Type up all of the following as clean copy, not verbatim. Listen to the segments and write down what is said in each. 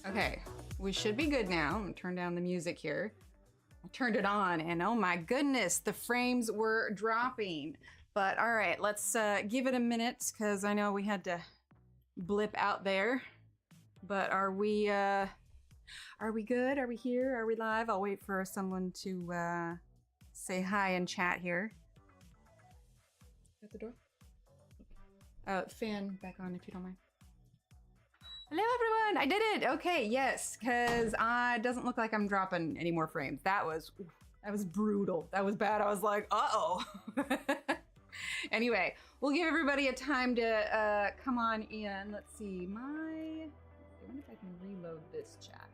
Okay, we should be good now. I'm gonna turn down the music here. I turned it on and oh my goodness, the frames were dropping. But all right, let's give it a minute because I know we had to blip out there. But are we good? Are we here? Are we live? I'll wait for someone to say hi and chat here. At the door? Fan back on if you don't mind. Hello everyone, I did it. Okay, yes, because it doesn't look like I'm dropping any more frames. That was brutal. That was bad. I was like, uh-oh. Anyway, we'll give everybody a time to come on in. Let's see, I wonder if I can reload this chat.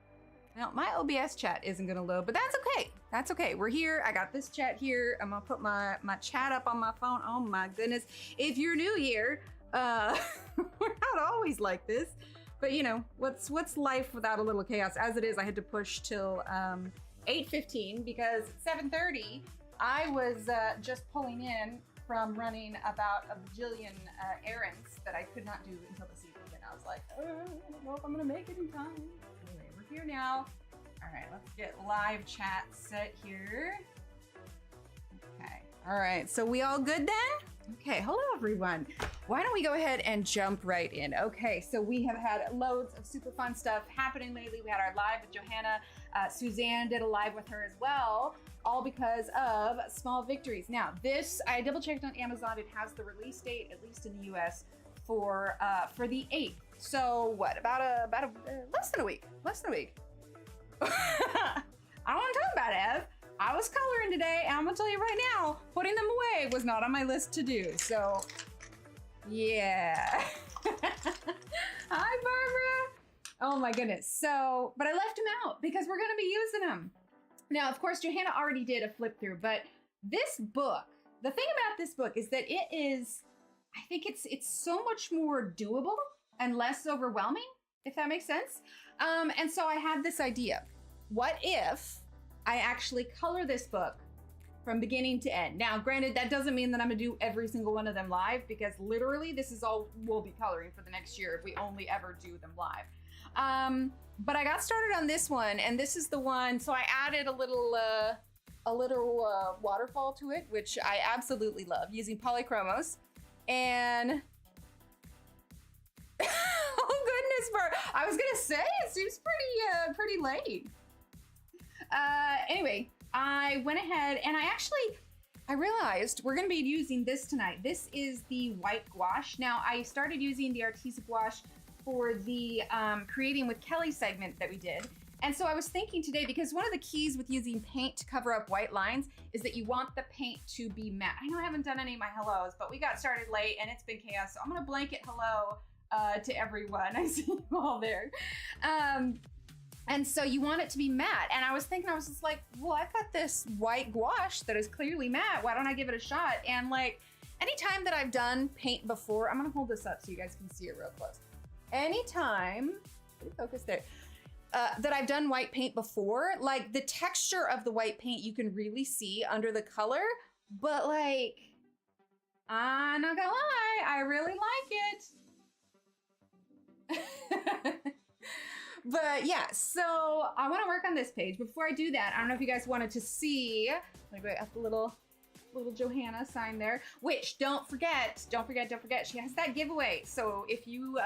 Now, my OBS chat isn't gonna load, but that's okay. That's okay. We're here. I got this chat here. I'm gonna put my chat up on my phone. Oh my goodness. If you're new here, we're not always like this. But you know, what's life without a little chaos? As it is, I had to push till 8:15 because 7:30, I was just pulling in from running about a bajillion errands that I could not do until this evening. And I was like, oh, I don't know if I'm gonna make it in time. Anyway, we're here now. All right, let's get live chat set here. Okay, all right, so we all good then? Okay, hello everyone. Why don't we go ahead and jump right in? Okay, so we have had loads of super fun stuff happening lately. We had our live with Johanna. Suzanne did a live with her as well, all because of Small Victories. Now this, I double checked on Amazon. It has the release date, at least in the US, for the 8th. So what, about less than a week. I don't want to talk about it, Ev. I was coloring today, and I'm gonna tell you right now, putting them away was not on my list to do, so yeah. Hi, Barbara. Oh my goodness. So, but I left them out because we're gonna be using them. Now, of course, Johanna already did a flip through, but this book, the thing about this book is that it is, I think it's so much more doable and less overwhelming, if that makes sense. And so I had this idea. What if I actually color this book from beginning to end? Now, granted, that doesn't mean that I'm gonna do every single one of them live because literally this is all we'll be coloring for the next year if we only ever do them live. But I got started on this one, and this is the one, so I added a little waterfall to it, which I absolutely love, using Polychromos. And oh goodness, I was gonna say it seems pretty late. Anyway, I went ahead and I realized we're gonna be using this tonight. This is the white gouache. Now, I started using the artistic gouache for the Creating with Kelly segment that we did. And so I was thinking today, because one of the keys with using paint to cover up white lines is that you want the paint to be matte. I know I haven't done any of my hellos, but we got started late and it's been chaos. So I'm gonna blanket hello to everyone. I see you all there. And so you want it to be matte. And I was just like, well, I've got this white gouache that is clearly matte. Why don't I give it a shot? And like, anytime that I've done paint before, I'm gonna hold this up so you guys can see it real close. Anytime, focus there, that I've done white paint before, like the texture of the white paint, you can really see under the color, but like, I'm not gonna lie, I really like it. But yeah, so I want to work on this page. Before I do that, I don't know if you guys wanted to see, let me go up the little Johanna sign there, which don't forget, she has that giveaway. So if you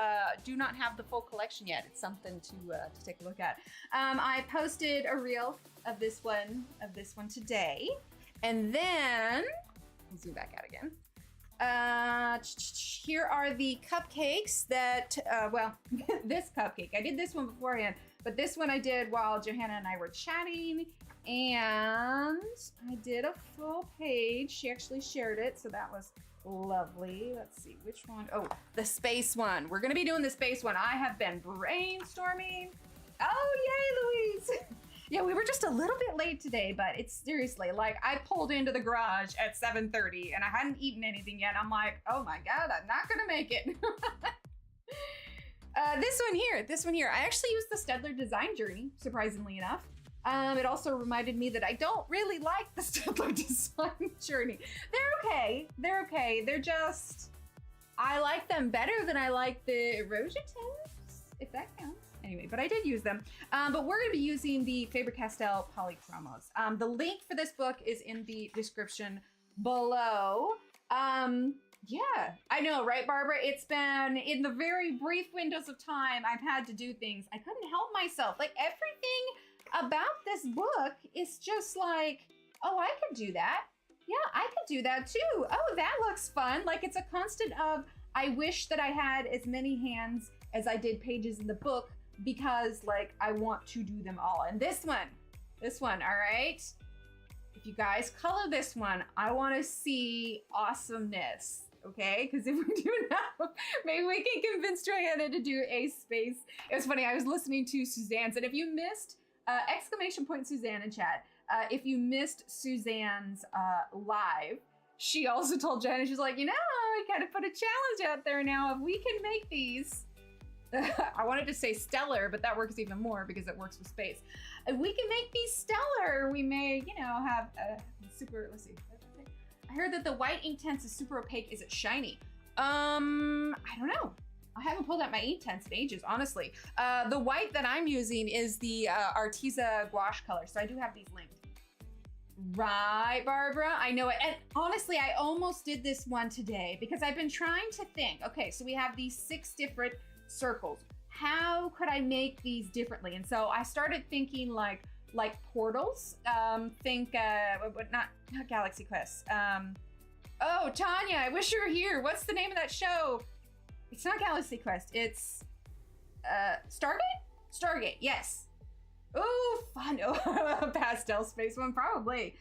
do not have the full collection yet, it's something to take a look at. I posted a reel of this one today. And then, I'll zoom back out again. Here are the cupcakes that, well, this cupcake, I did this one beforehand, but this one I did while Johanna and I were chatting, and I did a full page. She actually shared it, so that was lovely. Let's see, which one? Oh, the space one. We're gonna be doing the space one. I have been brainstorming. Oh, yay, Louise. Yeah, we were just a little bit late today, but it's seriously, like, I pulled into the garage at 7:30 and I hadn't eaten anything yet. I'm like, oh my God, I'm not gonna make it. This one here, I actually used the Stedler Design Journey, surprisingly enough. It also reminded me that I don't really like the Stedler Design Journey. They're okay. They're just, I like them better than I like the erosion tips, if that counts. Anyway, but I did use them. But we're going to be using the Faber-Castell Polychromos. The link for this book is in the description below. Yeah, I know, right, Barbara? It's been in the very brief windows of time I've had to do things. I couldn't help myself. Like, everything about this book is just like, oh, I could do that. Yeah, I could do that too. Oh, that looks fun. Like, it's a constant of, I wish that I had as many hands as I did pages in the book because, like, I want to do them all. And this one, all right? If you guys color this one, I want to see awesomeness. Okay, because if we do now, maybe we can convince Johanna to do a space. It was funny, I was listening to Suzanne's, and if you missed, exclamation point Suzanne in chat, if you missed Suzanne's live, she also told Johanna, she's like, you know, I kind of put a challenge out there now. If we can make these, I wanted to say stellar, but that works even more because it works with space. If we can make these stellar, we may, you know, have a super, let's see. I heard that the white Inktense is super opaque. Is it shiny? I don't know. I haven't pulled out my Inktense in ages, honestly. The white that I'm using is the Arteza gouache color, so I do have these linked. Right, Barbara, I know it. And honestly, I almost did this one today because I've been trying to think, okay, so we have these 6 different circles. How could I make these differently? And so I started thinking like portals. Not Galaxy Quest. Oh, Tanya, I wish you were here. What's the name of that show? It's not Galaxy Quest. It's Stargate? Stargate, yes. Oh, fun. Oh, pastel space one, probably.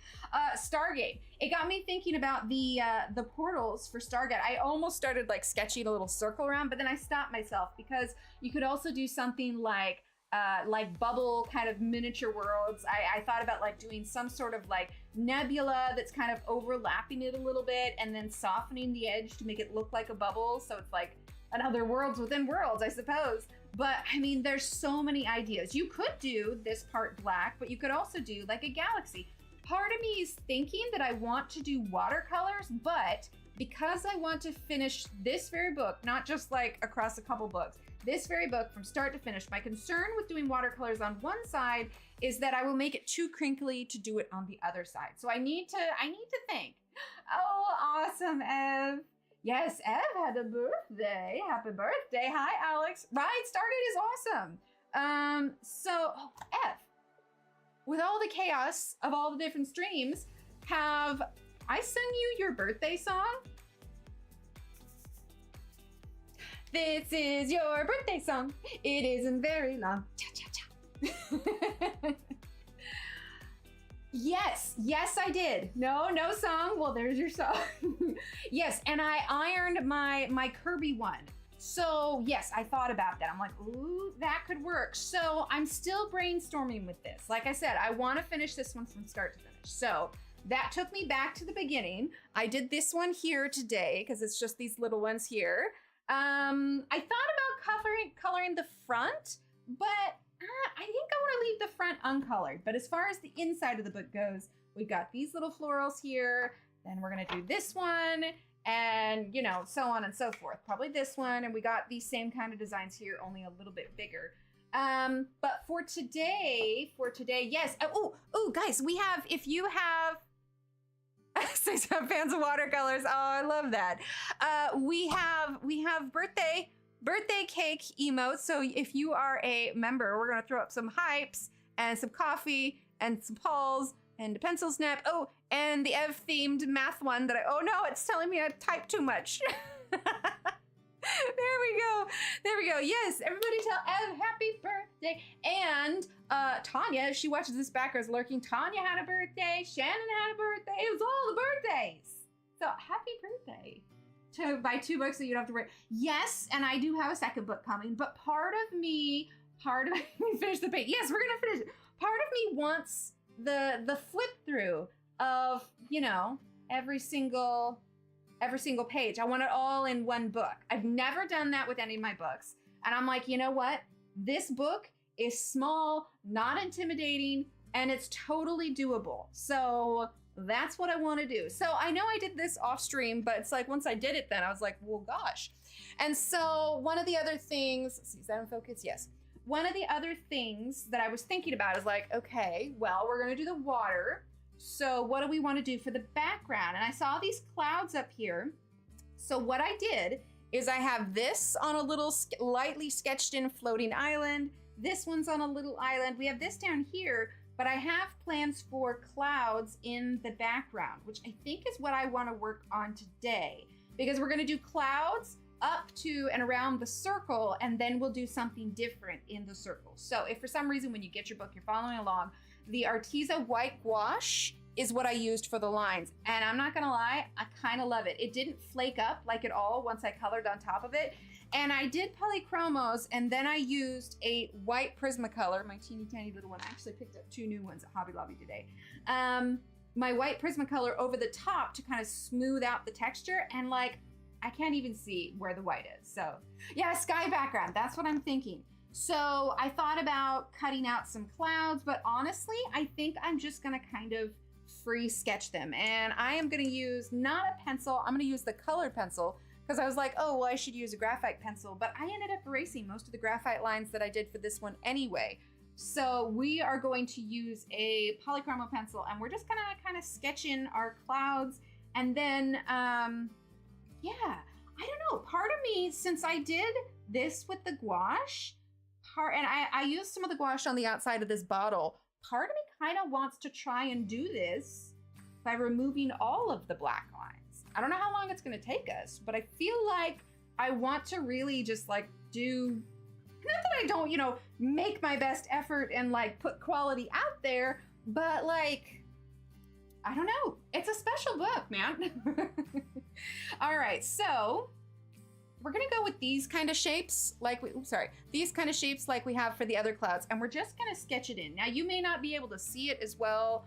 Stargate. It got me thinking about the portals for Stargate. I almost started like sketching a little circle around, but then I stopped myself because you could also do something like bubble kind of miniature worlds. I thought about like doing some sort of like nebula that's kind of overlapping it a little bit and then softening the edge to make it look like a bubble. So it's like another worlds within worlds, I suppose. But I mean, there's so many ideas. You could do this part black, but you could also do like a galaxy. Part of me is thinking that I want to do watercolors, but because I want to finish this very book, not just like across a couple books, this very book from start to finish, my concern with doing watercolors on one side is that I will make it too crinkly to do it on the other side. So I need to think. Oh, awesome, Ev. Yes, Ev had a birthday. Happy birthday. Hi, Alex. Right, Stargate is awesome. Ev, with all the chaos of all the different streams, have I sung you your birthday song? This is your birthday song. It isn't very long. Cha, cha, cha. Yes, I did. No song. Well, there's your song. Yes, and I ironed my Kirby one. So yes, I thought about that. I'm like, ooh, that could work. So I'm still brainstorming with this. Like I said, I want to finish this one from start to finish. So that took me back to the beginning. I did this one here today because it's just these little ones here. I thought about coloring the front, but I think I want to leave the front uncolored. But as far as the inside of the book goes, we've got these little florals here. Then we're going to do this one and, you know, so on and so forth. Probably this one. And we got these same kind of designs here, only a little bit bigger. But for today, yes. Oh, guys, we have, if you have, six fans of watercolors. Oh, I love that. We have birthday cake emotes. So if you are a member, we're gonna throw up some hypes and some coffee and some Pauls and a pencil snap. Oh, and the Ev themed math one that oh no, it's telling me I typed too much. There we go. Yes, everybody tell Ev happy birthday. And Tanya, she watches this backers lurking. Tanya had a birthday. Shannon had a birthday. It was all the birthdays. So happy birthday. To buy 2 books so you don't have to worry. Yes, and I do have a second book coming, but part of me finish the page. Yes, we're gonna finish it. Part of me wants the flip through of, you know, every single page. I want it all in one book. I've never done that with any of my books. And I'm like, you know what? This book is small, not intimidating, and it's totally doable. So that's what I want to do. So I know I did this off stream, but it's like once I did it, then I was like, well, gosh. And so one of the other things, let's see, is that in focus? Yes. one of the other things that I was thinking about is like, okay, well, we're gonna do the water. So what do we want to do for the background? And I saw these clouds up here. So what I did is I have this on a little lightly sketched in floating island. This one's on a little island. We have this down here, but I have plans for clouds in the background, which I think is what I want to work on today, because we're going to do clouds up to and around the circle, and then we'll do something different in the circle. So if for some reason when you get your book, you're following along, the Arteza white gouache is what I used for the lines. And I'm not gonna lie, I kind of love it. It didn't flake up like at all once I colored on top of it. And I did Polychromos, and then I used a white Prismacolor, my teeny tiny little one. I actually picked up 2 new ones at Hobby Lobby today. My white Prismacolor over the top to kind of smooth out the texture, and like, I can't even see where the white is. So yeah, sky background, that's what I'm thinking. So I thought about cutting out some clouds, but honestly, I think I'm just gonna kind of free sketch them. And I am gonna use not a pencil, I'm gonna use the colored pencil, because I was like, oh, well, I should use a graphite pencil, but I ended up erasing most of the graphite lines that I did for this one anyway. So we are going to use a Polychromo pencil, and we're just gonna kind of sketch in our clouds. And then, yeah, I don't know, part of me, since I did this with the gouache, and I used some of the gouache on the outside of this bottle, part of me kind of wants to try and do this by removing all of the black lines. I don't know how long it's gonna take us, but I feel like I want to really just like do, not that I don't, you know, make my best effort and like put quality out there, but like, I don't know. It's a special book, man. All right, so we're gonna go with these kind of shapes like these kind of shapes like we have for the other clouds, and we're just gonna sketch it in. Now you may not be able to see it as well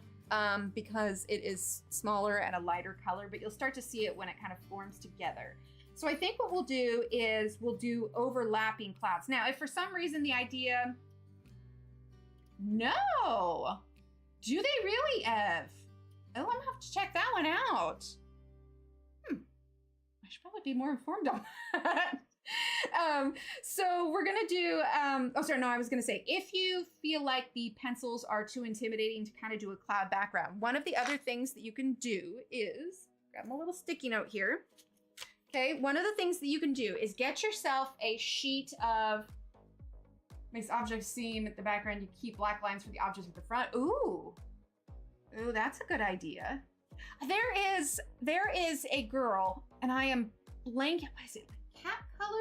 because it is smaller and a lighter color, but you'll start to see it when it kind of forms together. So I think what we'll do is we'll do overlapping clouds. Now, if for some reason the idea, no, do they really, Ev? Oh, I'm gonna have to check that one out. I should probably be more informed on that. So we're gonna do, oh, sorry, no, I was gonna say, if you feel like the pencils are too intimidating to kind of do a cloud background, one of the other things that you can do is, grab my little sticky note here. Okay, one of the things that you can do is get yourself a sheet of, makes objects seem at the background, you keep black lines for the objects at the front. Ooh, that's a good idea. There is a girl, and I am blank, what is it, cat color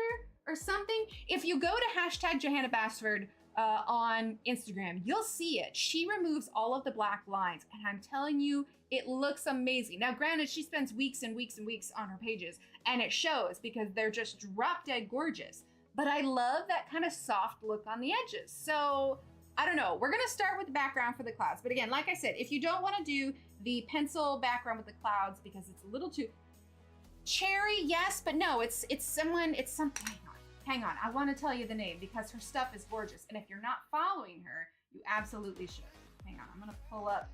or something? If you go to hashtag Johanna Basford on Instagram, you'll see it. She removes all of the black lines, and I'm telling you, it looks amazing. Now, granted, she spends weeks and weeks and weeks on her pages, and it shows because they're just drop dead gorgeous. But I love that kind of soft look on the edges. So I don't know, we're gonna start with the background for the clouds. But again, like I said, if you don't wanna do the pencil background with the clouds because it's a little too cherry, yes, but no, it's something, hang on, I wanna tell you the name because her stuff is gorgeous. And if you're not following her, you absolutely should. Hang on, I'm gonna pull up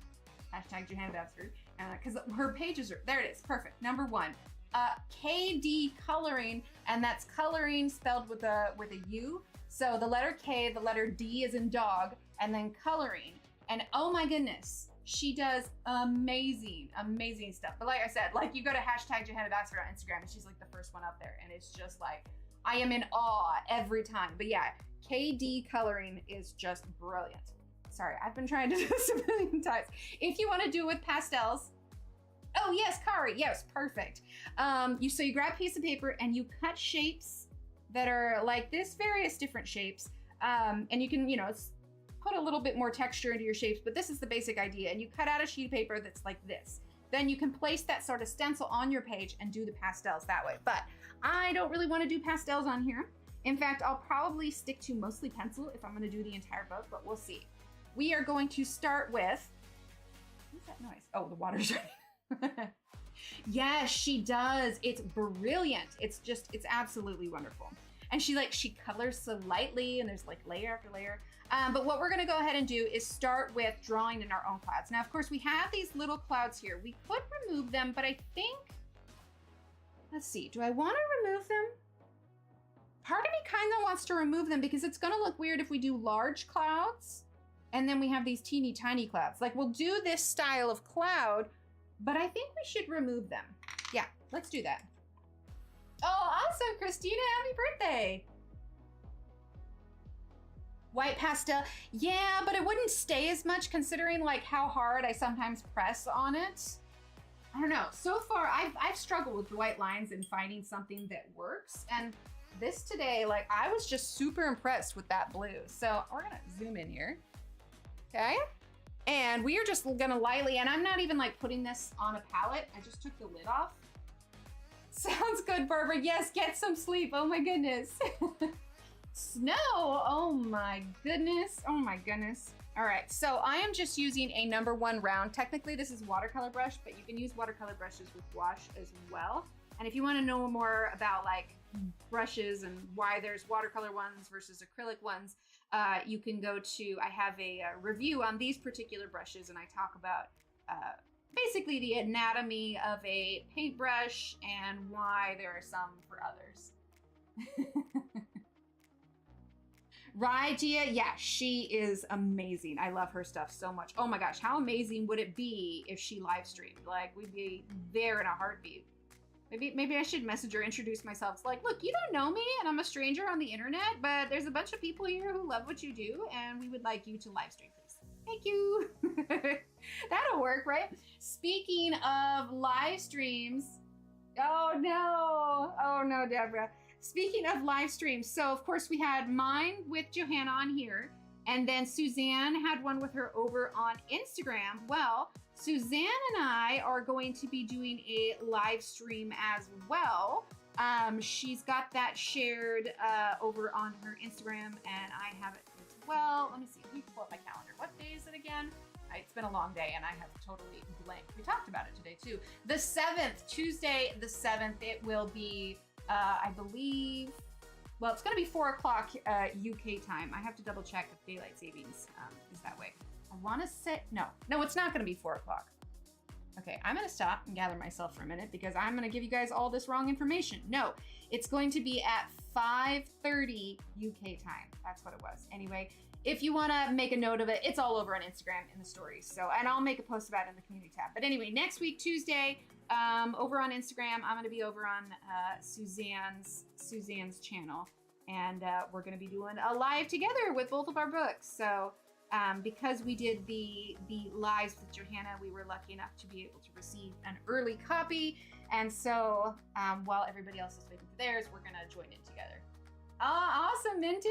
hashtag Johanna Basford, because her pages are, there it is, perfect. Number 1, KD Coloring, and that's coloring spelled with a U. So the letter K, the letter D is in dog, and then coloring. And oh my goodness, she does amazing, amazing stuff. But like I said, like you go to hashtag Johanna Basford on Instagram, and she's like the first one up there. And it's just like, I am in awe every time. But yeah, KD Coloring is just brilliant. Sorry, I've been trying to do this a million times. If you want to do it with pastels, oh yes, Kari, yes, perfect. So you grab a piece of paper and you cut shapes that are like this, various different shapes. And you can, you know, put a little bit more texture into your shapes, but this is the basic idea. And you cut out a sheet of paper that's like this. Then you can place that sort of stencil on your page and do the pastels that way. But I don't really want to do pastels on here. In fact, I'll probably stick to mostly pencil if I'm going to do the entire book, but we'll see. We are going to start with, what's that noise? Oh, the water's running. Yes, she does. It's brilliant. It's absolutely wonderful. And she colors so lightly, and there's like layer after layer. But what we're gonna go ahead and do is start with drawing in our own clouds. Now, of course, we have these little clouds here. We could remove them, but I think, let's see, do I wanna remove them? Part of me kinda wants to remove them because it's gonna look weird if we do large clouds and then we have these teeny tiny clouds. Like we'll do this style of cloud, but I think we should remove them. Yeah, let's do that. Oh, awesome, Christina, happy birthday. White pastel, yeah, but it wouldn't stay as much considering like how hard I sometimes press on it. I don't know, so far I've struggled with white lines and finding something that works. And this today, like I was just super impressed with that blue. So we're gonna zoom in here, okay? And we are just gonna lightly, and I'm not even like putting this on a palette, I just took the lid off. Sounds good, Barbara, yes, get some sleep, oh my goodness. Snow, oh my goodness, oh my goodness. All right, so I am just using a #1 round. Technically this is watercolor brush, but you can use watercolor brushes with gouache as well. And if you wanna know more about like brushes and why there's watercolor ones versus acrylic ones, you can go to, I have a review on these particular brushes and I talk about basically the anatomy of a paintbrush and why there are some for others. Right, Gia? Yeah, she is amazing. I love her stuff so much. Oh my gosh, how amazing would it be if she live streamed? Like, we'd be there in a heartbeat. Maybe I should message her, introduce myself. It's like, look, you don't know me and I'm a stranger on the internet, but there's a bunch of people here who love what you do and we would like you to live stream, please. Thank you. That'll work, right? Speaking of live streams, oh no, Deborah. Speaking of live streams, so of course we had mine with Johanna on here, and then Suzanne had one with her over on Instagram. Well, Suzanne and I are going to be doing a live stream as well. She's got that shared over on her Instagram, and I have it as well. Let me see, let me pull up my calendar. What day is it again? It's been a long day and I have totally blanked. We talked about it today too. The 7th, Tuesday the 7th, it will be I believe, well, it's gonna be 4 o'clock UK time. I have to double check if daylight savings is that way. I wanna say, no, it's not gonna be 4 o'clock. Okay, I'm gonna stop and gather myself for a minute because I'm gonna give you guys all this wrong information. No, it's going to be at 5:30 UK time. That's what it was. Anyway, if you wanna make a note of it, it's all over on Instagram in the stories. So, and I'll make a post about it in the community tab. But anyway, next week, Tuesday, over on Instagram, I'm gonna be over on Suzanne's channel, and we're gonna be doing a live together with both of our books. So because we did the lives with Johanna, we were lucky enough to be able to receive an early copy, and so while everybody else is waiting for theirs, we're gonna join it together. Awesome, Minty.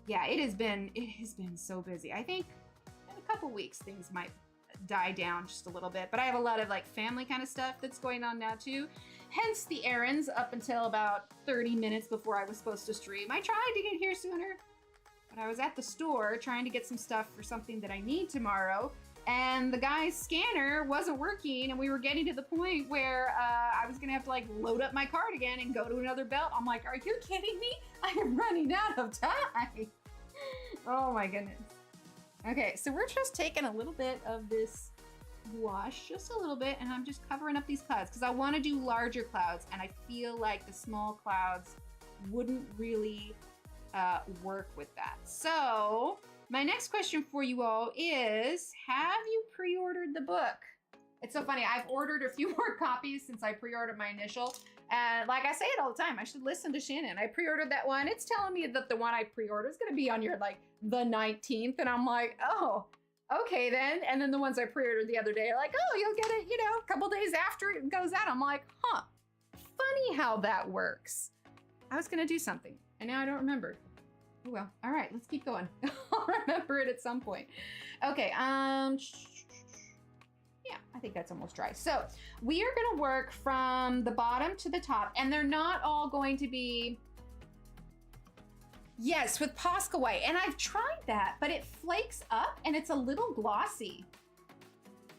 Yeah, it has been so busy. I think in a couple weeks things might die down just a little bit, but I have a lot of like family kind of stuff that's going on now too. Hence the errands up until about 30 minutes before I was supposed to stream. I tried to get here sooner, but I was at the store trying to get some stuff for something that I need tomorrow, and the guy's scanner wasn't working, and we were getting to the point where I was gonna have to like load up my cart again and go to another belt. I'm like, are you kidding me? I am running out of time. Oh my goodness. Okay, so we're just taking a little bit of this gouache, just a little bit, and I'm just covering up these clouds because I want to do larger clouds, and I feel like the small clouds wouldn't really work with that. So my next question for you all is, have you pre-ordered the book? It's so funny, I've ordered a few more copies since I pre-ordered my initial, and like I say it all the time, I should listen to Shannon. I pre-ordered that one. It's telling me that the one I pre-ordered is gonna be on your like the 19th, and I'm like, oh, okay then. And then the ones I pre-ordered the other day are like, oh, you'll get it, you know, a couple days after it goes out. I'm like, huh, funny how that works. I was gonna do something, and now I don't remember. Oh well, all right, let's keep going. I'll remember it at some point. Okay, yeah, I think that's almost dry. So we are gonna work from the bottom to the top, and they're not all going to be, yes, with Posca White. And I've tried that, but it flakes up and it's a little glossy.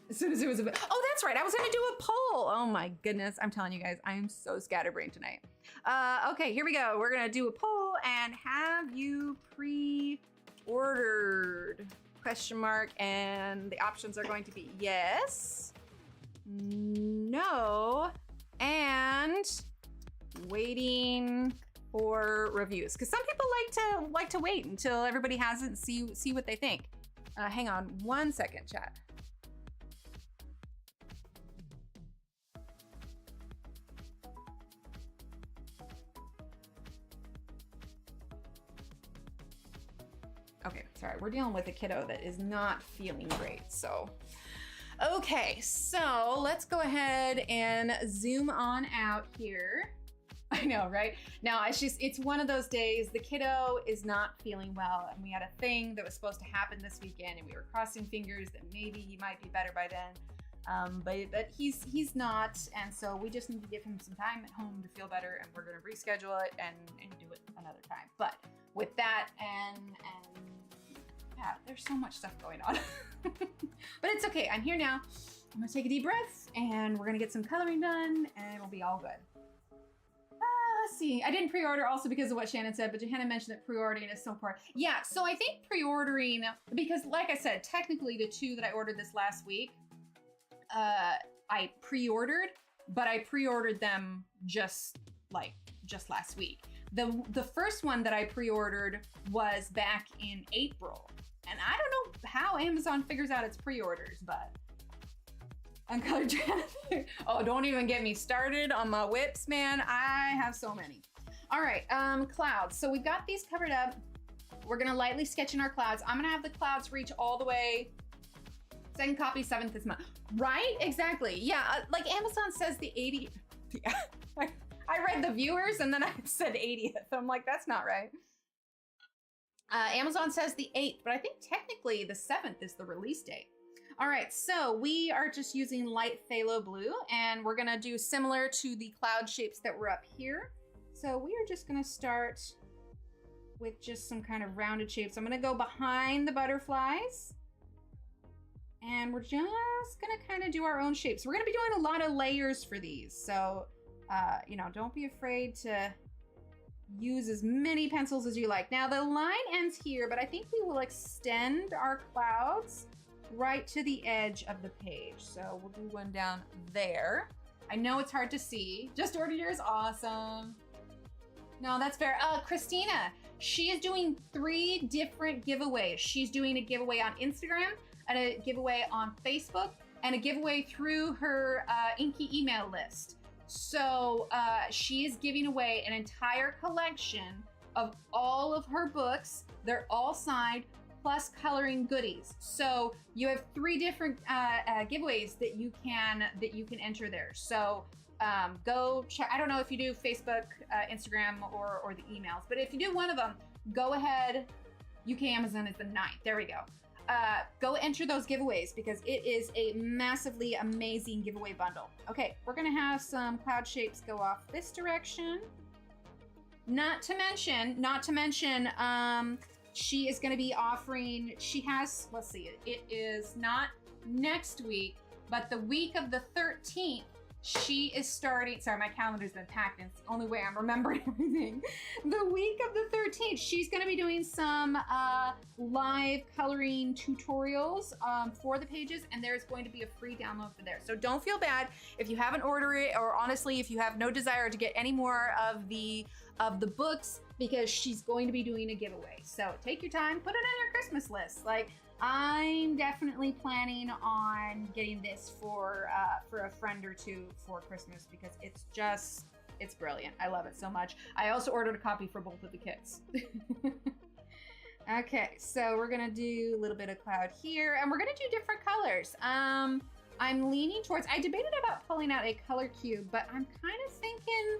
As soon as it was a bit, oh, that's right, I was gonna do a poll. Oh my goodness, I'm telling you guys, I am so scatterbrained tonight. Okay, here we go. We're gonna do a poll, and have you pre-ordered? Question mark, and the options are going to be yes, no, and waiting for reviews, because some people like to wait until everybody has it and see what they think. Hang on one second, chat. Okay, sorry, we're dealing with a kiddo that is not feeling great, so. Okay, so let's go ahead and zoom on out here. I know, right? Now, it's one of those days, the kiddo is not feeling well, and we had a thing that was supposed to happen this weekend, and we were crossing fingers that maybe he might be better by then. But he's not, and so we just need to give him some time at home to feel better, and we're gonna reschedule it and do it another time. But with that and yeah, there's so much stuff going on. But it's okay, I'm here now. I'm gonna take a deep breath, and we're gonna get some coloring done, and it'll be all good. Let's see, I didn't pre-order also because of what Shannon said, but Johanna mentioned that pre-ordering is so important. Yeah, so I think pre-ordering, because like I said, technically the two that I ordered this last week, I pre-ordered, but I pre-ordered them just last week. The first one that I pre-ordered was back in April, and I don't know how Amazon figures out its pre-orders, but Uncolored Janet. Oh, don't even get me started on my whips, man. I have so many. All right, clouds. So we've got these covered up. We're gonna lightly sketch in our clouds. I'm gonna have the clouds reach all the way. Second copy, 7th this month. Right? Exactly. Yeah, like Amazon says the 80th. Yeah. I read the viewers and then I said 80th. I'm like, that's not right. Amazon says the 8th, but I think technically the 7th is the release date. All right, so we are just using light phthalo blue, and we're gonna do similar to the cloud shapes that were up here. So we are just gonna start with just some kind of rounded shapes. I'm gonna go behind the butterflies, and we're just gonna kind of do our own shapes. We're gonna be doing a lot of layers for these, so you know, don't be afraid to use as many pencils as you like. Now the line ends here, but I think we will extend our clouds right to the edge of the page. So we'll do one down there. I know it's hard to see. Just ordered yours, awesome. No, that's fair. Christina, she is doing 3 different giveaways. She's doing a giveaway on Instagram, and a giveaway on Facebook, and a giveaway through her Inky email list. So she is giving away an entire collection of all of her books. They're all signed, plus coloring goodies. So you have 3 different giveaways that you can enter there. So go check. I don't know if you do Facebook, Instagram, or the emails, but if you do one of them, go ahead. UK Amazon is the 9th. There we go. Go enter those giveaways because it is a massively amazing giveaway bundle. Okay, we're gonna have some cloud shapes go off this direction. Not to mention, she is gonna be offering, she has, let's see, it is not next week, but the week of the 13th, she is starting, sorry, my calendar's been packed and it's the only way I'm remembering everything. The week of the 13th, she's gonna be doing some live coloring tutorials for the pages, and there's going to be a free download for there. So don't feel bad if you haven't ordered it, or honestly, if you have no desire to get any more of the books, because she's going to be doing a giveaway. So take your time, put it on your Christmas list. Like, I'm definitely planning on getting this for a friend or two for Christmas, because it's brilliant. I love it so much. I also ordered a copy for both of the kids. Okay, so we're gonna do a little bit of cloud here, and we're gonna do different colors. I'm leaning towards, I debated about pulling out a color cube, but I'm kind of thinking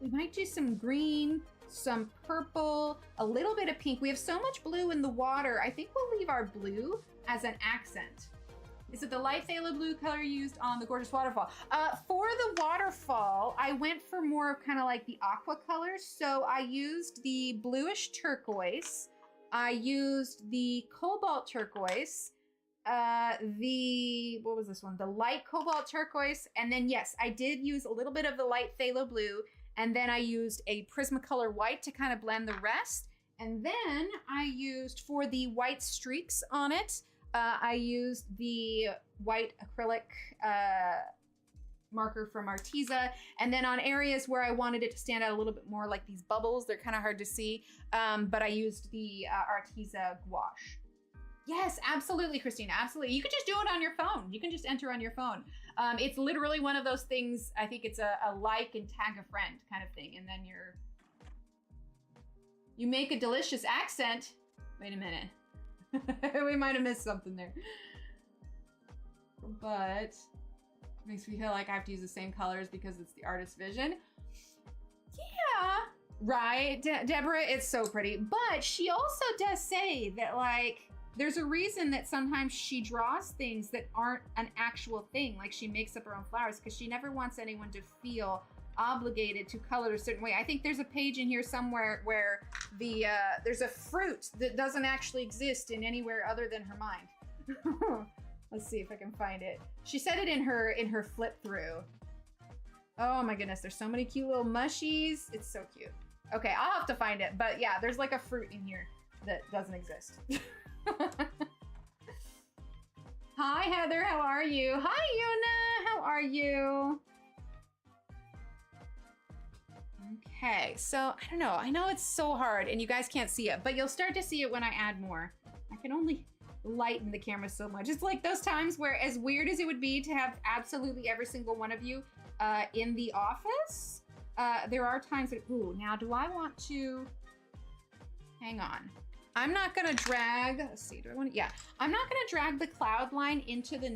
we might do some green, some purple, a little bit of pink. We have so much blue in the water. I think we'll leave our blue as an accent. Is it the light phthalo blue color used on the gorgeous waterfall? For the waterfall, I went for more of kind of like the aqua colors. So I used the bluish turquoise. I used the cobalt turquoise. What was this one? The light cobalt turquoise. And then yes, I did use a little bit of the light phthalo blue. And then I used a Prismacolor white to kind of blend the rest. And then I used, for the white streaks on it, I used the white acrylic marker from Arteza. And then on areas where I wanted it to stand out a little bit more, like these bubbles, they're kind of hard to see, but I used the Arteza gouache. Yes, absolutely, Christina, absolutely. You can just do it on your phone. You can just enter on your phone. It's literally one of those things, I think it's a like and tag a friend kind of thing. And then you make a delicious accent. Wait a minute. We might have missed something there. But makes me feel like I have to use the same colors because it's the artist's vision. Yeah, right, Deborah, it's so pretty. But she also does say that, like, there's a reason that sometimes she draws things that aren't an actual thing. Like, she makes up her own flowers because she never wants anyone to feel obligated to color it a certain way. I think there's a page in here somewhere where there's a fruit that doesn't actually exist in anywhere other than her mind. Let's see if I can find it. She said it in her flip through. Oh my goodness, there's so many cute little mushies. It's so cute. Okay, I'll have to find it. But yeah, there's like a fruit in here that doesn't exist. Hi, Heather, how are you? Hi, Yuna, how are you? Okay, so I don't know. I know it's so hard and you guys can't see it, but you'll start to see it when I add more. I can only lighten the camera so much. It's like those times where, as weird as it would be to have absolutely every single one of you in the office, there are times that, ooh, now do I want to, hang on. I'm not gonna drag, let's see, do I want to, yeah. I'm not gonna drag the cloud line into the,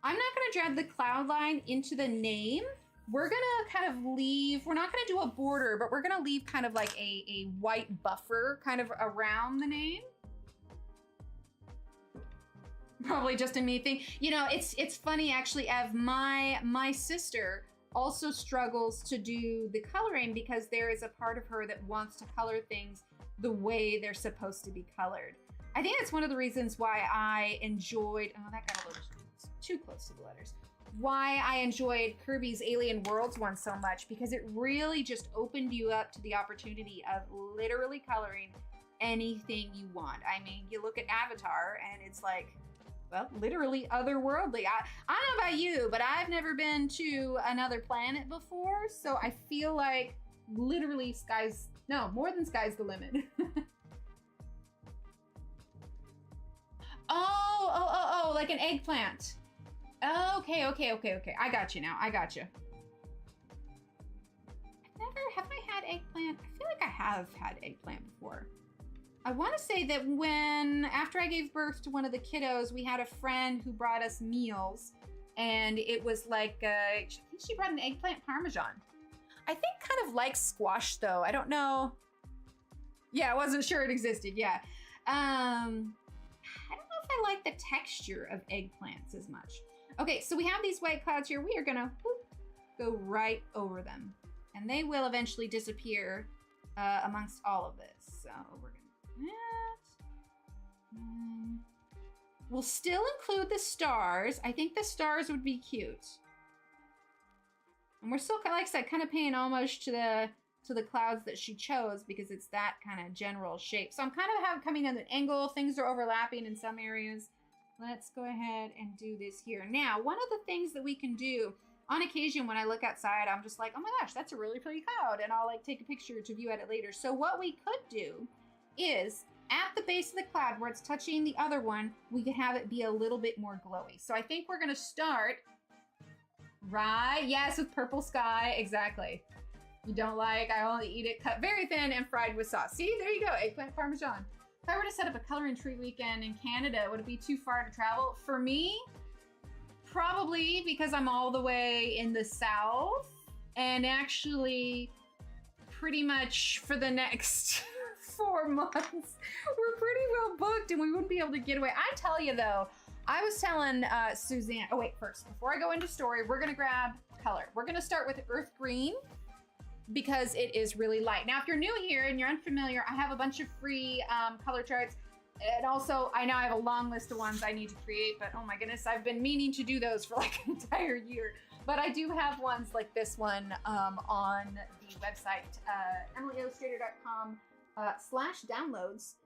I'm not gonna drag the cloud line into the name. We're gonna kind of leave, we're not gonna do a border, but we're gonna leave kind of like a white buffer kind of around the name. Probably just a me thing. You know, it's funny actually, Ev, my sister also struggles to do the coloring because there is a part of her that wants to color things the way they're supposed to be colored. I think that's one of the reasons why I enjoyed, oh, that got a little too close to the letters. Why I enjoyed Kirby's Alien Worlds one so much, because it really just opened you up to the opportunity of literally coloring anything you want. I mean, you look at Avatar and it's like, well, literally otherworldly. I don't know about you, but I've never been to another planet before, so I feel like literally more than sky's the limit. Oh, like an eggplant. Okay. I got you now. I got you. Have I had eggplant? I feel like I have had eggplant before. I want to say that after I gave birth to one of the kiddos, we had a friend who brought us meals, and it was like, I think she brought an eggplant parmesan. I think kind of like squash though. I don't know. Yeah, I wasn't sure it existed. Yeah. I don't know if I like the texture of eggplants as much. Okay, so we have these white clouds here. We are gonna go right over them, and they will eventually disappear amongst all of this. So we're gonna do that. We'll still include the stars. I think the stars would be cute. And we're still, like I said, kind of paying homage to the clouds that she chose because it's that kind of general shape. So I'm kind of coming at an angle. Things are overlapping in some areas. Let's go ahead and do this here. Now, one of the things that we can do on occasion when I look outside, I'm just like, oh my gosh, that's a really pretty cloud. And I'll like take a picture to view at it later. So what we could do is at the base of the cloud where it's touching the other one, we could have it be a little bit more glowy. So I think we're gonna start, right? Yes, with purple sky, exactly. You don't like, I only eat it cut very thin and fried with sauce. See, there you go, eggplant parmesan. If I were to set up a coloring tree weekend in Canada, would it be too far to travel? For me, probably, because I'm all the way in the south, and actually pretty much for the next 4 months, we're pretty well booked and we wouldn't be able to get away. I tell you though, I was telling Suzanne, oh wait, first, before I go into story, we're gonna grab color. We're gonna start with earth green, because it is really light. Now, if you're new here and you're unfamiliar, I have a bunch of free color charts. And also, I know I have a long list of ones I need to create, but oh my goodness, I've been meaning to do those for like an entire year. But I do have ones like this one on the website, emilyillustrator.com/downloads.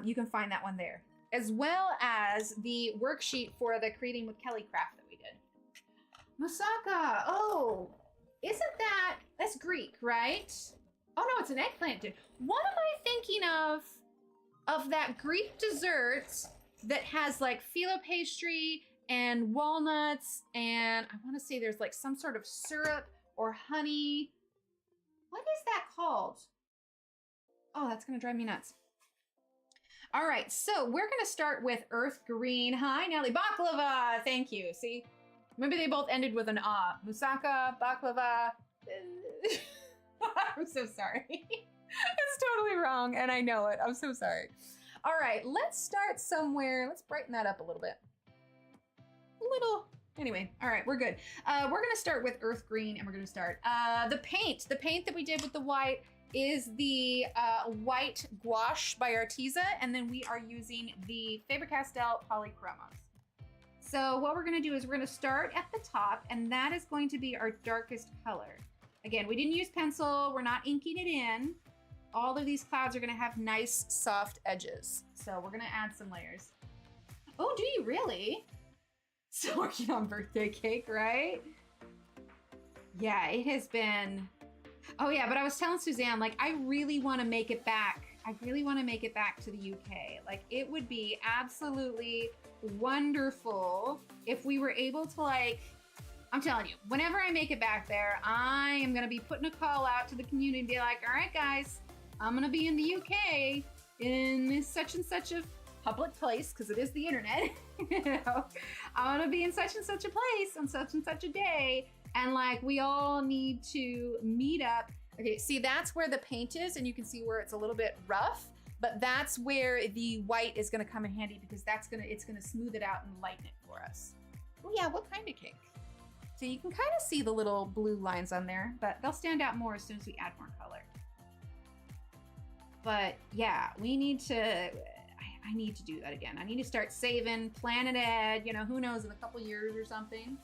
You can find that one there, as well as the worksheet for the Creating with Kelly craft that we did. Moussaka. Oh, that's Greek, right? Oh no, it's an eggplant dish. What am I thinking of that Greek dessert that has like phyllo pastry and walnuts, and I want to say there's like some sort of syrup or honey. What is that called? Oh, that's gonna drive me nuts. All right, so we're gonna start with earth green. Hi, Nelly. Baklava, thank you. See, maybe they both ended with an ah. Moussaka, baklava. I'm so sorry. It's totally wrong, and I know it. I'm so sorry. All right, let's start somewhere. Let's brighten that up a little bit. Anyway, all right, we're good. We're gonna start with earth green, and we're gonna start the paint. The paint that we did with the white is the white gouache by Arteza, and then we are using the Faber-Castell Polychromos. So what we're gonna do is we're gonna start at the top, and that is going to be our darkest color. Again, we didn't use pencil, we're not inking it in. All of these clouds are gonna have nice, soft edges. So we're gonna add some layers. Oh, do you really? Still working on birthday cake, right? Yeah, it has been. Oh yeah, but I was telling Suzanne, like, I really want to make it back. I really want to make it back to the UK. Like, it would be absolutely wonderful if we were able to, like, I'm telling you, whenever I make it back there, I am going to be putting a call out to the community and be like, all right, guys, I'm going to be in the UK in such and such a public place, because it is the internet. You know, I want to be in such and such a place on such and such a day. And like, we all need to meet up. Okay, see, that's where the paint is, and you can see where it's a little bit rough, but that's where the white is gonna come in handy, because it's gonna smooth it out and lighten it for us. Oh yeah, what kind of cake? So you can kind of see the little blue lines on there, but they'll stand out more as soon as we add more color. But yeah, we need to, I need to do that again. I need to start saving, planning ahead, you know, who knows, in a couple years or something.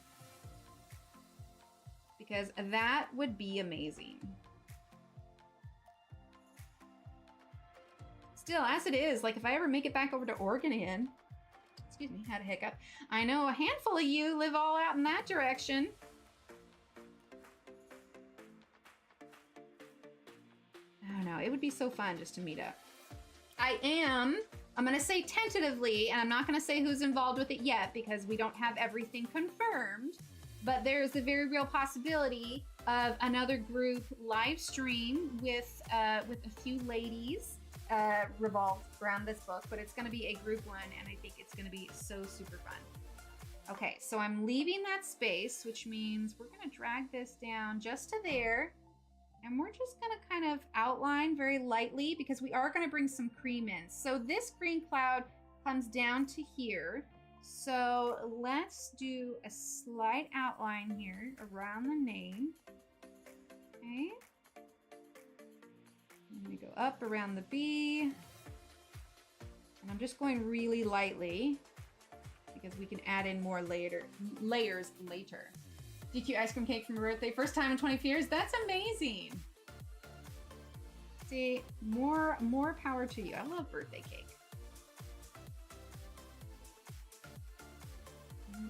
Because that would be amazing. Still, as it is, like, if I ever make it back over to Oregon again, excuse me, had a hiccup. I know a handful of you live all out in that direction. I don't know, it would be so fun just to meet up. I'm gonna say tentatively, and I'm not gonna say who's involved with it yet because we don't have everything confirmed, but there's a very real possibility of another group live stream with a few ladies revolved around this book, but it's gonna be a group one, and I think it's gonna be so super fun. Okay, so I'm leaving that space, which means we're gonna drag this down just to there, and we're just gonna kind of outline very lightly because we are gonna bring some cream in. So this green cloud comes down to here. So let's do a slight outline here around the name. Okay. I'm gonna go up around the B. And I'm just going really lightly because we can add in more layers later. DQ ice cream cake for my birthday. First time in 20 years. That's amazing. See, more power to you. I love birthday cake.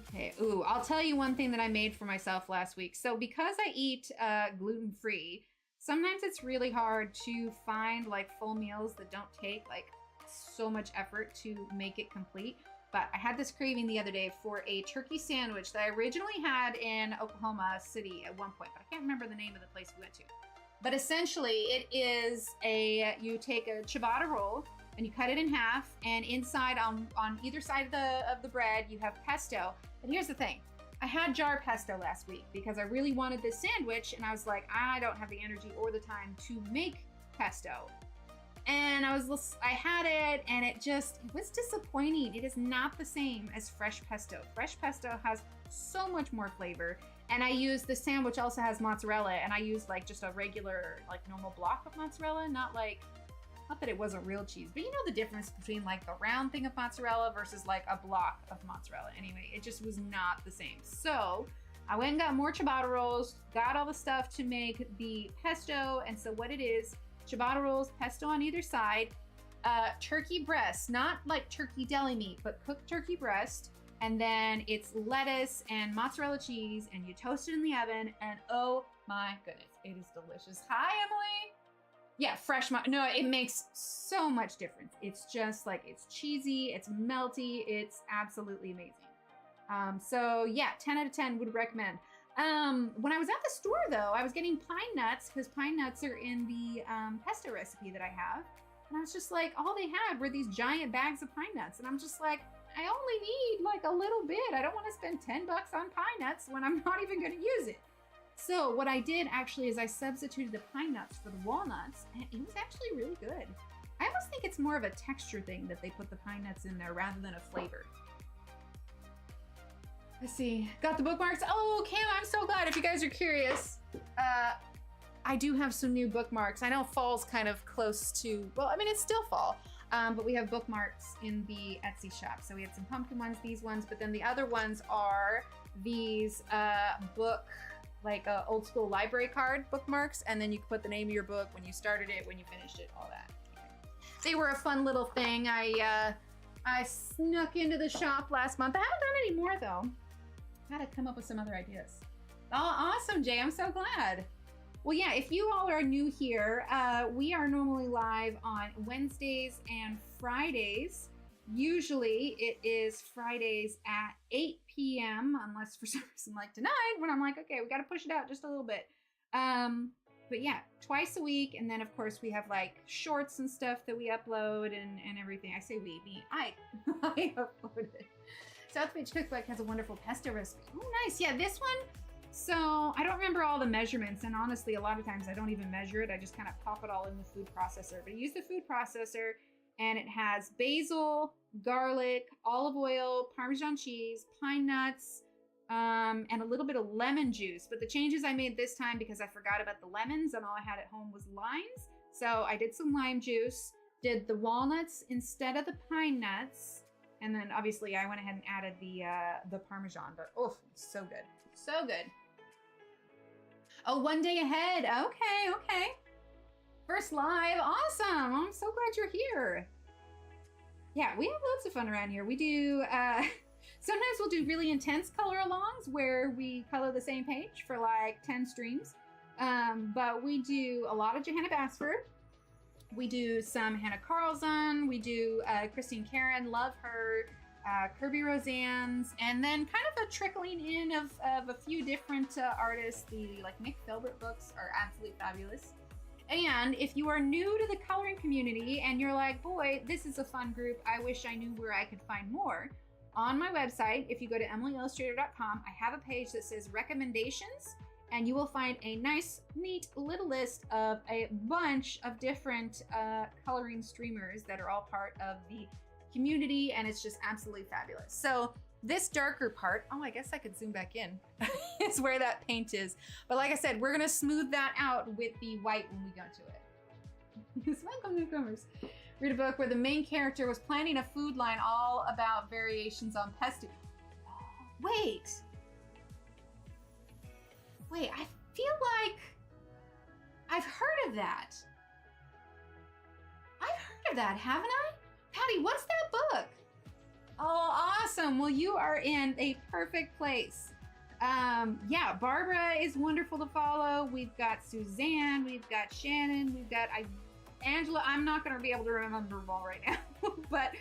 Okay, ooh, I'll tell you one thing that I made for myself last week. So because I eat gluten-free, sometimes it's really hard to find like full meals that don't take like so much effort to make it complete. But I had this craving the other day for a turkey sandwich that I originally had in Oklahoma City at one point, but I can't remember the name of the place we went to. But essentially it is you take a ciabatta roll and you cut it in half, and inside on either side of the bread, you have pesto. And here's the thing, I had jar pesto last week because I really wanted this sandwich, and I was like, I don't have the energy or the time to make pesto. And I had it, and it was disappointing. It is not the same as fresh pesto. Fresh pesto has so much more flavor. And I use, the sandwich also has mozzarella, and I used like just a regular, like normal block of mozzarella, not that it wasn't real cheese, but you know the difference between like the round thing of mozzarella versus like a block of mozzarella. Anyway, it just was not the same. So I went and got more ciabatta rolls, got all the stuff to make the pesto. And so what it is, ciabatta rolls, pesto on either side, turkey breast, not like turkey deli meat, but cooked turkey breast, And then it's lettuce and mozzarella cheese, and you toast it in the oven, and oh my goodness, it is delicious. Hi, Emily. Yeah, fresh. No, it makes so much difference. It's just like, it's cheesy, it's melty, it's absolutely amazing. So yeah, 10 out of 10 would recommend. When I was at the store though, I was getting pine nuts because pine nuts are in the pesto recipe that I have. And I was just like, all they had were these giant bags of pine nuts. And I'm just like, I only need like a little bit. I don't want to spend 10 bucks on pine nuts when I'm not even going to use it. So what I did actually is I substituted the pine nuts for the walnuts, and it was actually really good. I almost think it's more of a texture thing that they put the pine nuts in there rather than a flavor. Let's see, got the bookmarks. Oh, Cam, I'm so glad. If you guys are curious, I do have some new bookmarks. I know fall's kind of close to, well, I mean, it's still fall, but we have bookmarks in the Etsy shop. So we have some pumpkin ones, these ones, but then the other ones are these like old school library card bookmarks, and then you can put the name of your book, when you started it, when you finished it, all that. They were a fun little thing. I snuck into the shop last month. I haven't done any more though. Gotta come up with some other ideas. Oh, awesome, Jay, I'm so glad. Well, yeah, if you all are new here, we are normally live on Wednesdays and Fridays. Usually it is Fridays at 8 p.m. unless for some reason like tonight when I'm like, okay, we got to push it out just a little bit. But yeah, twice a week. And then of course we have like shorts and stuff that we upload and everything. I say we, me, I upload it. South Beach Cookbook has a wonderful pesto recipe. Oh, nice. Yeah, this one. So I don't remember all the measurements. And honestly, a lot of times I don't even measure it. I just kind of pop it all in the food processor. But I use the food processor, and it has basil, garlic, olive oil, Parmesan cheese, pine nuts, and a little bit of lemon juice. But the changes I made this time, because I forgot about the lemons and all I had at home was limes. So I did some lime juice, did the walnuts instead of the pine nuts. And then obviously I went ahead and added the Parmesan, but oh, so good. So good. Oh, one day ahead. Okay, okay. First live, awesome. I'm so glad you're here. Yeah, we have loads of fun around here. We do, sometimes we'll do really intense color alongs where we color the same page for like 10 streams. But we do a lot of Johanna Basford. We do some Hannah Carlson. We do Christine Karen, love her. Kirby Roseanne's, and then kind of a trickling in of a few different artists. The like Mick Filbert books are absolutely fabulous. And if you are new to the coloring community and you're like, boy, this is a fun group, I wish I knew where I could find more. On my website, if you go to emilyillustrator.com, I have a page that says recommendations, and you will find a nice, neat little list of a bunch of different coloring streamers that are all part of the community, and it's just absolutely fabulous. So this darker part, oh, I guess I could zoom back in, is where that paint is. But like I said, we're gonna smooth that out with the white when we go to it. Welcome, newcomers. Read a book where the main character was planning a food line all about variations on pesto. Wait, I feel like I've heard of that. I've heard of that, haven't I? Patty, what's that book? Oh, awesome. Well, you are in a perfect place. Yeah, Barbara is wonderful to follow. We've got Suzanne, we've got Shannon, we've got Angela. I'm not going to be able to remember them all right now. But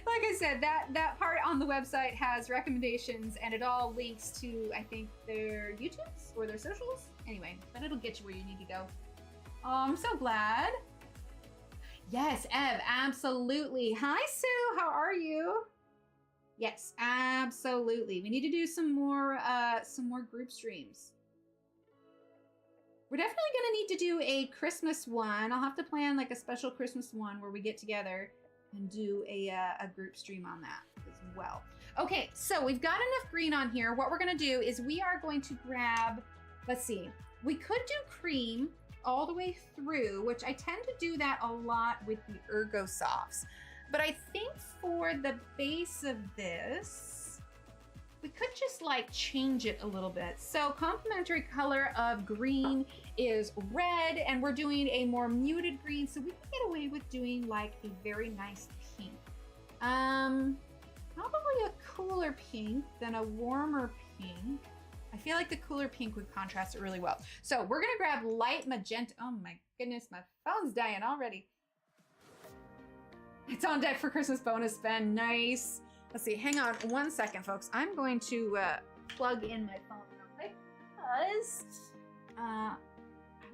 like I said, that part on the website has recommendations, and it all links to, I think, their YouTubes or their socials. Anyway, but it'll get you where you need to go. Oh, I'm so glad. Yes, Ev, absolutely. Hi, Sue, how are you? Yes, absolutely. We need to do some more group streams. We're definitely gonna need to do a Christmas one. I'll have to plan like a special Christmas one where we get together and do a group stream on that as well. Okay, so we've got enough green on here. What we're gonna do is we are going to grab, let's see, we could do cream all the way through, which I tend to do that a lot with the Ergo Softs. But I think for the base of this, we could just like change it a little bit. So complementary color of green is red, and we're doing a more muted green, so we can get away with doing like a very nice pink. Probably a cooler pink than a warmer pink. I feel like the cooler pink would contrast it really well. So we're gonna grab light magenta. Oh my goodness, my phone's dying already. It's on deck for Christmas bonus spend. Nice. Let's see, hang on one second, folks. I'm going to plug in my phone real quick because I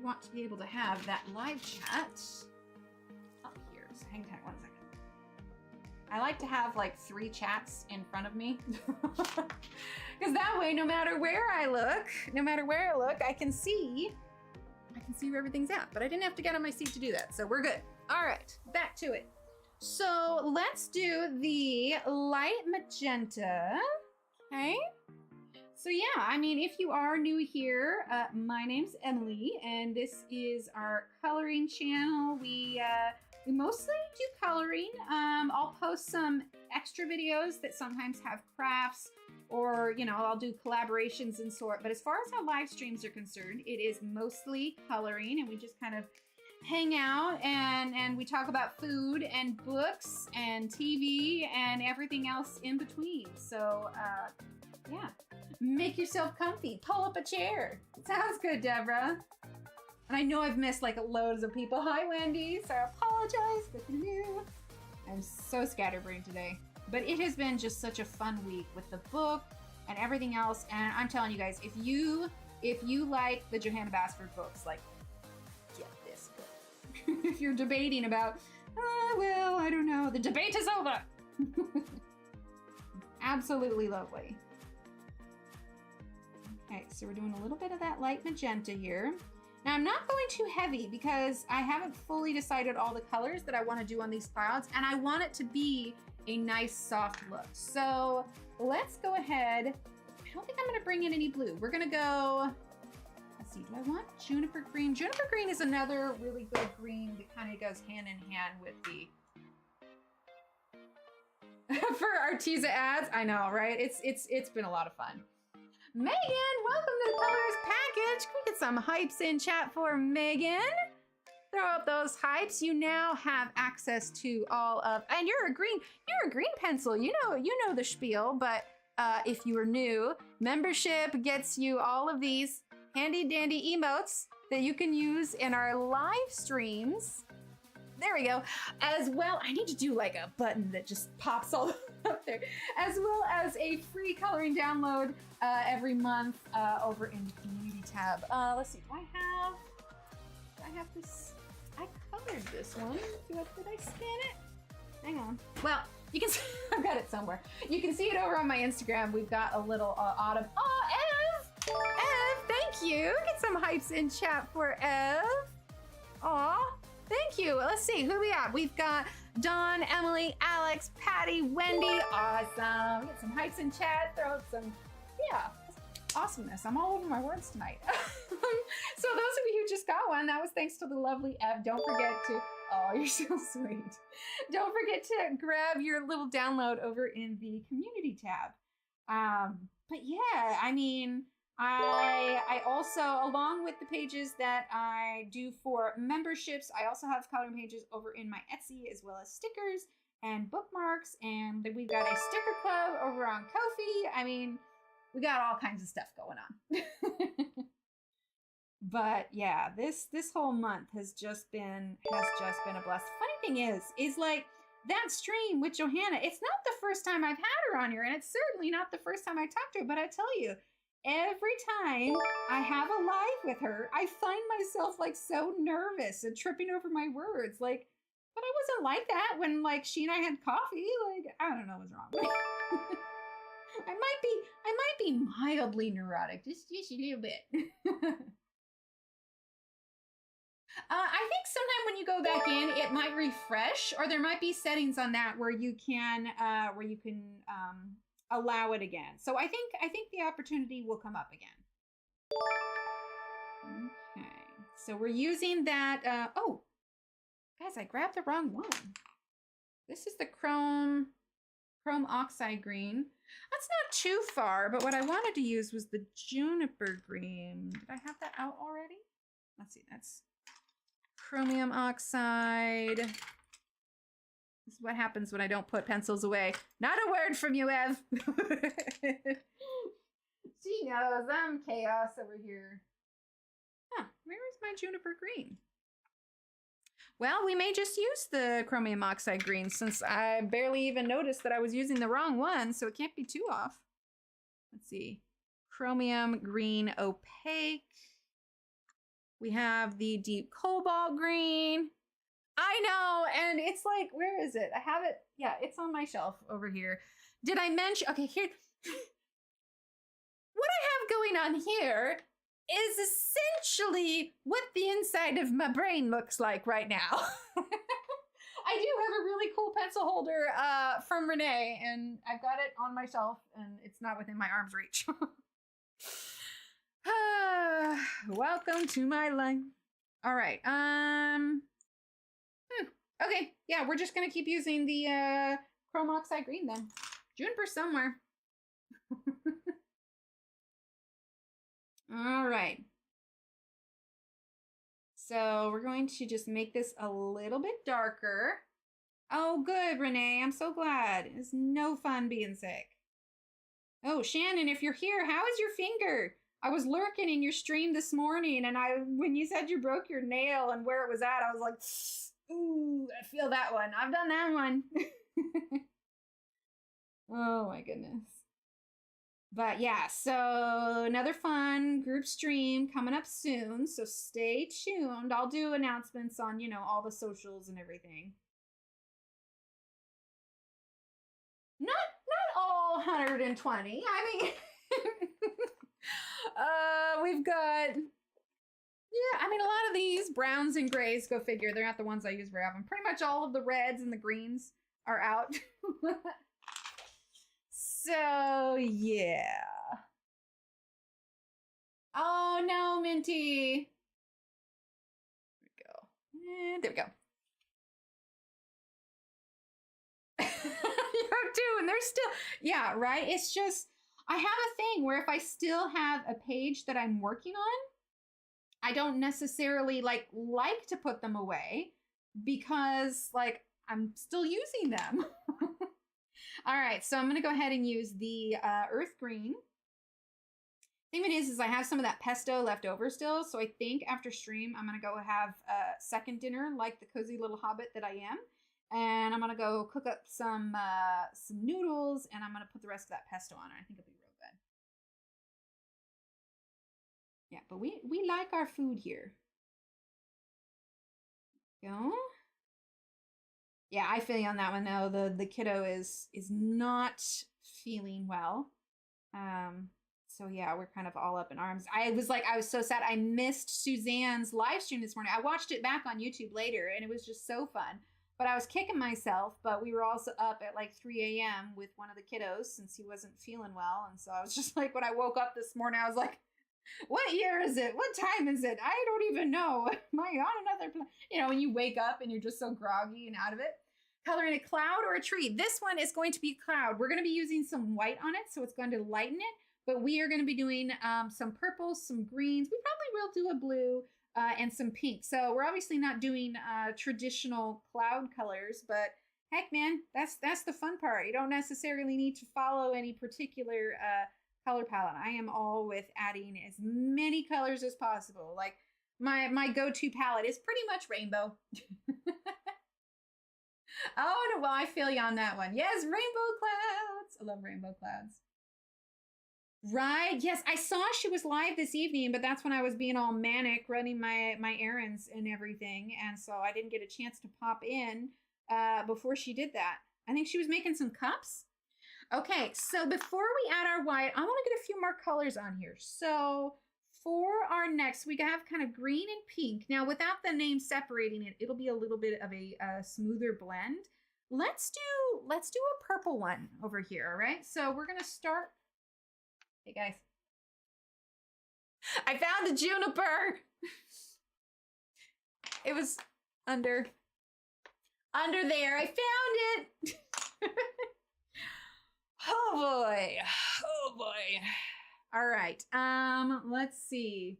want to be able to have that live chat up here. So hang tight one second. I like to have like 3 chats in front of me because that way, no matter where I look, I can see where everything's at. But I didn't have to get on my seat to do that, so we're good. All right, back to it. So let's do the light magenta. Okay. So yeah, I mean, if you are new here, my name's Emily, and this is our coloring channel. We mostly do coloring. I'll post some extra videos that sometimes have crafts, or you know, I'll do collaborations and sort. But as far as how live streams are concerned, it is mostly coloring, and we just kind of hang out and we talk about food and books and TV and everything else in between. So yeah, make yourself comfy, pull up a chair. Sounds good, Deborah. And I know I've missed like loads of people. Hi, Wendy. So I apologize. Good for you. I'm so scatterbrained today. But it has been just such a fun week with the book and everything else. And I'm telling you guys, if you like the Johanna Basford books, like, get this book. If you're debating about, well, I don't know, the debate is over. Absolutely lovely. Okay, so we're doing a little bit of that light magenta here. Now I'm not going too heavy because I haven't fully decided all the colors that I want to do on these clouds, and I want it to be a nice soft look. So let's go ahead. I don't think I'm going to bring in any blue. We're going to go, let's see, do I want juniper green? Juniper green is another really good green that kind of goes hand in hand with the for Arteza ads. I know, right? It's been a lot of fun. Megan, welcome to the colors package. Can we get some hypes in chat for Megan? Throw up those hypes. You now have access to all of, and you're a green pencil. You know the spiel, but if you are new, membership gets you all of these handy dandy emotes that you can use in our live streams. There we go. As well, I need to do like a button that just pops all up there, as well as a free coloring download every month over in the community tab. Let's see, do I have this? I colored this one. Did I scan it? Hang on. Well, you can see, I've got it somewhere. You can see it over on my Instagram. We've got a little autumn. Oh, Ev, thank you. Get some hypes in chat for Ev. Aw. Thank you. Let's see who we have. We've got Dawn, Emily, Alex, Patty, Wendy. Awesome. Get some hypes in chat. Throw up some, yeah, awesomeness. I'm all over my words tonight. So those of you who just got one, that was thanks to the lovely Ev. Don't forget to, oh, you're so sweet. Don't forget to grab your little download over in the community tab. But yeah, I mean, I also, along with the pages that I do for memberships, I also have coloring pages over in my Etsy, as well as stickers and bookmarks, and we've got a sticker club over on Ko-fi. I mean, we got all kinds of stuff going on. But yeah, this whole month has just been a blast. The funny thing is like that stream with Johanna, it's not the first time I've had her on here, and it's certainly not the first time I talked to her, but I tell you, every time I have a live with her, I find myself like so nervous and tripping over my words. Like, but I wasn't like that when like she and I had coffee. Like, I don't know what's wrong with me. I might be mildly neurotic, just a little bit. I think sometime when you go back in, it might refresh, or there might be settings on that where you can allow it again. So I think the opportunity will come up again. Okay, so we're using that. Oh, guys, I grabbed the wrong one. This is the chrome oxide green. That's not too far, but what I wanted to use was the juniper green. Did I have that out already? Let's see, that's chromium oxide. This is what happens when I don't put pencils away. Not a word from you, Ev. She knows I'm chaos over here. Huh, where is my juniper green? Well, we may just use the chromium oxide green since I barely even noticed that I was using the wrong one, so it can't be too off. Let's see. Chromium green opaque. We have the deep cobalt green. I know, and it's like, where is it? I have it. Yeah, it's on my shelf over here. Did I mention? Okay, here. What I have going on here is essentially what the inside of my brain looks like right now. I do have a really cool pencil holder from Renee, and I've got it on my shelf, and it's not within my arm's reach. Welcome to my life. All right. Okay. Yeah, we're just gonna keep using the chrome oxide green then. Juniper somewhere. All right. So we're going to just make this a little bit darker. Oh, good, Renee. I'm so glad. It's no fun being sick. Oh, Shannon, if you're here, how is your finger? I was lurking in your stream this morning, and when you said you broke your nail and where it was at, I was like, ooh, I feel that one. I've done that one. Oh my goodness. But yeah, so another fun group stream coming up soon, so stay tuned. I'll do announcements on, you know, all the socials and everything. Not all 120. I mean, we've got, yeah, I mean, a lot of these browns and grays, go figure, they're not the ones I use very often. Pretty much all of the reds and the greens are out. So, yeah. Oh, no, Minty. There we go. And there we go. You have two, and they're still, yeah, right? It's just, I have a thing where if I still have a page that I'm working on, I don't necessarily like to put them away because, like, I'm still using them. All right, so I'm going to go ahead and use the earth green. Thing it is I have some of that pesto left over still, so I think after stream I'm going to go have a second dinner like the cozy little hobbit that I am. And I'm going to go cook up some noodles, and I'm going to put the rest of that pesto on it. I think it'll be real good. Yeah, but we like our food here. Go. Yeah, I feel you on that one though. The kiddo is not feeling well. So yeah, we're kind of all up in arms. I was so sad. I missed Suzanne's live stream this morning. I watched it back on YouTube later, and it was just so fun. But I was kicking myself, but we were also up at like 3 a.m. with one of the kiddos since he wasn't feeling well. And so I was just like, when I woke up this morning, I was like, what year is it? What time is it? I don't even know. Am I on another planet? You know, when you wake up and you're just so groggy and out of it. Coloring a cloud or a tree. This one is going to be cloud. We're going to be using some white on it, so it's going to lighten it. But we are going to be doing some purples, some greens. We probably will do a blue and some pink. So we're obviously not doing traditional cloud colors, but heck, man, that's the fun part. You don't necessarily need to follow any particular color palette. I am all with adding as many colors as possible. Like my go-to palette is pretty much rainbow. Oh no, well, I feel you on that one. Yes, rainbow clouds. I love rainbow clouds. Right. Yes, I saw she was live this evening, but that's when I was being all manic running my errands and everything, and so I didn't get a chance to pop in before she did that. I think she was making some cups. Okay, so before we add our white, I want to get a few more colors on here. So for our next, we have kind of green and pink. Now, without the name separating it, it'll be a little bit of a smoother blend. Let's do a purple one over here. All right, so we're gonna start. Hey guys, I found the juniper. It was under there. I found it. Oh boy. Oh boy. All right. Let's see.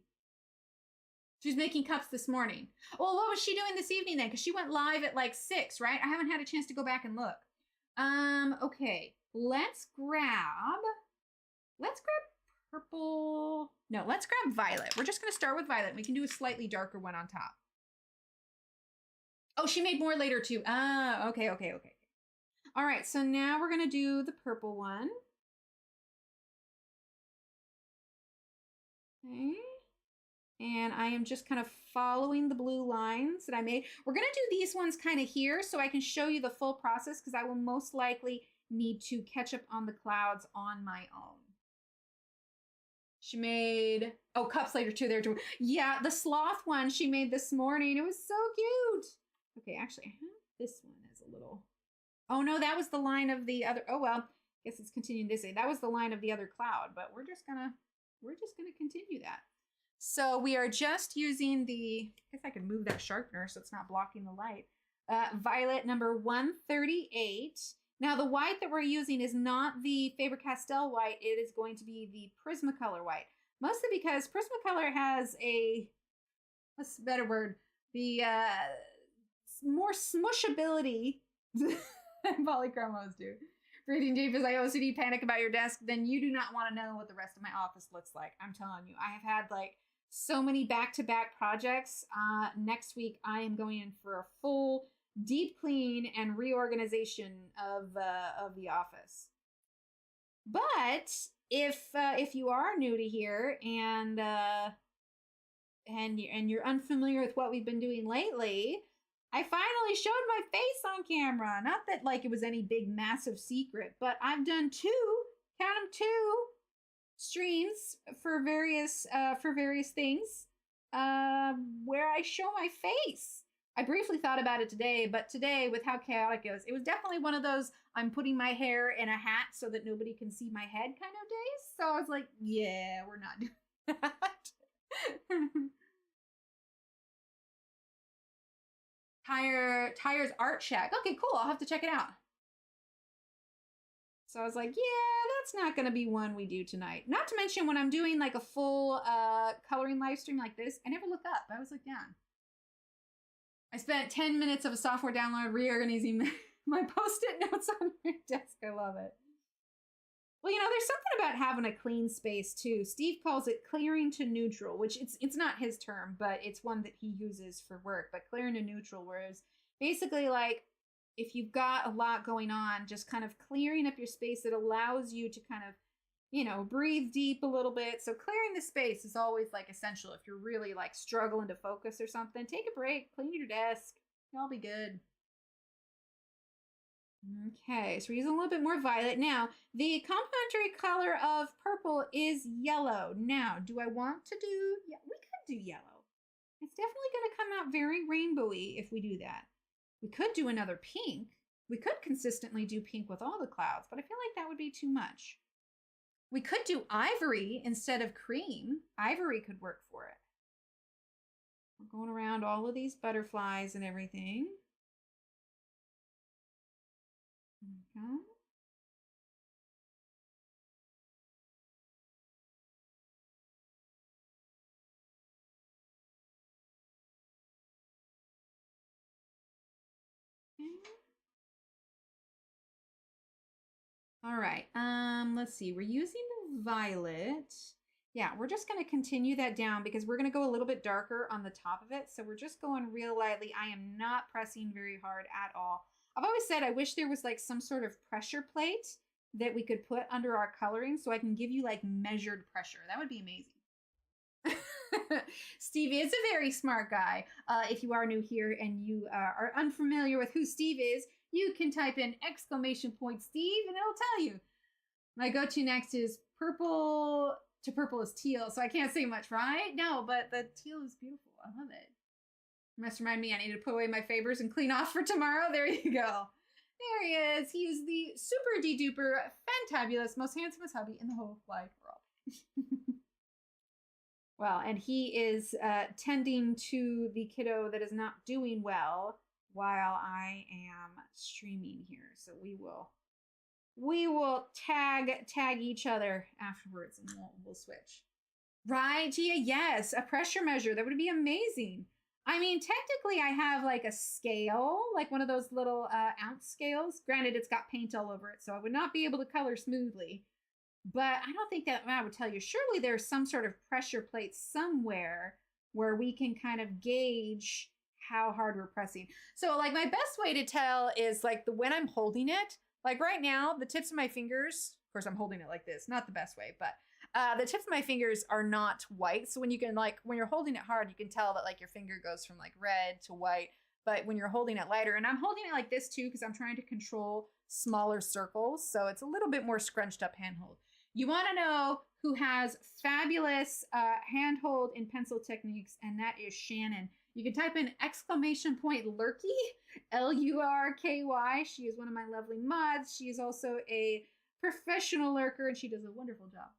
She was making cups this morning. Well, what was she doing this evening then? Because she went live at like 6, right? I haven't had a chance to go back and look. Okay. Let's grab purple. No, let's grab violet. We're just going to start with violet. We can do a slightly darker one on top. Oh, she made more later too. Ah, okay. All right, so now we're going to do the purple one. Okay. And I am just kind of following the blue lines that I made. We're going to do these ones kind of here so I can show you the full process because I will most likely need to catch up on the clouds on my own. She made, oh, cups later too there too. Yeah, the sloth one she made this morning. It was so cute. Okay, actually, I have this one as a little, oh no, that was the line of the other, oh well, I guess it's continuing this way. That was the line of the other cloud, but we're just gonna continue that. So we are just using the, I guess I can move that sharpener so it's not blocking the light. Violet number 138. Now the white that we're using is not the Faber-Castell white. It is going to be the Prismacolor white. Mostly because Prismacolor has a, what's a better word? The more smushability than Polychromos do. Breathing deep as I OCD panic about your desk, then you do not want to know what the rest of my office looks like. I'm telling you, I have had like so many back-to-back projects. Next week, I am going in for a full deep clean and reorganization of the office. But if you are new to here and you're unfamiliar with what we've been doing lately, I finally showed my face on camera. Not that like it was any big massive secret, but I've done two streams for various things where I show my face. I briefly thought about it today, but today with how chaotic it was definitely one of those I'm putting my hair in a hat so that nobody can see my head kind of days. So I was like, yeah, we're not doing that. Tyre's art check. Okay, cool. I'll have to check it out. So I was like, yeah, that's not going to be one we do tonight. Not to mention when I'm doing like a full coloring live stream like this, I never look up. I was like, down. I spent 10 minutes of a software download reorganizing my post-it notes on my desk. I love it. Well, you know, there's something about having a clean space too. Steve calls it clearing to neutral, which it's not his term, but it's one that he uses for work. But clearing to neutral, whereas basically like if you've got a lot going on, just kind of clearing up your space that allows you to kind of, you know, breathe deep a little bit. So clearing the space is always like essential. If you're really like struggling to focus or something, take a break, clean your desk. You'll be good. Okay, so we're using a little bit more violet. Now, the complementary color of purple is yellow. Now, do I want to do, yeah, we could do yellow. It's definitely going to come out very rainbowy if we do that. We could do another pink. We could consistently do pink with all the clouds, but I feel like that would be too much. We could do ivory instead of cream. Ivory could work for it. We're going around all of these butterflies and everything. Okay. All right, let's see. We're using the violet. Yeah, we're just going to continue that down because we're going to go a little bit darker on the top of it. So we're just going real lightly. I am not pressing very hard at all. I've always said I wish there was like some sort of pressure plate that we could put under our coloring so I can give you like measured pressure. That would be amazing. Steve is a very smart guy. If you are new here and you are unfamiliar with who Steve is, you can type in exclamation point Steve and it'll tell you. My go-to next is purple to purple is teal. So I can't say much, right? No, but the teal is beautiful. I love it. Must remind me I need to put away my favors and clean off for tomorrow. There you go. There he is. He's the super de-duper, fantabulous, most handsomest hubby in the whole wide world. Well, and he is tending to the kiddo that is not doing well while I am streaming here. So we will tag each other afterwards and we'll switch. Right, Gia, yes, a pressure measure. That would be amazing. I mean, technically, I have like a scale, like one of those little ounce scales. Granted, it's got paint all over it, so I would not be able to color smoothly. But I don't think that I would tell you. Surely there's some sort of pressure plate somewhere where we can kind of gauge how hard we're pressing. So, like, my best way to tell is like when I'm holding it. Like right now, the tips of my fingers, of course, I'm holding it like this, not the best way, but the tips of my fingers are not white. So when you can like, when you're holding it hard, you can tell that like your finger goes from like red to white. But when you're holding it lighter, and I'm holding it like this too, because I'm trying to control smaller circles. So it's a little bit more scrunched up handhold. You want to know who has fabulous handhold and pencil techniques, and that is Shannon. You can type in !Lurky, Lurky. She is one of my lovely mods. She is also a professional lurker, and she does a wonderful job.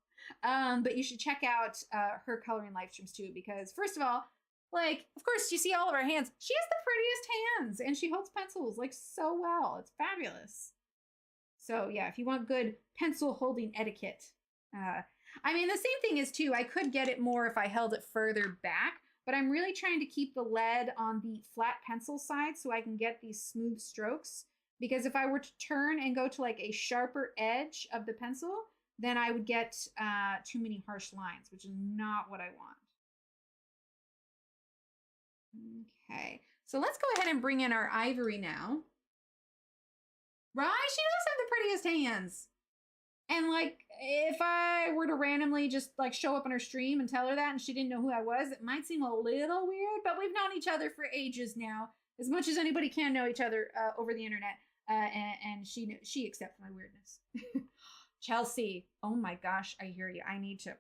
But you should check out her coloring live streams too, because first of all, like, of course, you see all of her hands. She has the prettiest hands, and she holds pencils like so well. It's fabulous. So yeah, if you want good pencil holding etiquette. I mean, the same thing is too, I could get it more if I held it further back, but I'm really trying to keep the lead on the flat pencil side so I can get these smooth strokes. Because if I were to turn and go to like a sharper edge of the pencil, then I would get too many harsh lines, which is not what I want. Okay, so let's go ahead and bring in our ivory now. Right? She does have the prettiest hands. And like, if I were to randomly just like show up on her stream and tell her that and she didn't know who I was, it might seem a little weird, but we've known each other for ages now, as much as anybody can know each other over the internet. And she accepts my weirdness. Chelsea, oh my gosh, I hear you. I need to.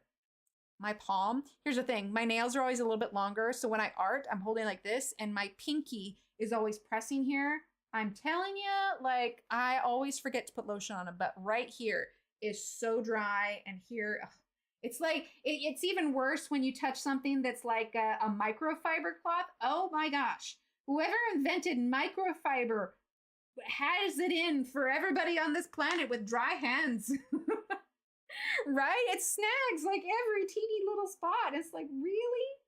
My palm, here's the thing. My nails are always a little bit longer. So when I art, I'm holding like this and my pinky is always pressing here. I'm telling you, like, I always forget to put lotion on it, but right here is so dry, and here, ugh, it's like, it's even worse when you touch something that's like a microfiber cloth. Oh my gosh. Whoever invented microfiber has it in for everybody on this planet with dry hands. Right? It snags like every teeny little spot. It's like, really?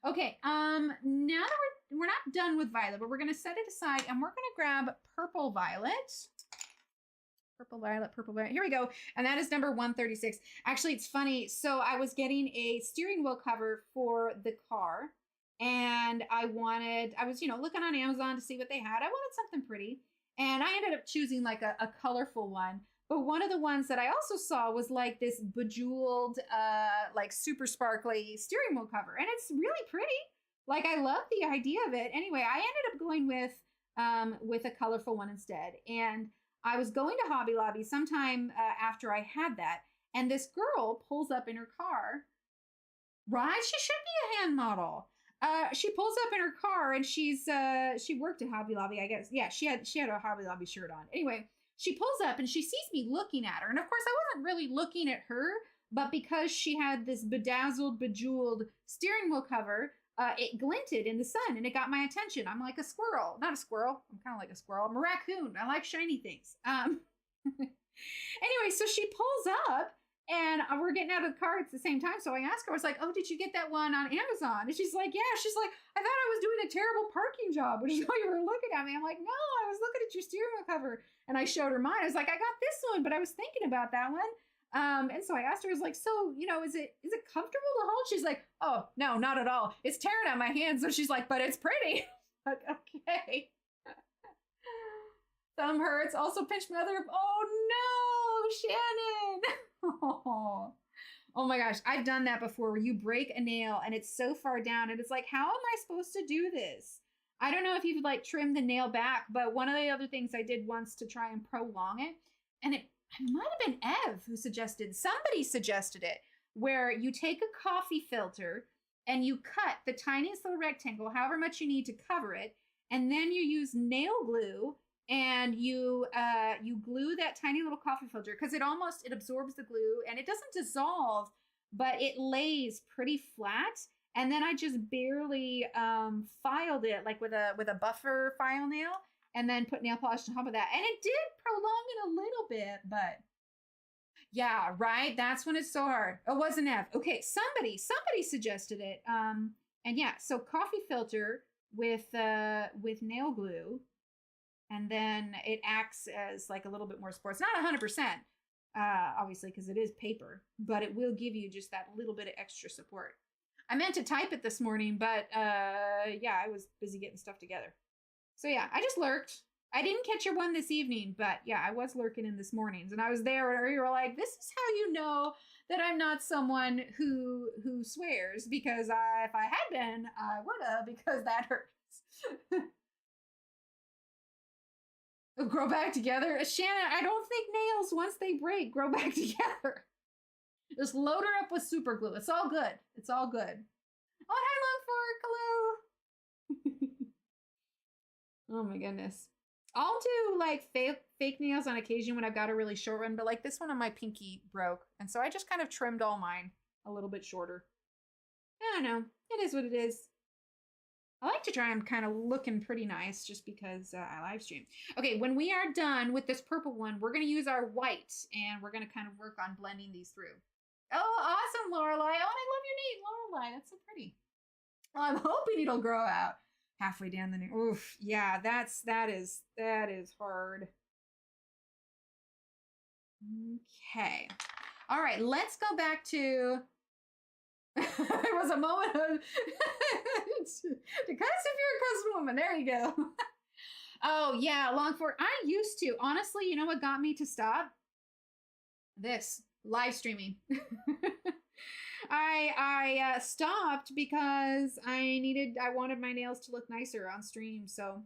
Okay, now that we're not done with violet, but we're gonna set it aside and we're gonna grab purple violet. Purple violet, purple violet. Here we go. And that is number 136. Actually, it's funny. So I was getting a steering wheel cover for the car, and I was, looking on Amazon to see what they had. I wanted something pretty, and I ended up choosing like a colorful one. But one of the ones that I also saw was like this bejeweled, like super sparkly steering wheel cover. And it's really pretty. Like, I love the idea of it. Anyway, I ended up going with a colorful one instead. And I was going to Hobby Lobby sometime after I had that. And this girl pulls up in her car. Right? She should be a hand model. She pulls up in her car, and she worked at Hobby Lobby, I guess. Yeah, she had a Hobby Lobby shirt on. Anyway, she pulls up and she sees me looking at her. And of course, I wasn't really looking at her, but because she had this bedazzled, bejeweled steering wheel cover, it glinted in the sun and it got my attention. I'm like a squirrel. Not a squirrel. I'm kind of like a squirrel. I'm a raccoon. I like shiny things. Anyway, so she pulls up and we're getting out of the car at the same time. So I asked her, I was like, oh, did you get that one on Amazon? And she's like, yeah. She's like, I thought I was doing a terrible parking job, which is why you were looking at me. I'm like, no, I was looking at your steering wheel cover. And I showed her mine. I was like, I got this one, but I was thinking about that one. And so I asked her, I was like, so, is it comfortable to hold? She's like, oh, no, not at all. It's tearing at my hands. So she's like, but it's pretty. Like, okay. Thumb hurts. Also pinched my other. Oh no, Shannon. Oh my gosh. I've done that before where you break a nail and it's so far down and it's like, how am I supposed to do this? I don't know if you've like trimmed the nail back, but one of the other things I did once to try and prolong it, and it might have been Ev who somebody suggested it, where you take a coffee filter and you cut the tiniest little rectangle, however much you need to cover it, and then you use nail glue and you glue that tiny little coffee filter because it absorbs the glue and it doesn't dissolve, but it lays pretty flat. And then I just barely filed it like with a buffer file nail and then put nail polish on top of that. And it did prolong it a little bit, but Yeah, right. That's when it's so hard. Oh, it wasn't Ev. Okay, somebody suggested it. And yeah, so coffee filter with nail glue, and then it acts as like a little bit more support. It's not 100%, obviously, because it is paper, but it will give you just that little bit of extra support. I meant to type it this morning, but yeah, I was busy getting stuff together. So yeah, I just lurked. I didn't catch your one this evening, but yeah, I was lurking in this mornings, and I was there where you were like, this is how you know that I'm not someone who swears, because if I had been, I would have, because that hurts. Grow back together? Shannon, I don't think nails, once they break, grow back together. Just load her up with super glue. It's all good. It's all good. Oh, hi, Love for Oh my goodness. I'll do like fake nails on occasion when I've got a really short one, but like this one on my pinky broke. And so I just kind of trimmed all mine a little bit shorter. I don't know. It is what it is. I like to try them kind of looking pretty nice just because I live stream. Okay, when we are done with this purple one, we're going to use our white and we're going to kind of work on blending these through. Oh, awesome, Lorelei. Oh, I love your name, Lorelei. That's so pretty. Well, I'm hoping it'll grow out halfway down the nail. Oof, yeah, that is hard. Okay. All right, let's go back to it was a moment of because if you're a custom woman, there you go. Oh yeah, long for I used to. Honestly, you know what got me to stop? This live streaming. I stopped because I wanted my nails to look nicer on stream. So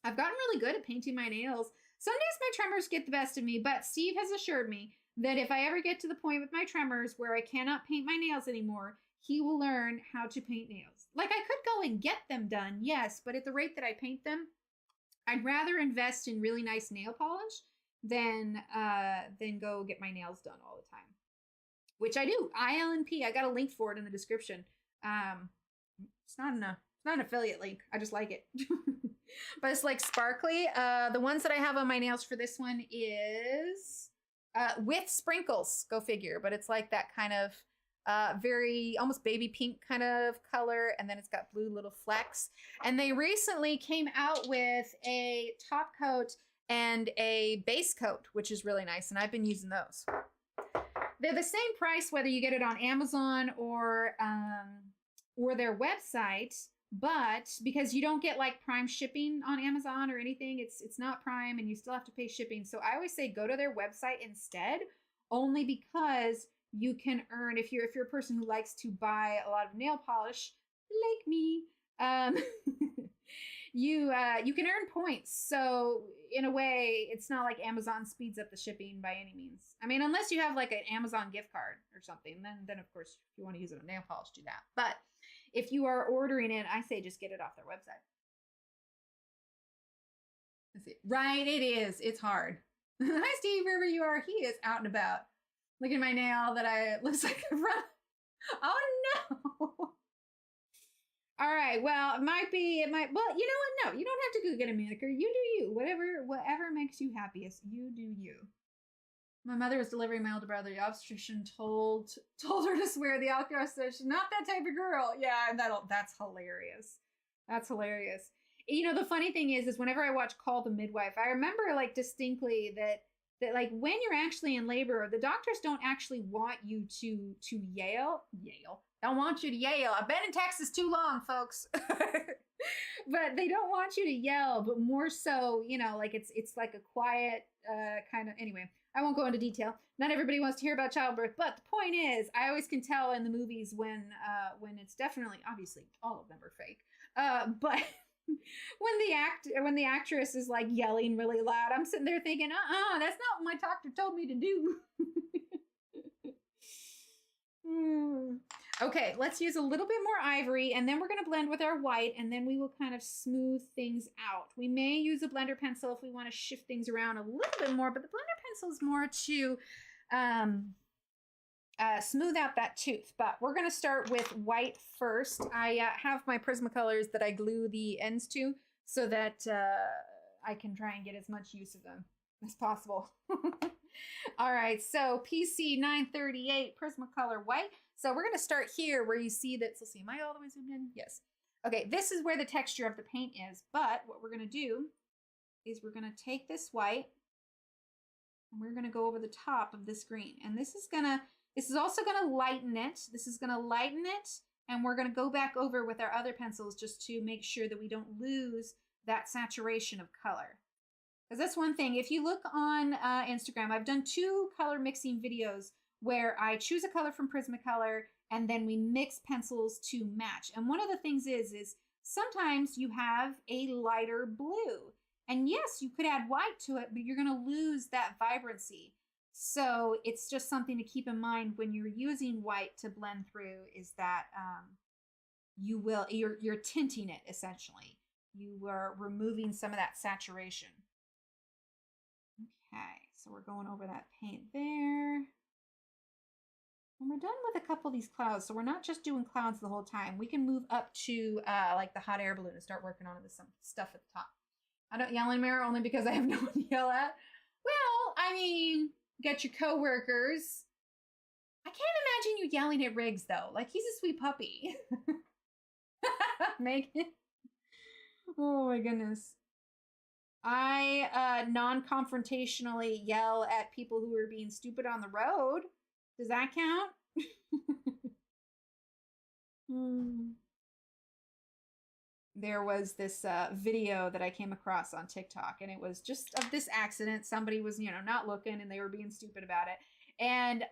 I've gotten really good at painting my nails. Some days my tremors get the best of me, but Steve has assured me that if I ever get to the point with my tremors where I cannot paint my nails anymore, he will learn how to paint nails. Like, I could go and get them done, yes, but at the rate that I paint them, I'd rather invest in really nice nail polish than go get my nails done all the time. Which I do. ILNP. I got a link for it in the description. It's not an affiliate link. I just like it. But it's like sparkly. The ones that I have on my nails for this one is with sprinkles. Go figure. But it's like that kind of very almost baby pink kind of color, and then it's got blue little flecks. And they recently came out with a top coat and a base coat, which is really nice, and I've been using those. They're the same price whether you get it on Amazon or their website, but because you don't get like Prime shipping on Amazon or anything, it's not Prime and you still have to pay shipping. So I always say go to their website instead, only because you can earn, if you're a person who likes to buy a lot of nail polish, like me, you can earn points. So in a way, it's not like Amazon speeds up the shipping by any means. I mean, unless you have like an Amazon gift card or something, then of course, if you want to use it on nail polish, do that. But if you are ordering it, I say just get it off their website. Let's see. Right, it is. It's hard. Hi, Steve, wherever you are. He is out and about. Look at my nail that looks like a run. Oh no. All right. Well, well, you know what? No, you don't have to go get a manicure. You do you. Whatever makes you happiest. You do you. My mother was delivering my older brother. The obstetrician told her to swear. The outcast said she's not that type of girl. Yeah, that's hilarious. That's hilarious. You know, the funny thing is whenever I watch Call the Midwife, I remember like distinctly that like when you're actually in labor, the doctors don't actually want you to yell. Don't want you to yell. I've been in Texas too long, folks. But they don't want you to yell, but more so, you know, like it's like a quiet kind of, anyway, I won't go into detail. Not everybody wants to hear about childbirth, but the point is, I always can tell in the movies when it's definitely, obviously, all of them are fake. But when the actress is like yelling really loud, I'm sitting there thinking, that's not what my doctor told me to do. Okay, let's use a little bit more ivory, and then we're going to blend with our white, and then we will kind of smooth things out. We may use a blender pencil if we want to shift things around a little bit more, but the blender pencil is more to smooth out that tooth. But we're going to start with white first. I have my Prismacolors that I glue the ends to so that I can try and get as much use of them as possible. All right, so PC 938 Prismacolor white. So we're going to start here where you see that. So see, am I all the way zoomed in? Yes. Okay, this is where the texture of the paint is. But what we're going to do is we're going to take this white and we're going to go over the top of this green. And this is also going to lighten it. This is going to lighten it. And we're going to go back over with our other pencils just to make sure that we don't lose that saturation of color. Because that's one thing. If you look on Instagram, I've done 2 color mixing videos where I choose a color from Prismacolor and then we mix pencils to match. And one of the things is sometimes you have a lighter blue. And yes, you could add white to it, but you're going to lose that vibrancy. So it's just something to keep in mind when you're using white to blend through, is that you're tinting it essentially. You are removing some of that saturation. Okay, so we're going over that paint there. And we're done with a couple of these clouds. So we're not just doing clouds the whole time. We can move up to like the hot air balloon and start working on some stuff at the top. I don't yell in the mirror only because I have no one to yell at. Well, I mean, get your coworkers. I can't imagine you yelling at Riggs though. Like, he's a sweet puppy. Megan. Oh my goodness. I non-confrontationally yell at people who are being stupid on the road. Does that count? There was this video that I came across on TikTok, and it was just of this accident. Somebody was, not looking, and they were being stupid about it. And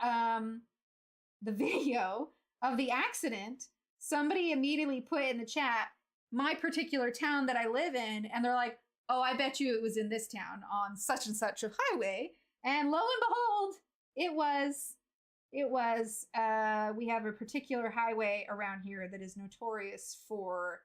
the video of the accident, somebody immediately put in the chat, my particular town that I live in, and they're like, oh, I bet you it was in this town on such and such a highway. And lo and behold, it was, we have a particular highway around here that is notorious for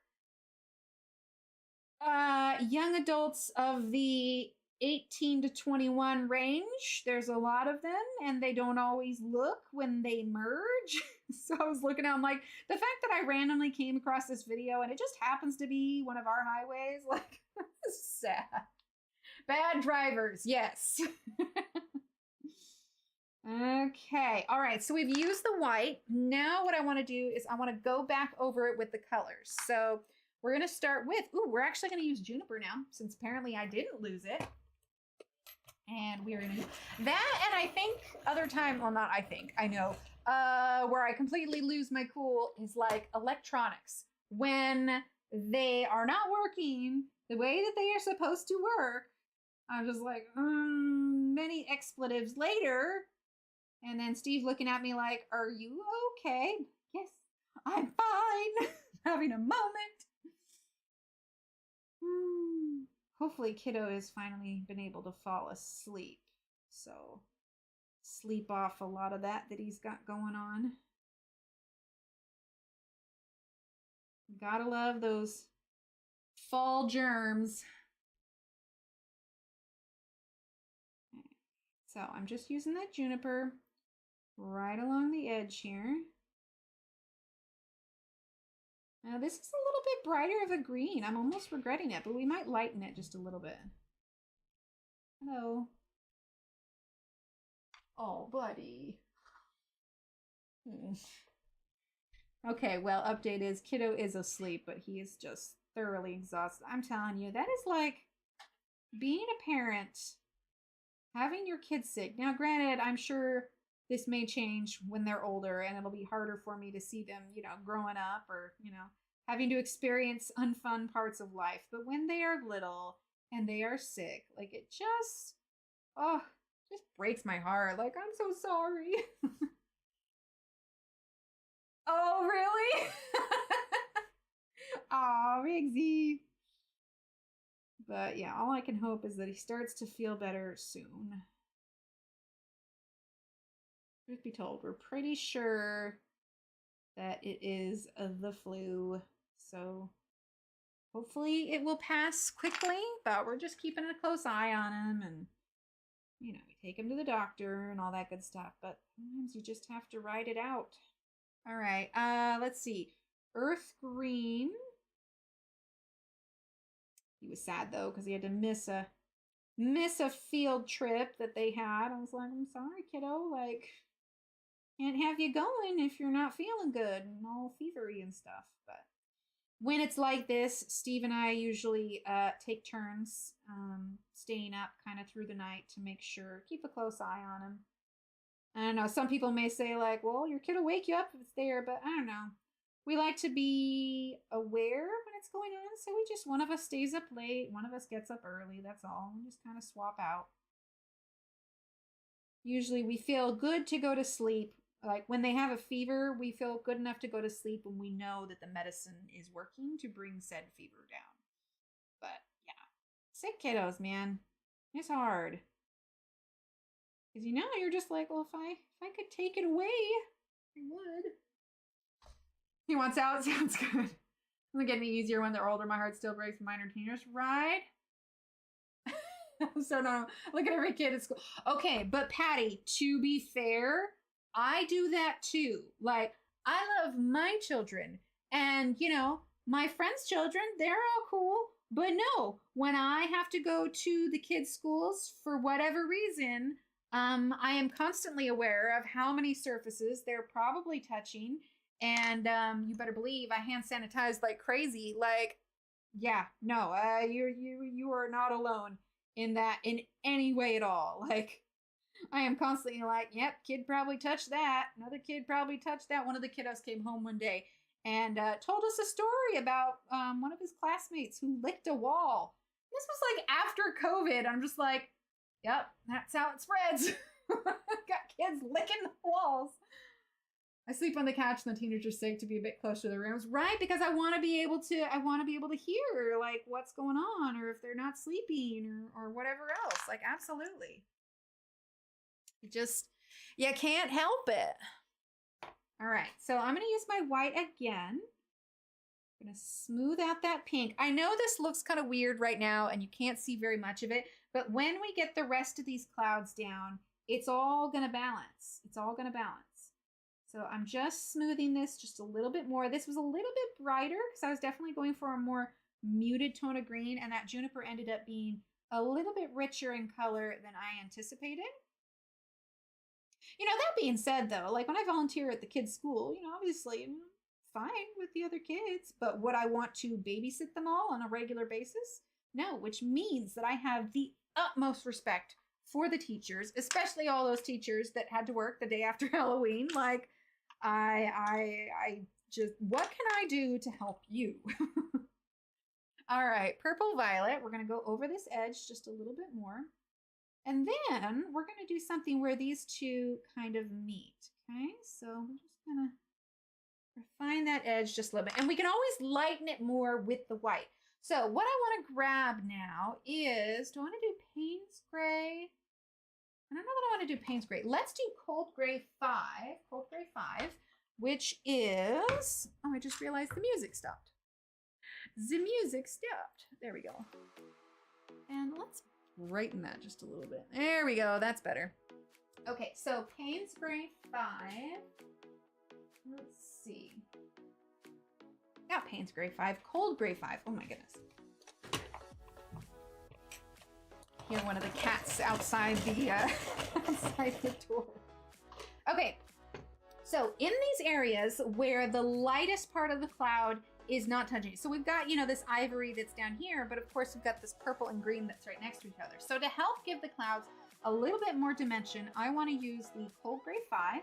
young adults of the 18 to 21 range. There's a lot of them, and they don't always look when they merge. So I was looking out, I'm like, the fact that I randomly came across this video and it just happens to be one of our highways, like, sad. Bad drivers, yes. Okay, all right, so we've used the white. Now what I want to do is I want to go back over it with the colors. So we're going to start with, we're actually going to use Juniper now, since apparently I didn't lose it. And we are going to do that, and I think other time, well, not I think, I know, where I completely lose my cool is like electronics. When they are not working the way that they are supposed to work, I'm just like, many expletives later. And then Steve looking at me like, are you okay? Yes, I'm fine. Having a moment. Hopefully kiddo has finally been able to fall asleep. So sleep off a lot of that he's got going on. Gotta love those fall germs. So I'm just using that Juniper right along the edge here. Now this is a little bit brighter of a green. I'm almost regretting it, but we might lighten it just a little bit. Hello. Oh, buddy. Okay, well, update is kiddo is asleep, but he is just thoroughly exhausted. I'm telling you, that is like being a parent, having your kids sick. Now, granted, I'm sure this may change when they're older and it'll be harder for me to see them, growing up or, having to experience unfun parts of life. But when they are little and they are sick, like it just breaks my heart. Like, I'm so sorry. Oh, really? Aw, Riggsy. But yeah, all I can hope is that he starts to feel better soon. Truth be told, we're pretty sure that it is the flu. So hopefully it will pass quickly, but we're just keeping a close eye on him, and we take him to the doctor and all that good stuff. But sometimes you just have to ride it out. All right, let's see. Earth green. He was sad though because he had to miss a miss a field trip that they had. I was like, I'm sorry, kiddo. Like, can't have you going if you're not feeling good and all fevery and stuff. But when it's like this, Steve and I usually take turns staying up kind of through the night to make sure, keep a close eye on him. I don't know. Some people may say, like, well, your kid will wake you up if it's there, but I don't know. We like to be aware when it's going on, so we just, one of us stays up late, one of us gets up early, that's all. We just kind of swap out. Usually we feel good to go to sleep. Like when they have a fever, we feel good enough to go to sleep when we know that the medicine is working to bring said fever down. But yeah, sick kiddos, man, it's hard. Because you're just like, well, if I could take it away, I would. He wants out. Sounds good. It'll get me easier when they're older. My heart still breaks for minor teenagers, right? So no, look at every kid at school. Okay, but Patty, to be fair, I do that too. Like, I love my children, and my friends' children, they're all cool. But no, when I have to go to the kids' schools for whatever reason, I am constantly aware of how many surfaces they're probably touching, and you better believe I hand sanitize like crazy. Like, yeah, no, you are not alone in that in any way at all. Like, I am constantly like, yep, kid probably touched that. Another kid probably touched that. One of the kiddos came home one day and told us a story about one of his classmates who licked a wall. This was like after COVID. I'm just like, yep, that's how it spreads. Got kids licking the walls. I sleep on the couch and the teenagers say to be a bit closer to the rooms, right? Because I want to be able to hear like what's going on, or if they're not sleeping, or whatever else. Like, absolutely. You can't help it. All right, so I'm going to use my white again. I'm going to smooth out that pink. I know this looks kind of weird right now and you can't see very much of it, but when we get the rest of these clouds down, it's all going to balance. It's all going to balance. So I'm just smoothing this just a little bit more. This was a little bit brighter because I was definitely going for a more muted tone of green, and that juniper ended up being a little bit richer in color than I anticipated. That being said, though, like when I volunteer at the kids' school, obviously I'm fine with the other kids, but would I want to babysit them all on a regular basis? No, which means that I have the utmost respect for the teachers, especially all those teachers that had to work the day after Halloween. Like, I just, what can I do to help you? All right, purple violet. We're going to go over this edge just a little bit more. And then we're going to do something where these two kind of meet. Okay, so we're just going to refine that edge just a little bit. And we can always lighten it more with the white. So what I want to grab now is, do I want to do Payne's Gray? I don't know that I want to do Payne's Gray. Let's do Cold Gray 5, which is, oh, I just realized the music stopped. The music stopped. There we go. And let's brighten that just a little bit. There we go. That's better. Okay, so Payne's Gray 5. Let's see. Not Payne's Gray 5, Cold Gray 5. Oh my goodness. Hear one of the cats outside the outside the door. Okay, so in these areas where the lightest part of the cloud is not touching, so we've got this ivory that's down here, but of course we've got this purple and green that's right next to each other. So to help give the clouds a little bit more dimension, I want to use the Cold Gray 5.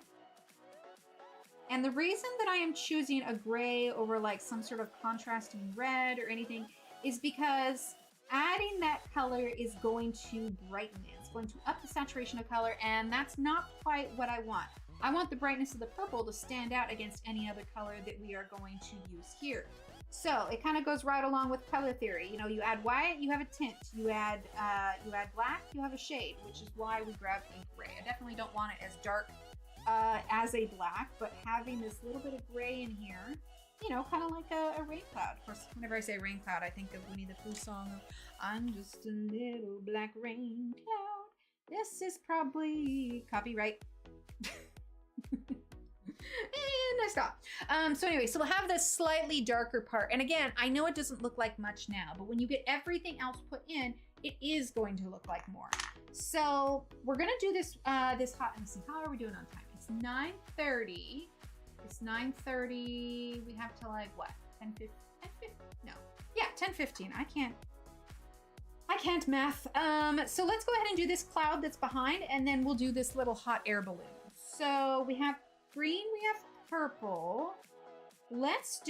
And the reason that I am choosing a gray over like some sort of contrasting red or anything is because adding that color is going to brighten it. It's going to up the saturation of color, and that's not quite what I want. I want the brightness of the purple to stand out against any other color that we are going to use here. So it kind of goes right along with color theory. You add white, you have a tint. You add black, you have a shade, which is why we grabbed ink gray. I definitely don't want it as dark as a black, but having this little bit of gray in here, kind of like a rain cloud. Of course, whenever I say rain cloud, I think of Winnie the Pooh song of, I'm just a little black rain cloud. This is probably copyright. And I stop. So anyway, so we'll have this slightly darker part. And again, I know it doesn't look like much now, but when you get everything else put in, it is going to look like more. So we're gonna do this this hot. Let's see, how are we doing on time? It's 9:30. It's 9:30. We have to like what? 10:15? No. Yeah, 10:15. I can't math. So let's go ahead and do this cloud that's behind, and then we'll do this little hot air balloon. So we have green, we have purple. Let's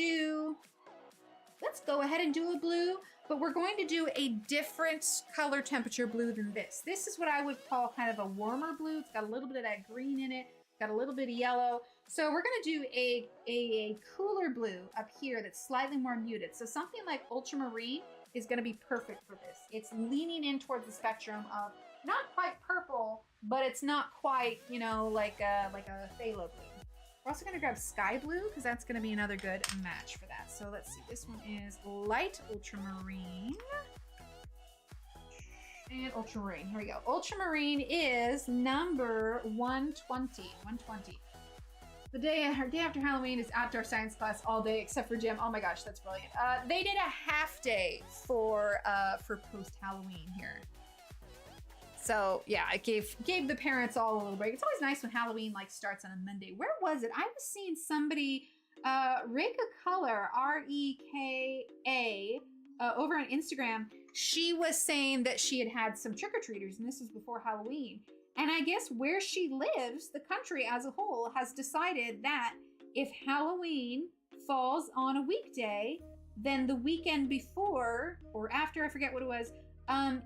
go ahead and do a blue, but we're going to do a different color temperature blue than this. This is what I would call kind of a warmer blue. It's got a little bit of that green in it, got a little bit of yellow. So we're gonna do a cooler blue up here that's slightly more muted. So something like ultramarine is gonna be perfect for this. It's leaning in towards the spectrum of not quite purple, but it's not quite, you know, like a phthalo blue. We're also gonna grab sky blue because that's gonna be another good match for that. So let's see, this one is light ultramarine. And ultramarine, here we go. Ultramarine is number 120. The day after Halloween is outdoor science class all day except for gym. Oh my gosh, that's brilliant. They did a half day for post-Halloween here. So yeah, I gave the parents all a little break. It's always nice when Halloween like starts on a Monday. Where was it? I was seeing somebody, Reka Color, R-E-K-A, over on Instagram. She was saying that she had some trick-or-treaters, and this was before Halloween. And I guess where she lives, the country as a whole has decided that if Halloween falls on a weekday, then the weekend before or after, I forget what it was,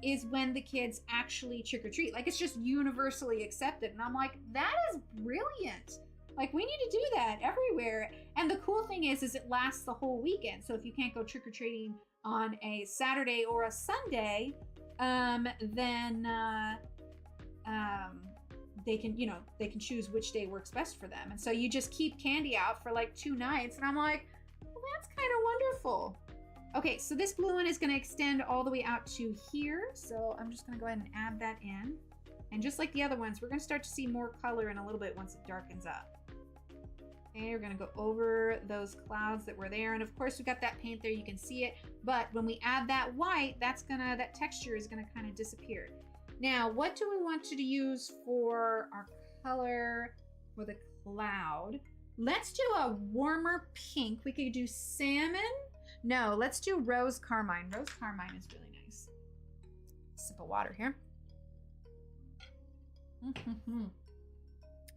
is when the kids actually trick or treat. Like, it's just universally accepted. And I'm like, that is brilliant. Like, we need to do that everywhere. And the cool thing is it lasts the whole weekend. So if you can't go trick or treating on a Saturday or a Sunday, then they can choose which day works best for them. And so you just keep candy out for like 2 nights. And I'm like, well, that's kind of wonderful. Okay, so this blue one is going to extend all the way out to here. So I'm just going to go ahead and add that in. And just like the other ones, we're going to start to see more color in a little bit once it darkens up. Okay, we're going to go over those clouds that were there. And of course, we've got that paint there. You can see it. But when we add that white, that texture is going to kind of disappear. Now, what do we want to use for our color for the cloud? Let's do a warmer pink. We could do salmon. No, let's do rose carmine. Rose carmine is really nice. Sip of water here.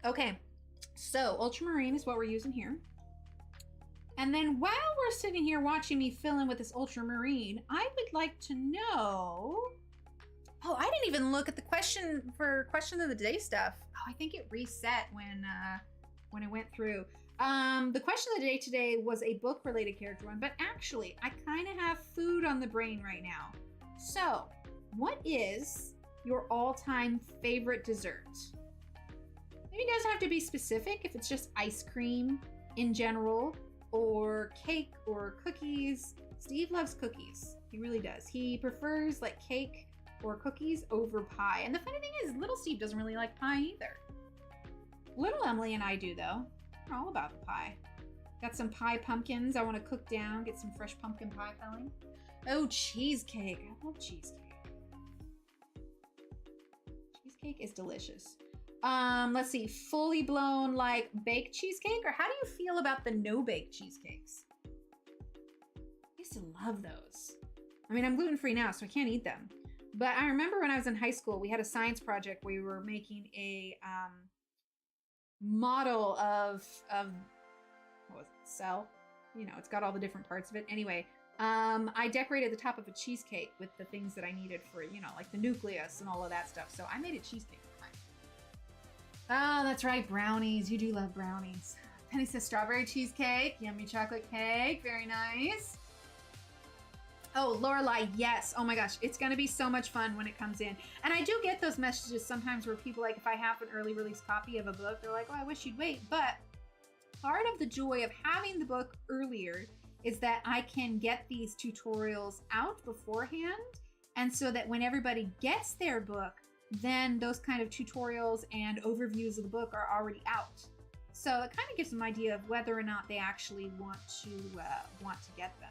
Okay, so ultramarine is what we're using here. And then while we're sitting here watching me fill in with this ultramarine, I would like to know... Oh, I didn't even look at the question of the day stuff. Oh, I think it reset when it went through. The question of the day today was a book-related character one, but actually, I kind of have food on the brain right now. So, what is your all-time favorite dessert? Maybe it doesn't have to be specific if it's just ice cream in general, or cake, or cookies. Steve loves cookies. He really does. He prefers like cake or cookies over pie. And the funny thing is, little Steve doesn't really like pie either. Little Emily and I do, though. We're all about the pie. Got some pie pumpkins I want to cook down, get some fresh pumpkin pie filling. Oh, cheesecake. I love cheesecake. Cheesecake is delicious. Let's see, fully blown like baked cheesecake, or how do you feel about the no-bake cheesecakes? I used to love those. I mean, I'm gluten-free now, so I can't eat them. But I remember when I was in high school, we had a science project where we were making a model of what was it, cell? You know, it's got all the different parts of it. Anyway, I decorated the top of a cheesecake with the things that I needed for, you know, like the nucleus and all of that stuff. So I made a cheesecake. Oh, that's right, brownies. You do love brownies. Penny says strawberry cheesecake, yummy chocolate cake, very nice. Oh, Lorelai, yes. Oh my gosh, it's gonna be so much fun when it comes in. And I do get those messages sometimes where people, like, if I have an early release copy of a book, they're like, oh, I wish you'd wait. But part of the joy of having the book earlier is that I can get these tutorials out beforehand. And so that when everybody gets their book, then those kind of tutorials and overviews of the book are already out. So it kind of gives them an idea of whether or not they actually want to get them.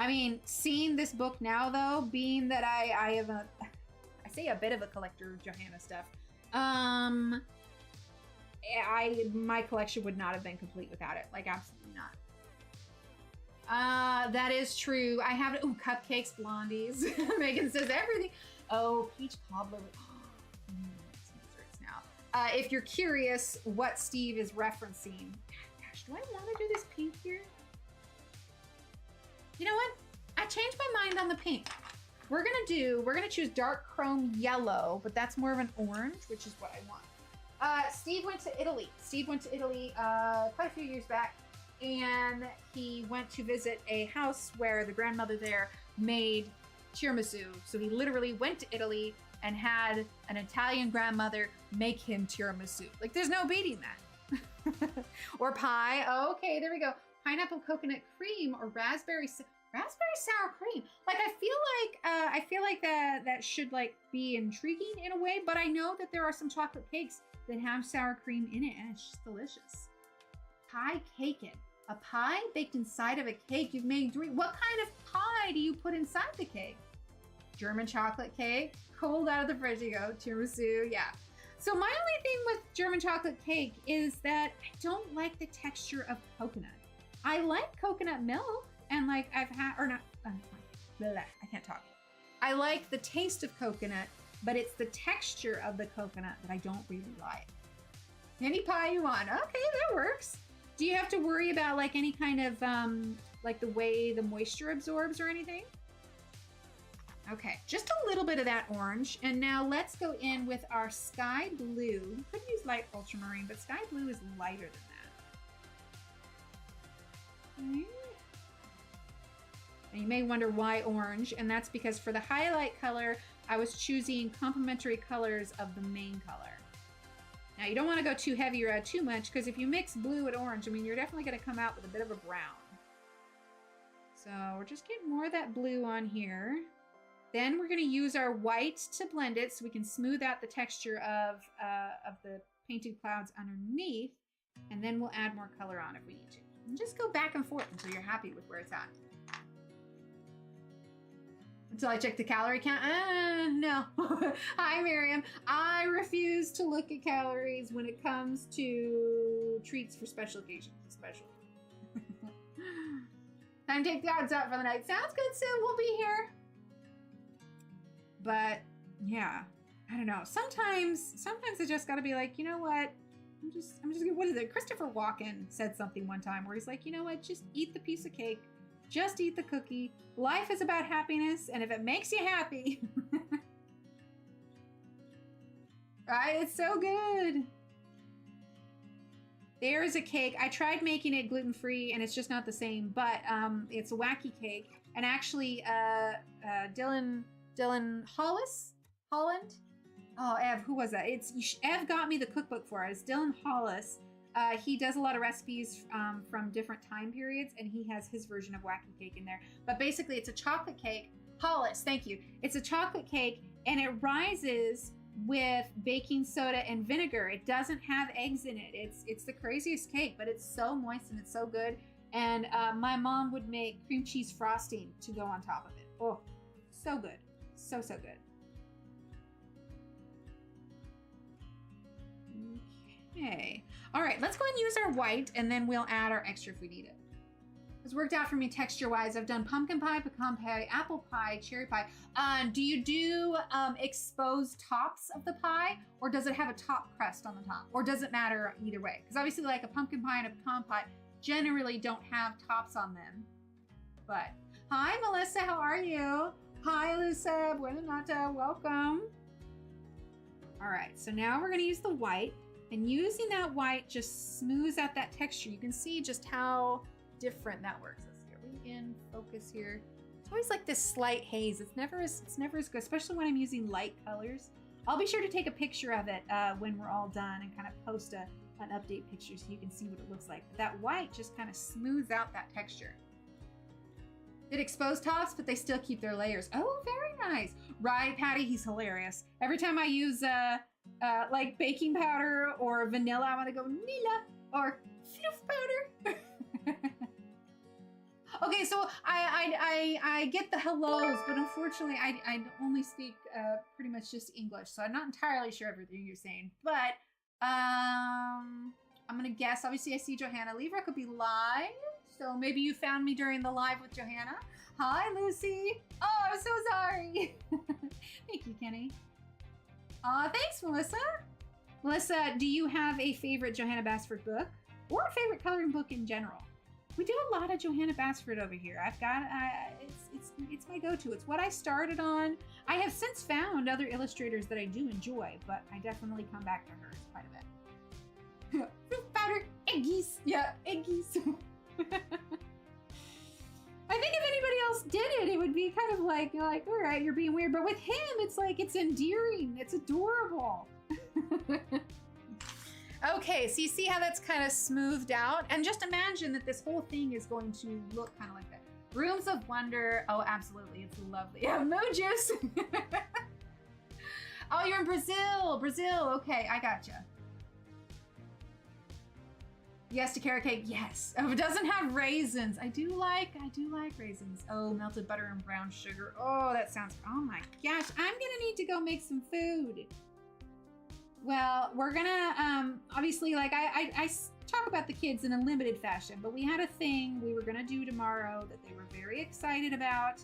I mean, seeing this book now, though, being that I have I say a bit of a collector of Johanna stuff. My collection would not have been complete without it. Like, absolutely not. That is true. I have cupcakes, blondies. Megan says everything. Oh, peach cobbler. Some desserts now. If you're curious what Steve is referencing, gosh, do I want to do this pink here? You know what? I changed my mind on the pink. We're gonna choose dark chrome yellow, but that's more of an orange, which is what I want. Steve went to Italy. Quite a few years back, and he went to visit a house where the grandmother there made tiramisu. So he literally went to Italy and had an Italian grandmother make him tiramisu. Like, there's no beating that. Or pie. Oh, okay, there we go. Pineapple coconut cream or raspberry sour cream. Like, I feel like that should like be intriguing in a way, but I know that there are some chocolate cakes that have sour cream in it, and it's just delicious. Pie caken. A pie baked inside of a cake you've made. What kind of pie do you put inside the cake? German chocolate cake, cold out of the fridge you go. Tiramisu, yeah. So my only thing with German chocolate cake is that I don't like the texture of coconut. I like coconut milk, and like I can't talk. I like the taste of coconut, but it's the texture of the coconut that I don't really like. Any pie you want. Okay, that works. Do you have to worry about like any kind of like the way the moisture absorbs or anything? Okay, just a little bit of that orange. And now let's go in with our sky blue. You could use light ultramarine, but sky blue is lighter than that. Okay. And you may wonder why orange, and that's because for the highlight color, I was choosing complementary colors of the main color. Now, you don't want to go too heavy or add too much, because if you mix blue and orange, I mean, you're definitely going to come out with a bit of a brown. So we're just getting more of that blue on here. Then we're going to use our white to blend it so we can smooth out the texture of the painted clouds underneath, and then we'll add more color on if we need to. And just go back and forth until you're happy with where it's at. Until I check the calorie count. No. Hi, Miriam. I refuse to look at calories when it comes to treats for special occasions, especially. Time to take the odds out for the night. Sounds good, Sue. We'll be here. But yeah, I don't know. Sometimes I just gotta be like, you know what? I'm just gonna, what is it? Christopher Walken said something one time where he's like, you know what? Just eat the piece of cake. Just eat the cookie. Life is about happiness, and if it makes you happy. Right? It's so good. There's a cake. I tried making it gluten-free, and it's just not the same, but it's a wacky cake. And actually, Dylan Holland? Oh, Ev, who was that? Ev got me the cookbook for it. It's Dylan Hollis. He does a lot of recipes from different time periods, and he has his version of wacky cake in there. But basically, it's a chocolate cake. Hollis, thank you. It's a chocolate cake, and it rises with baking soda and vinegar. It doesn't have eggs in it. It's the craziest cake, but it's so moist and it's so good. And my mom would make cream cheese frosting to go on top of it. Oh, so good. So good. Okay. All right, let's go ahead and use our white, and then we'll add our extra if we need it. It's worked out for me texture-wise. I've done pumpkin pie, pecan pie, apple pie, cherry pie. Do you do exposed tops of the pie, or does it have a top crust on the top? Or does it matter either way? Because obviously, like a pumpkin pie and a pecan pie generally don't have tops on them. But, hi, Melissa, how are you? Hi, Lucia, buena nata, welcome. All right, so now we're gonna use the white, and using that white just smooths out that texture. You can see just how different that works. Let's see, are we in focus here? It's always like this slight haze. It's never as good, especially when I'm using light colors. I'll be sure to take a picture of it when we're all done and kind of post an update picture so you can see what it looks like. But that white just kind of smooths out that texture. It exposed tops, but they still keep their layers. Oh, very nice. Right, Patty, he's hilarious. Every time I use like baking powder or vanilla, I want to go Nila or fluff powder. Okay, so I get the hellos, but unfortunately I only speak pretty much just English, so I'm not entirely sure everything you're saying. But I'm gonna guess. Obviously, I see Johanna. Libra could be live, so maybe you found me during the live with Johanna. Hi, Lucy. Oh, I'm so sorry. Thank you, Kenny. Thanks, Melissa. Melissa, do you have a favorite Johanna Basford book or a favorite coloring book in general? We do a lot of Johanna Basford over here. I've got it's my go-to. It's what I started on. I have since found other illustrators that I do enjoy, but I definitely come back to hers quite a bit. Fruit powder, eggies. Yeah, eggies. I think if anybody else did it would be kind of like, all right, you're being weird. But with him, it's like, it's endearing. It's adorable. Okay, so you see how that's kind of smoothed out? And just imagine that this whole thing is going to look kind of like that. Rooms of Wonder. Oh, absolutely. It's lovely. Yeah, Mojus. Oh, you're in Brazil. Brazil. Okay, I gotcha. Yes to carrot cake. Yes. Oh, it doesn't have raisins. I do like raisins. Oh, melted butter and brown sugar. Oh, that sounds, oh my gosh. I'm gonna need to go make some food. Well, we're gonna, obviously, like I talk about the kids in a limited fashion, but we had a thing we were gonna do tomorrow that they were very excited about.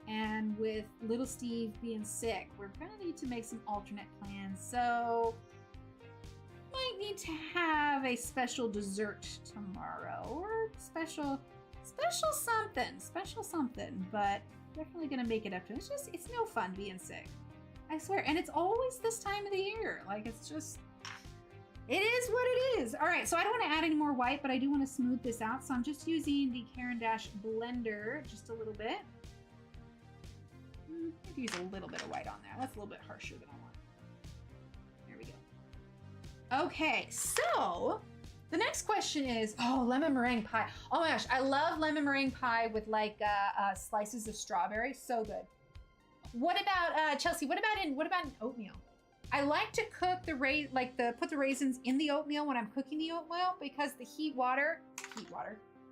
And with little Steve being sick, we're gonna need to make some alternate plans. So might need to have a special dessert tomorrow or special something, but definitely gonna make it up to it. It's no fun being sick. I swear. And it's always this time of the year. Like, it's just, it is what it is. All right, so I don't want to add any more white, but I do want to smooth this out. So I'm just using the Caran d'Ache blender just a little bit. Maybe use a little bit of white on there. That's a little bit harsher than I want. There we go. Okay, so the next question is, oh, lemon meringue pie. Oh my gosh, I love lemon meringue pie with like slices of strawberry. So good. What about Chelsea? What about in oatmeal? I like to cook put the raisins in the oatmeal when I'm cooking the oatmeal because the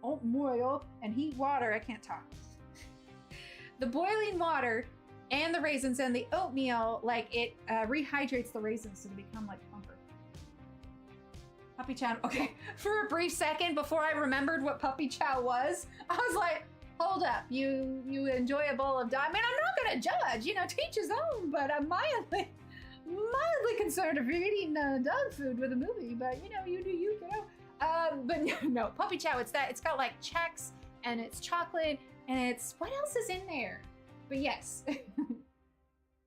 oatmeal and heat water. I can't talk. The boiling water and the raisins and the oatmeal, like it rehydrates the raisins so they become like plumper. Puppy chow. Okay, for a brief second before I remembered what puppy chow was, I was like, hold up, you enjoy a bowl of dog. I mean, I'm not gonna judge, to each his own, but I'm mildly concerned if you're eating dog food with a movie, but you do you, but no, puppy chow, it's got like Chex, and it's chocolate, and it's, what else is in there? But yes,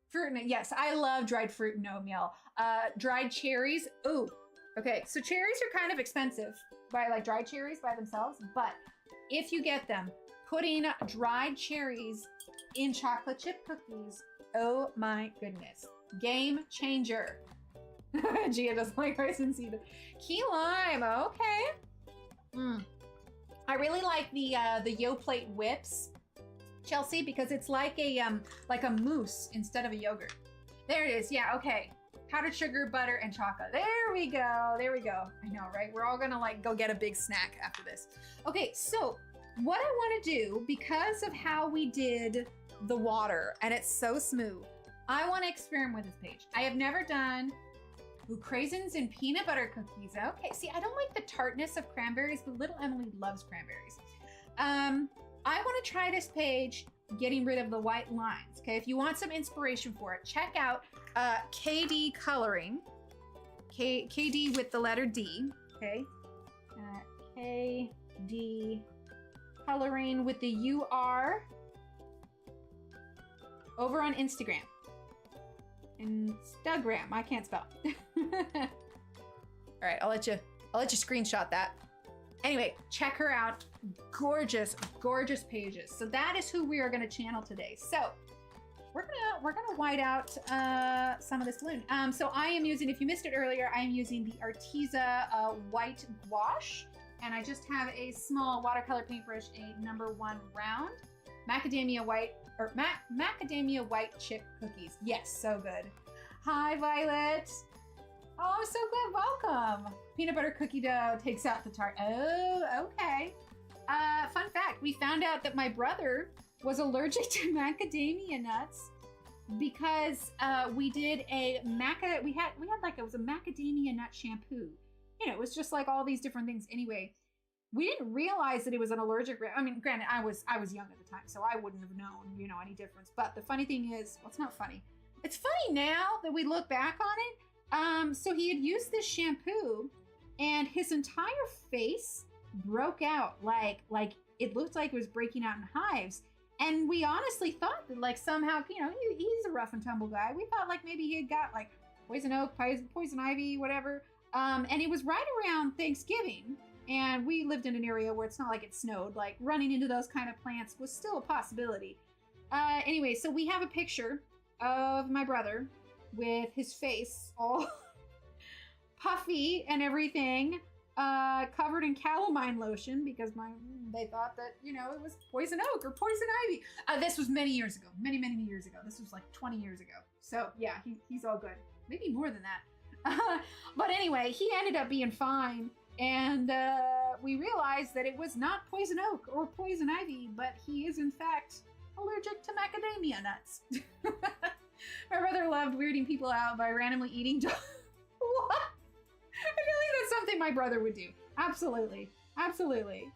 fruit, yes, I love dried fruit and oatmeal. Dried cherries, ooh, okay, so cherries are kind of expensive, like dried cherries by themselves, but if you get them, putting dried cherries in chocolate chip cookies, oh my goodness. Game changer. Gia doesn't like raisins either. Key lime, okay. I really like the Yoplait whips, Chelsea, because it's like a mousse instead of a yogurt. There it is, yeah, okay. Powdered sugar, butter, and chocolate. There we go. I know, right? We're all gonna like go get a big snack after this. Okay, so what I want to do, because of how we did the water and it's so smooth, I want to experiment with this page. I have never done craisins and peanut butter cookies. Okay, see, I don't like the tartness of cranberries, but little Emily loves cranberries. I want to try this page getting rid of the white lines. Okay, if you want some inspiration for it, check out KD Coloring. KD with the letter D. Okay, KD Coloring with the UR over on Instagram. Instagram, I can't spell. All right, I'll let you screenshot that. Anyway, check her out. Gorgeous, gorgeous pages. So that is who we are going to channel today. So we're gonna white out some of this balloon. So I am using, if you missed it earlier, I am using the Arteza white gouache. And I just have a small watercolor paintbrush, a number 1 round macadamia white chip cookies. Yes, so good. Hi, Violet. Oh, I'm so glad. Welcome. Peanut butter cookie dough takes out the tart. Oh, okay. Fun fact, we found out that my brother was allergic to macadamia nuts because we did a we had like, it was a macadamia nut shampoo. You know, it was just like all these different things. Anyway, we didn't realize that it was an allergic. I mean, granted, I was young at the time, so I wouldn't have known, you know, any difference. But the funny thing is, well, it's not funny. It's funny now that we look back on it. So he had used this shampoo, and his entire face broke out like it looked like it was breaking out in hives. And we honestly thought that, like, somehow, you know, he's a rough and tumble guy. We thought like maybe he had got like poison oak, poison ivy, whatever. And it was right around Thanksgiving. And we lived in an area where it's not like it snowed. Like, running into those kind of plants was still a possibility. Anyway, so we have a picture of my brother with his face all puffy and everything, covered in calamine lotion because they thought that, you know, it was poison oak or poison ivy. This was many years ago, many years ago. This was like 20 years ago. So yeah, he's all good. Maybe more than that. But anyway, he ended up being fine. And we realized that it was not poison oak or poison ivy, but he is in fact allergic to macadamia nuts. My brother loved weirding people out by randomly eating dogs. What? I feel like that's something my brother would do. Absolutely. Absolutely.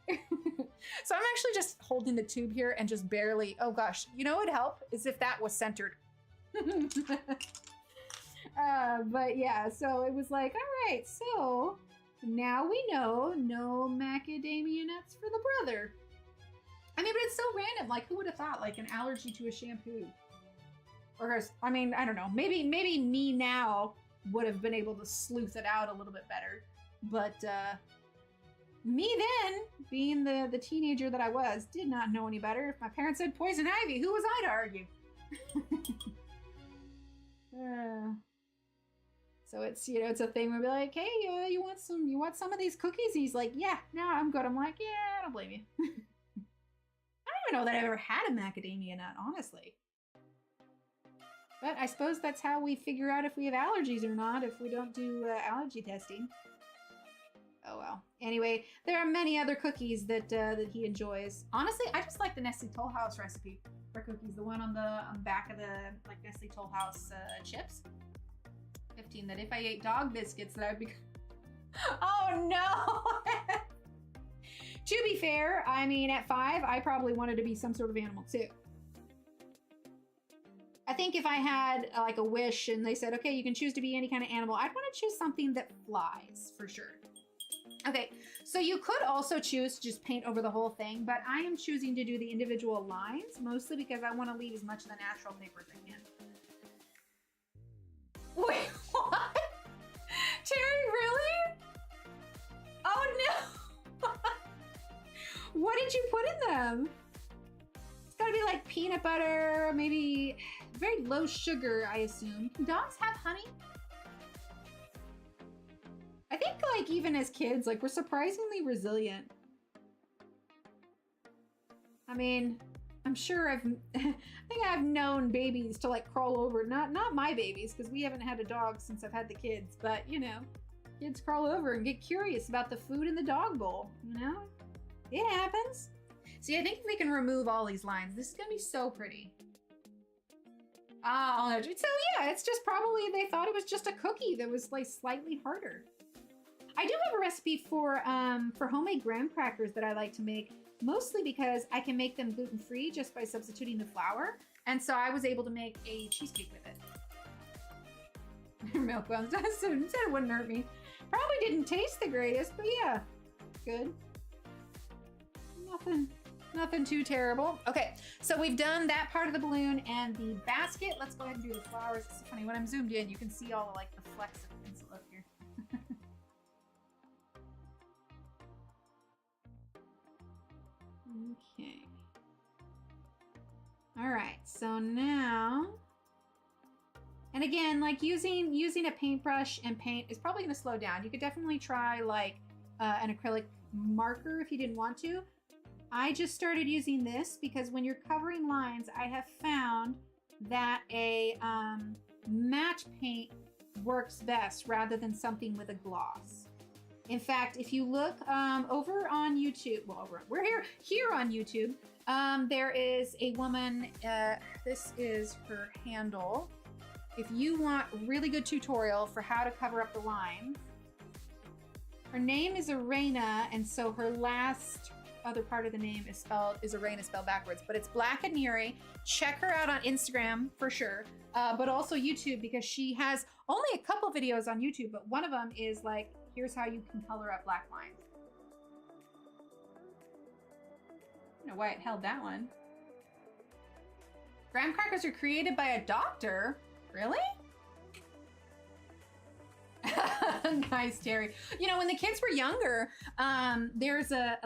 So I'm actually just holding the tube here and just barely, oh gosh, you know what would help is if that was centered. But yeah, so it was like, all right, so now we know no macadamia nuts for the brother. I mean, but it's so random. Like, who would have thought, like, an allergy to a shampoo? Or, I mean, I don't know. Maybe me now would have been able to sleuth it out a little bit better. But me then, being the teenager that I was, did not know any better. If my parents said poison ivy, who was I to argue? So it's, you know, it's a thing where we're like, hey, you want some of these cookies? And he's like, yeah, no, I'm good. I'm like, yeah, I don't blame you. I don't even know that I've ever had a macadamia nut, honestly. But I suppose that's how we figure out if we have allergies or not, if we don't do allergy testing. Oh well. Anyway, there are many other cookies that he enjoys. Honestly, I just like the Nestle Toll House recipe for cookies. The one on the back of the like Nestle Toll House chips. 15, that if I ate dog biscuits that I would be... Oh no! To be fair, I mean, at 5, I probably wanted to be some sort of animal too. I think if I had like a wish and they said, okay, you can choose to be any kind of animal, I'd want to choose something that flies for sure. Okay, so you could also choose to just paint over the whole thing, but I am choosing to do the individual lines, mostly because I want to leave as much of the natural paper as I can. Wait, what? Terry, really? Oh no! What did you put in them? It's gotta be like peanut butter, maybe very low sugar, I assume. Can dogs have honey? I think like even as kids, like we're surprisingly resilient. I mean, I'm sure I think I've known babies to like crawl over, not my babies, because we haven't had a dog since I've had the kids, but you know, kids crawl over and get curious about the food in the dog bowl, you know? It happens. See, I think if we can remove all these lines, this is gonna be so pretty. So yeah, it's just probably they thought it was just a cookie that was like slightly harder. I do have a recipe for homemade graham crackers that I like to make, mostly because I can make them gluten-free just by substituting the flour. And so I was able to make a cheesecake with it. Milkworms, so it wouldn't hurt me. Probably didn't taste the greatest, but yeah, good. Nothing too terrible. Okay, so we've done that part of the balloon and the basket. Let's go ahead and do the flowers. It's funny, when I'm zoomed in, you can see all like the flecks of pencil up here. Okay. All right, so now, and again, like using a paintbrush and paint is probably going to slow down. You could definitely try like an acrylic marker if you didn't want to. I just started using this because when you're covering lines, I have found that a matte paint works best rather than something with a gloss. In fact, if you look over on YouTube, well, we're here on YouTube, there is a woman, this is her handle. If you want a really good tutorial for how to cover up the lines, her name is Arena, and so her last other part of the name is Arena spelled backwards, but it's Black and Neri. Check her out on Instagram for sure, but also YouTube, because she has only a couple videos on YouTube, but one of them is like, here's how you can color up black lines. I don't know why it held that one. Graham crackers are created by a doctor? Really? Nice, Terry. You know, when the kids were younger, there's a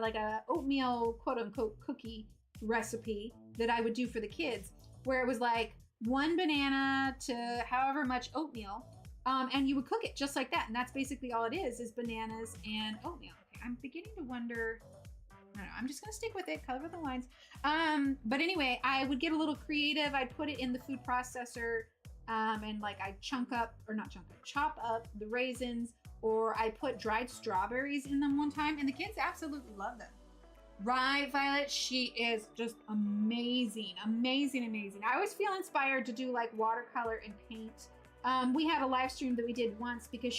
oatmeal quote unquote cookie recipe that I would do for the kids, where it was like 1 banana to however much oatmeal, and you would cook it just like that, and that's basically all it is bananas and oatmeal. Okay, I'm beginning to wonder. I don't know, I'm just gonna stick with it, color the lines. But anyway, I would get a little creative. I'd put it in the food processor, and like I'd chop up the raisins, or I put dried strawberries in them one time, and the kids absolutely love them. Right, Violet? She is just amazing, amazing, amazing. I always feel inspired to do like watercolor and paint. We had a live stream that we did once, because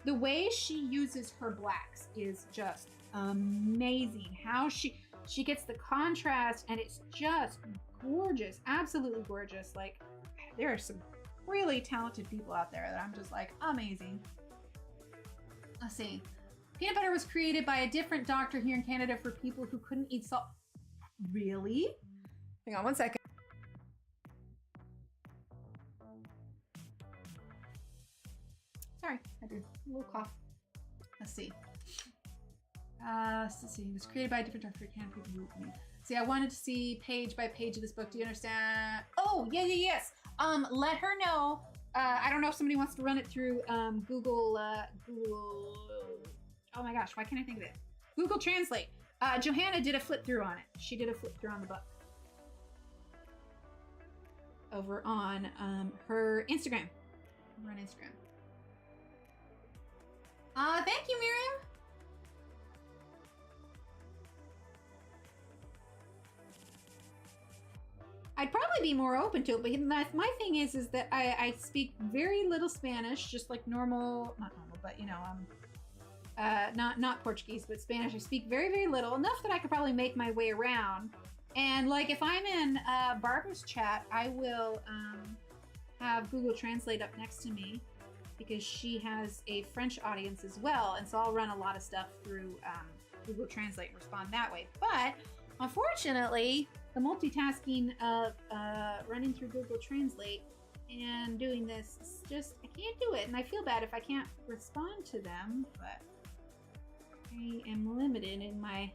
the way she uses her blacks is just amazing. How she gets the contrast, and it's just gorgeous, absolutely gorgeous. Like, there are some really talented people out there that I'm just like, amazing. Let's see. Peanut butter was created by a different doctor here in Canada for people who couldn't eat salt. Really? Hang on one second. Sorry, I did a little cough. Let's see. Let's see. It was created by a different doctor for Canada people who couldn't eat. See, I wanted to see page by page of this book. Do you understand? Oh, yeah, yes. Let her know. I don't know if somebody wants to run it through Google. Oh my gosh, why can't I think of it? Google Translate. Johanna did a flip through on it. She did a flip through on the book. Over on her Instagram. Over on Instagram. Thank you, Miriam. I'd probably be more open to it, but my thing is that I speak very little Spanish, just like normal, not normal, but you know, not Portuguese, but Spanish. I speak very, very little, enough that I could probably make my way around. And like if I'm in Barbara's chat, I will have Google Translate up next to me, because she has a French audience as well, and so I'll run a lot of stuff through Google Translate and respond that way. But unfortunately, the multitasking of running through Google Translate and doing this, just, I can't do it. And I feel bad if I can't respond to them, but I am limited in my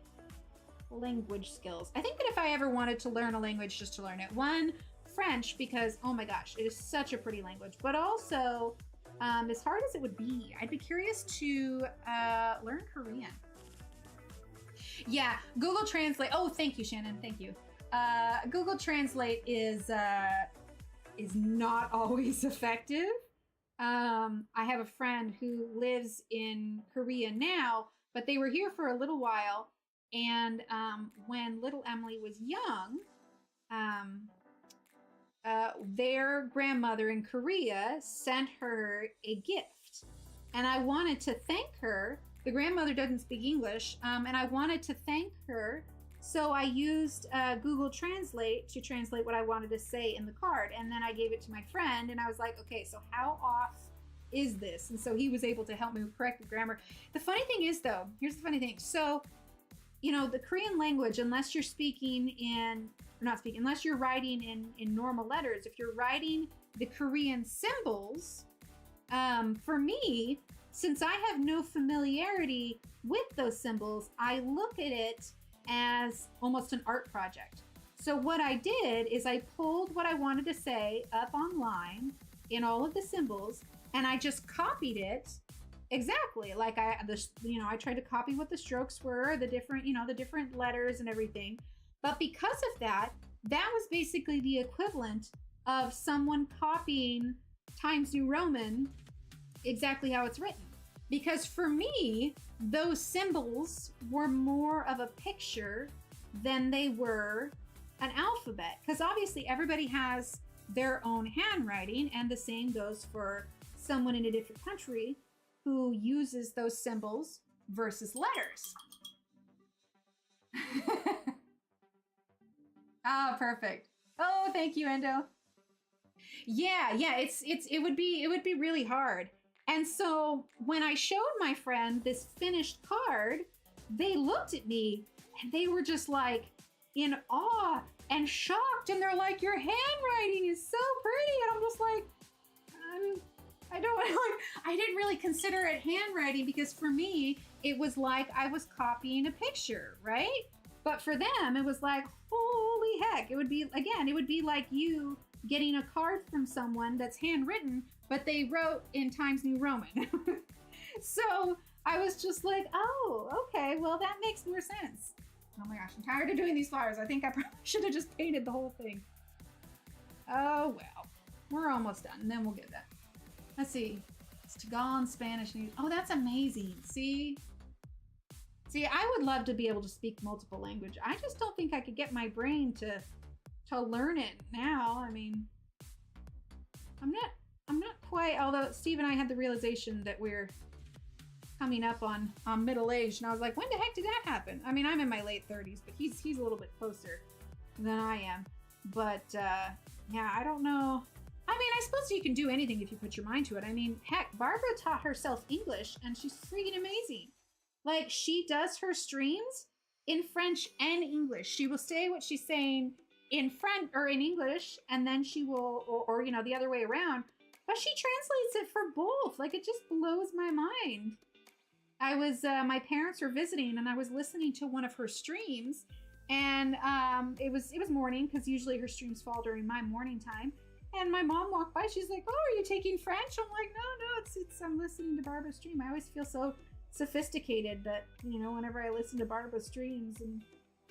language skills. I think that if I ever wanted to learn a language just to learn it, one, French, because, oh my gosh, it is such a pretty language, but also, as hard as it would be, I'd be curious to learn Korean. Yeah, Google Translate. Oh, thank you, Shannon. Thank you. Google Translate is not always effective. I have a friend who lives in Korea now, but they were here for a little while, and when little Emily was young, their grandmother in Korea sent her a gift, and I wanted to thank her. The grandmother doesn't speak English, and I wanted to thank her. So I used Google Translate to translate what I wanted to say in the card. And then I gave it to my friend, and I was like, okay, so how off is this? And so he was able to help me correct the grammar. The funny thing is, though, here's the funny thing. So, you know, the Korean language, unless you're unless you're writing in normal letters, if you're writing the Korean symbols, for me, since I have no familiarity with those symbols, I look at it as almost an art project. So what I did is I pulled what I wanted to say up online in all of the symbols, and I just copied it exactly like I tried to copy what the strokes were, the different letters and everything. But because of that was basically the equivalent of someone copying Times New Roman exactly how it's written. Because for me, those symbols were more of a picture than they were an alphabet. Because obviously everybody has their own handwriting, and the same goes for someone in a different country who uses those symbols versus letters. Oh, perfect. Oh, thank you, Endo. Yeah, it would be really hard. And so when I showed my friend this finished card, they looked at me and they were just like in awe and shocked, and they're like, "Your handwriting is so pretty." And I'm just like, I don't like, I didn't really consider it handwriting, because for me it was like I was copying a picture, right? But for them it was like, holy heck, it would be like you getting a card from someone that's handwritten, but they wrote in Times New Roman. So I was just like, oh, okay, well, that makes more sense. Oh my gosh, I'm tired of doing these flowers. I think I probably should have just painted the whole thing. Oh well, we're almost done, and then we'll get that. Let's see. It's Tagalog, Spanish, and oh, that's amazing. See, I would love to be able to speak multiple languages. I just don't think I could get my brain to learn it now. I mean, I'm not quite, although Steve and I had the realization that we're coming up on middle age, and I was like, when the heck did that happen? I mean, I'm in my late 30s, but he's a little bit closer than I am. But yeah, I don't know. I mean, I suppose you can do anything if you put your mind to it. I mean, heck, Barbara taught herself English, and she's freaking amazing. Like, she does her streams in French and English. She will say what she's saying in French or in English, and then she will, or you know, the other way around. But she translates it for both. Like, it just blows my mind. I was, my parents were visiting, and I was listening to one of her streams, and it was morning, because usually her streams fall during my morning time. And my mom walked by. She's like, "Oh, are you taking French?" I'm like, "No, it's I'm listening to Barbara's stream." I always feel so sophisticated that, you know, whenever I listen to Barbara's streams, and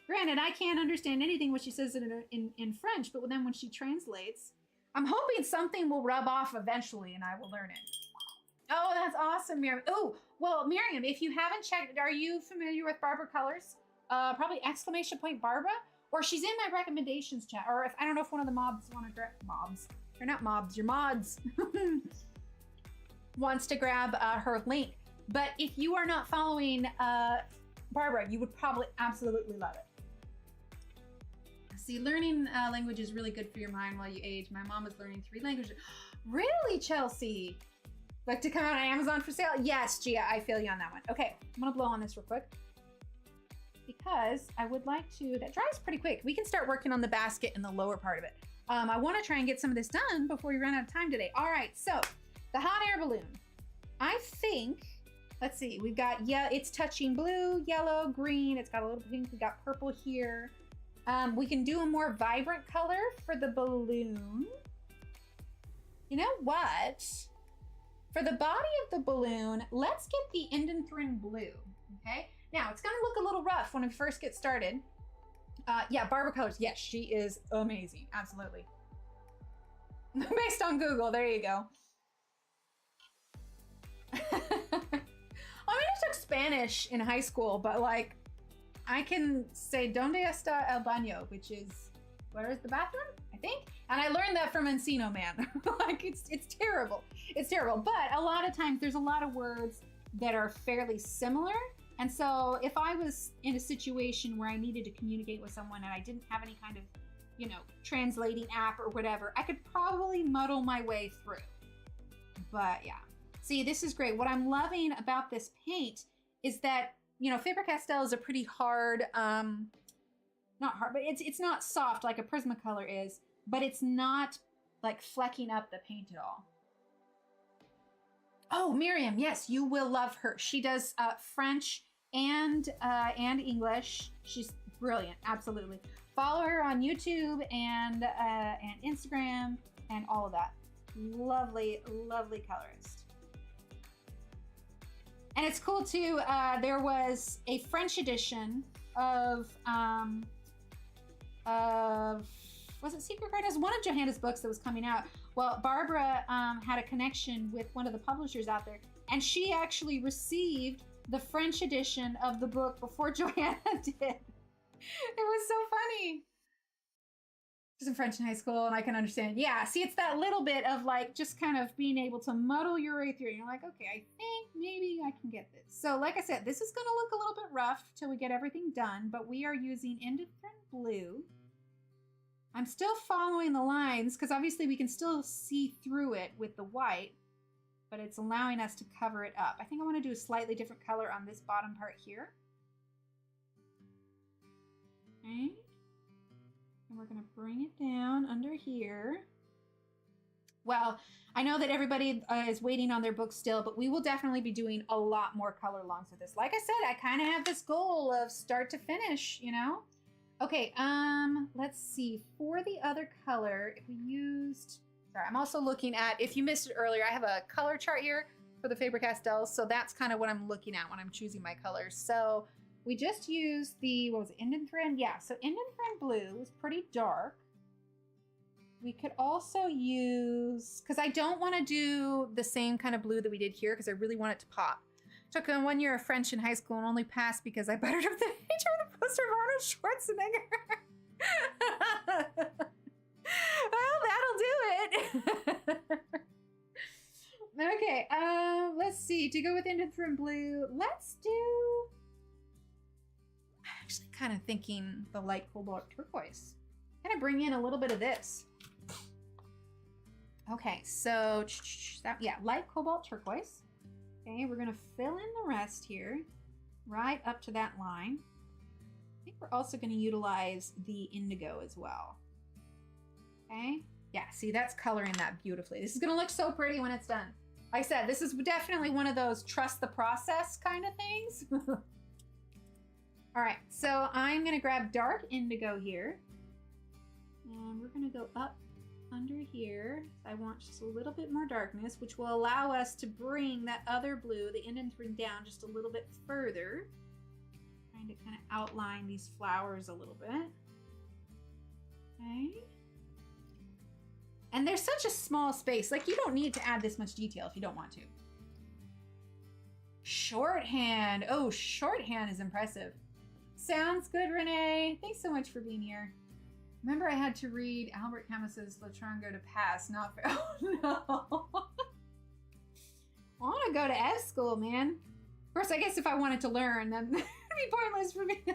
granted, I can't understand anything what she says in French, but then when she translates, I'm hoping something will rub off eventually, and I will learn it. Oh, that's awesome, Miriam. Oh, well, Miriam, if you haven't checked, are you familiar with Barbara Colors? Probably ! Barbara. Or she's in my recommendations chat. Or if I don't know if one of the mobs want to grab mobs. They're not mobs, you're mods. Wants to grab her link. But if you are not following Barbara, you would probably absolutely love it. See, learning language is really good for your mind while you age. My mom is learning 3 languages. Really, Chelsea? Like to come out on Amazon for sale? Yes, Gia, I feel you on that one. Okay, I'm gonna blow on this real quick, because I would like to, that dries pretty quick. We can start working on the basket in the lower part of it. I wanna try and get some of this done before we run out of time today. All right, so the hot air balloon. I think, let's see, we've got, yeah, it's touching blue, yellow, green, it's got a little pink, we got purple here. We can do a more vibrant color for the balloon. You know what? For the body of the balloon, let's get the Indanthryn blue, okay? Now, it's gonna look a little rough when we first get started. Yeah, Barbara Colors, yes, she is amazing, absolutely. Based on Google, there you go. I mean, I took Spanish in high school, but like, I can say, ¿Dónde está el baño? Which is, where is the bathroom? I think. And I learned that from Encino Man. Like, it's terrible. It's terrible. But a lot of times there's a lot of words that are fairly similar. And so if I was in a situation where I needed to communicate with someone and I didn't have any kind of, you know, translating app or whatever, I could probably muddle my way through. But yeah. See, this is great. What I'm loving about this paint is that, you know, Faber-Castell is a pretty hard, not hard, but it's not soft like a Prismacolor is, but it's not like flecking up the paint at all. Oh, Miriam, yes, you will love her. She does French and English. She's brilliant, absolutely. Follow her on YouTube and Instagram and all of that. Lovely, lovely colorist. And it's cool too, there was a French edition of was it Secret Gardens? One of Johanna's books that was coming out Well, Barbara had a connection with one of the publishers out there, and she actually received the French edition of the book before Johanna did. It was so funny. Just in French in high school, and I can understand. Yeah, see, it's that little bit of like just kind of being able to muddle your way through. You're like, okay, I think maybe I can get this. So like I said, this is going to look a little bit rough till we get everything done, but we are using indifferent blue. I'm still following the lines because obviously we can still see through it with the white, but it's allowing us to cover it up. I think I want to do a slightly different color on this bottom part here. Okay. And we're going to bring it down under here. Well, I know that everybody is waiting on their book still, but we will definitely be doing a lot more color alongs with this. Like I said, I kind of have this goal of start to finish, you know? Okay, let's see. For the other color, if we used... Sorry, I'm also looking at, if you missed it earlier, I have a color chart here for the Faber-Castells, so that's kind of what I'm looking at when I'm choosing my colors. So we just used the, what was it, Indifferent? Yeah, so Indifferent blue is pretty dark. We could also use, because I don't want to do the same kind of blue that we did here, because I really want it to pop. Took 1 year of French in high school and only passed because I buttered up the picture of the poster of Arnold Schwarzenegger. Well, that'll do it. Okay, let's see. To go with Indifferent blue, let's do... I'm actually kind of thinking the light cobalt turquoise. Kind of bring in a little bit of this. Okay, so yeah, light cobalt turquoise. Okay, we're gonna fill in the rest here, right up to that line. I think we're also gonna utilize the indigo as well. Okay, yeah, see, that's coloring that beautifully. This is gonna look so pretty when it's done. Like I said, this is definitely one of those trust the process kind of things. All right, so I'm gonna grab dark indigo here, and we're gonna go up under here. I want just a little bit more darkness, which will allow us to bring that other blue, the indifferent, down just a little bit further. Trying to kind of outline these flowers a little bit. Okay. And there's such a small space, like you don't need to add this much detail if you don't want to. Shorthand. Oh, shorthand is impressive. Sounds good, Renee. Thanks so much for being here. Remember, I had to read Albert Camus's L'Etrango de Passe, not for... Oh, no. I want to go to F school, man. Of course, I guess if I wanted to learn, then it'd be pointless for me to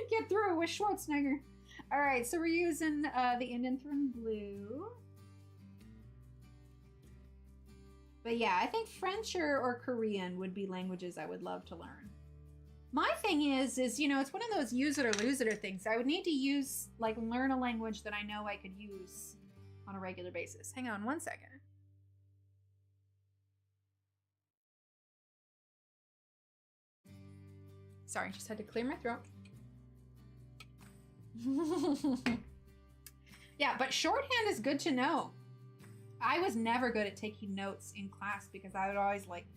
get through with Schwarzenegger. All right, so we're using the Indifferent blue. But yeah, I think French or Korean would be languages I would love to learn. My thing is, you know, it's one of those use it or lose it or things. I would need to use, like, learn a language that I know I could use on a regular basis. Hang on one second. Sorry, just had to clear my throat. Yeah, but shorthand is good to know. I was never good at taking notes in class because I would always, like,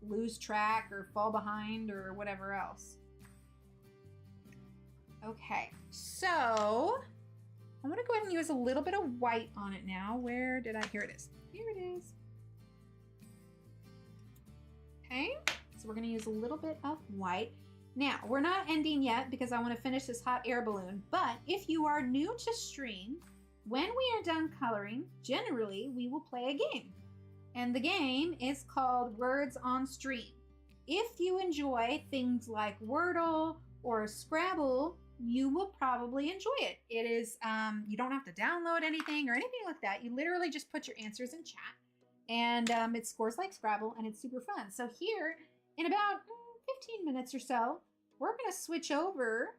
lose track or fall behind or whatever else. Okay, so I'm gonna go ahead and use a little bit of white on it now. Where did I? Here it is. Here it is. Okay, so we're gonna use a little bit of white. Now, we're not ending yet because I want to finish this hot air balloon, but if you are new to stream, when we are done coloring, generally we will play a game. And the game is called Words on Stream. If you enjoy things like Wordle or Scrabble, you will probably enjoy it. It is, you don't have to download anything or anything like that. You literally just put your answers in chat, and it scores like Scrabble, and it's super fun. So here, in about 15 minutes or so, we're gonna switch over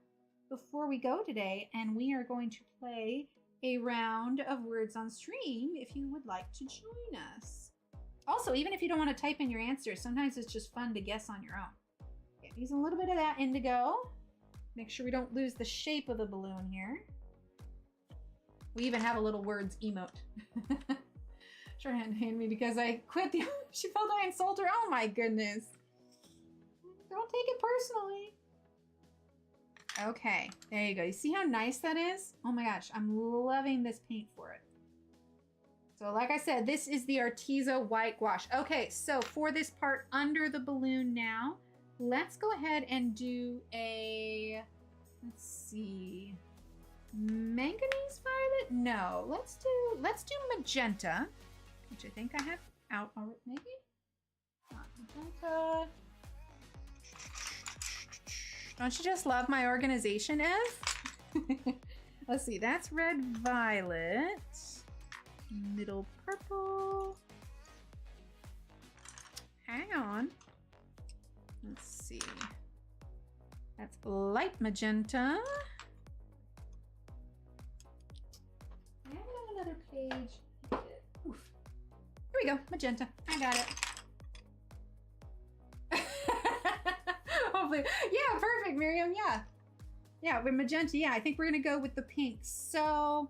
before we go today, and we are going to play a round of Words on Stream if you would like to join us. Also, even if you don't want to type in your answers, sometimes it's just fun to guess on your own. Okay, use a little bit of that indigo. Make sure we don't lose the shape of the balloon here. We even have a little words emote. Shorthand me because I quit the... She felt I insulted her. Oh my goodness. Don't take it personally. Okay, there you go. You see how nice that is? Oh my gosh, I'm loving this paint for it. So like I said, this is the Arteza white gouache. Okay, so for this part under the balloon now, let's go ahead and do a, let's see, manganese violet? No, let's do magenta, which I think I have out already, maybe? Not magenta. Don't you just love my organization, Ev? Let's see, that's red violet. Middle purple. Hang on. Let's see. That's light magenta. I have it on another page. Oof. Here we go, magenta. I got it. Hopefully. Yeah, perfect, Miriam. Yeah. Yeah, with magenta. Yeah, I think we're gonna go with the pink. So,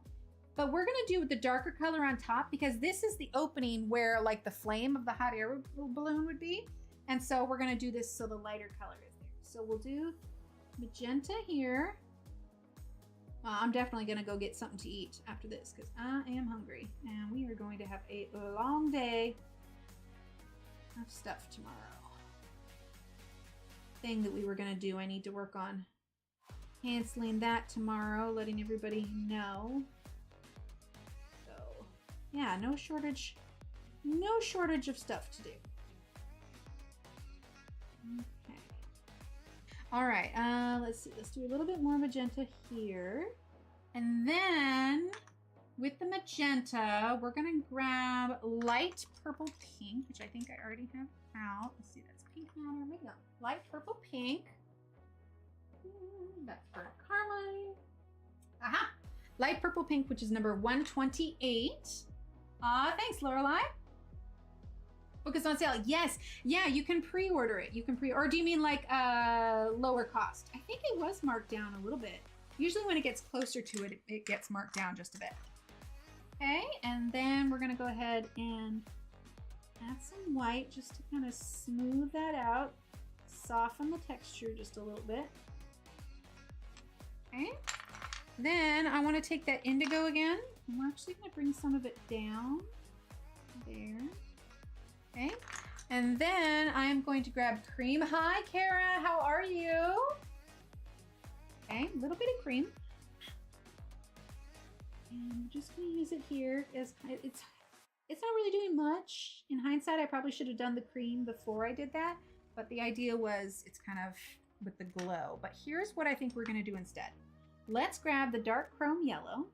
but we're gonna do the darker color on top because this is the opening where like the flame of the hot air balloon would be. And so we're gonna do this so the lighter color is there. So we'll do magenta here. I'm definitely gonna go get something to eat after this because I am hungry and we are going to have a long day of stuff tomorrow. Thing that we were gonna do, I need to work on canceling that tomorrow, letting everybody know. So yeah, no shortage of stuff to do. Okay. All right, let's see, let's do a little bit more magenta here. And then with the magenta, we're gonna grab light purple pink, which I think I already have out. Let's see, that's pink now, there we go. Light purple pink. That's for Carmine. Aha! Light purple pink, which is number 128. Thanks, Lorelai. Book is on sale. Yes. Yeah, you can pre-order it. You can or do you mean like lower cost? I think it was marked down a little bit. Usually when it gets closer to it, it gets marked down just a bit. Okay, and then we're gonna go ahead and add some white just to kind of smooth that out. Soften the texture just a little bit. Okay. Then I want to take that indigo again. I'm actually going to bring some of it down there. Okay. And then I'm going to grab cream. Hi, Kara. How are you? Okay, a little bit of cream. And I'm just going to use it here as it's not really doing much. In hindsight, I probably should have done the cream before I did that, but the idea was it's kind of with the glow. But here's what I think we're going to do instead. Let's grab the dark chrome yellow.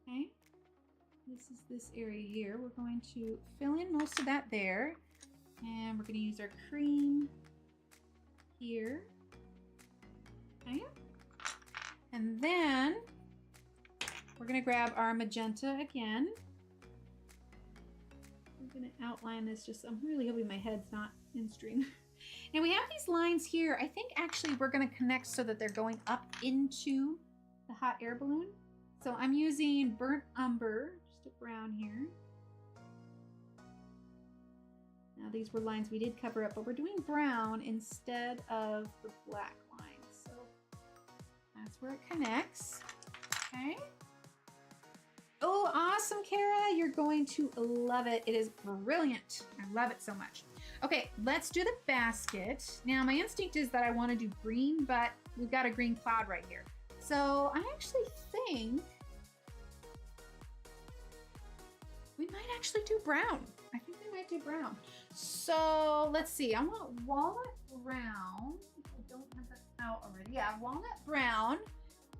Okay. This is this area here. We're going to fill in most of that there. And we're going to use our cream here. Okay. And then we're going to grab our magenta again. We're going to outline this I'm really hoping my head's not in stream. And we have these lines here. I think actually we're going to connect so that they're going up into the hot air balloon. So I'm using burnt umber, just a brown here. Now these were lines we did cover up, but we're doing brown instead of the black lines. So that's where it connects. Okay. Oh, awesome, Kara. You're going to love it. It is brilliant. I love it so much. Okay, let's do the basket. Now, my instinct is that I want to do green, but we've got a green cloud right here. So I actually think we might actually do brown. I think we might do brown. So let's see. I want walnut brown. I don't have that out already. Yeah, walnut brown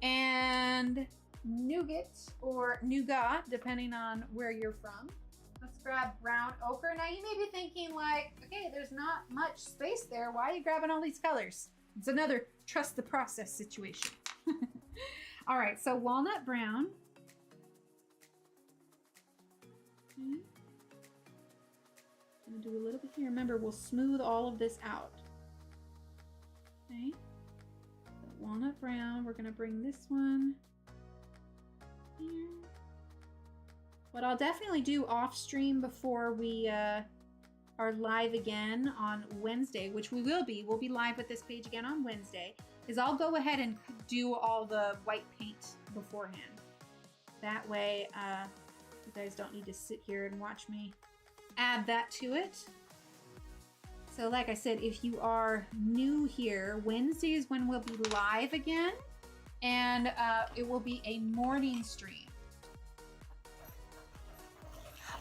and nougat or nougat, depending on where you're from. Let's grab brown ochre. Now you may be thinking like, okay, there's not much space there. Why are you grabbing all these colors? It's another trust the process situation. All right, so walnut brown. Okay. I'm gonna do a little bit here. Remember, we'll smooth all of this out. Okay. So walnut brown, we're gonna bring this one here. What I'll definitely do off stream before we are live again on Wednesday, which we will be. We'll be live with this page again on Wednesday, is I'll go ahead and do all the white paint beforehand. That way You guys don't need to sit here and watch me add that to it. So like I said, if you are new here, Wednesday is when we'll be live again, and it will be a morning stream.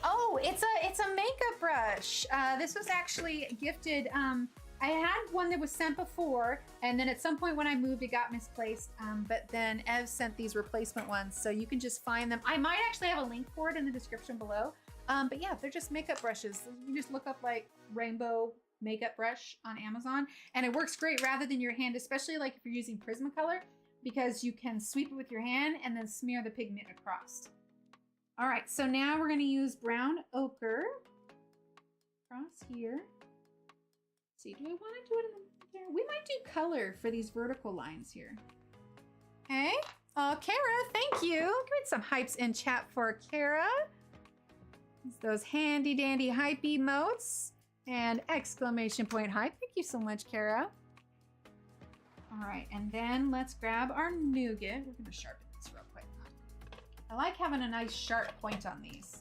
Oh, it's a makeup brush. This was actually gifted. I had one that was sent before, and then at some point when I moved, it got misplaced. But then Ev sent these replacement ones, so you can just find them. I might actually have a link for it in the description below. But yeah, they're just makeup brushes. You just look up like rainbow makeup brush on Amazon, and it works great rather than your hand, especially like if you're using Prismacolor, because you can sweep it with your hand and then smear the pigment across. All right, so now we're going to use brown ochre across here. Let's see, do I want to do it in there? We might do color for these vertical lines here. Okay. Oh, Kara, thank you. Give me some hypes in chat for Kara. It's those handy dandy hype emotes and exclamation point hype. Thank you so much, Kara. All right, and then let's grab our nougat. We're going to sharpen this real quick. I like having a nice sharp point on these.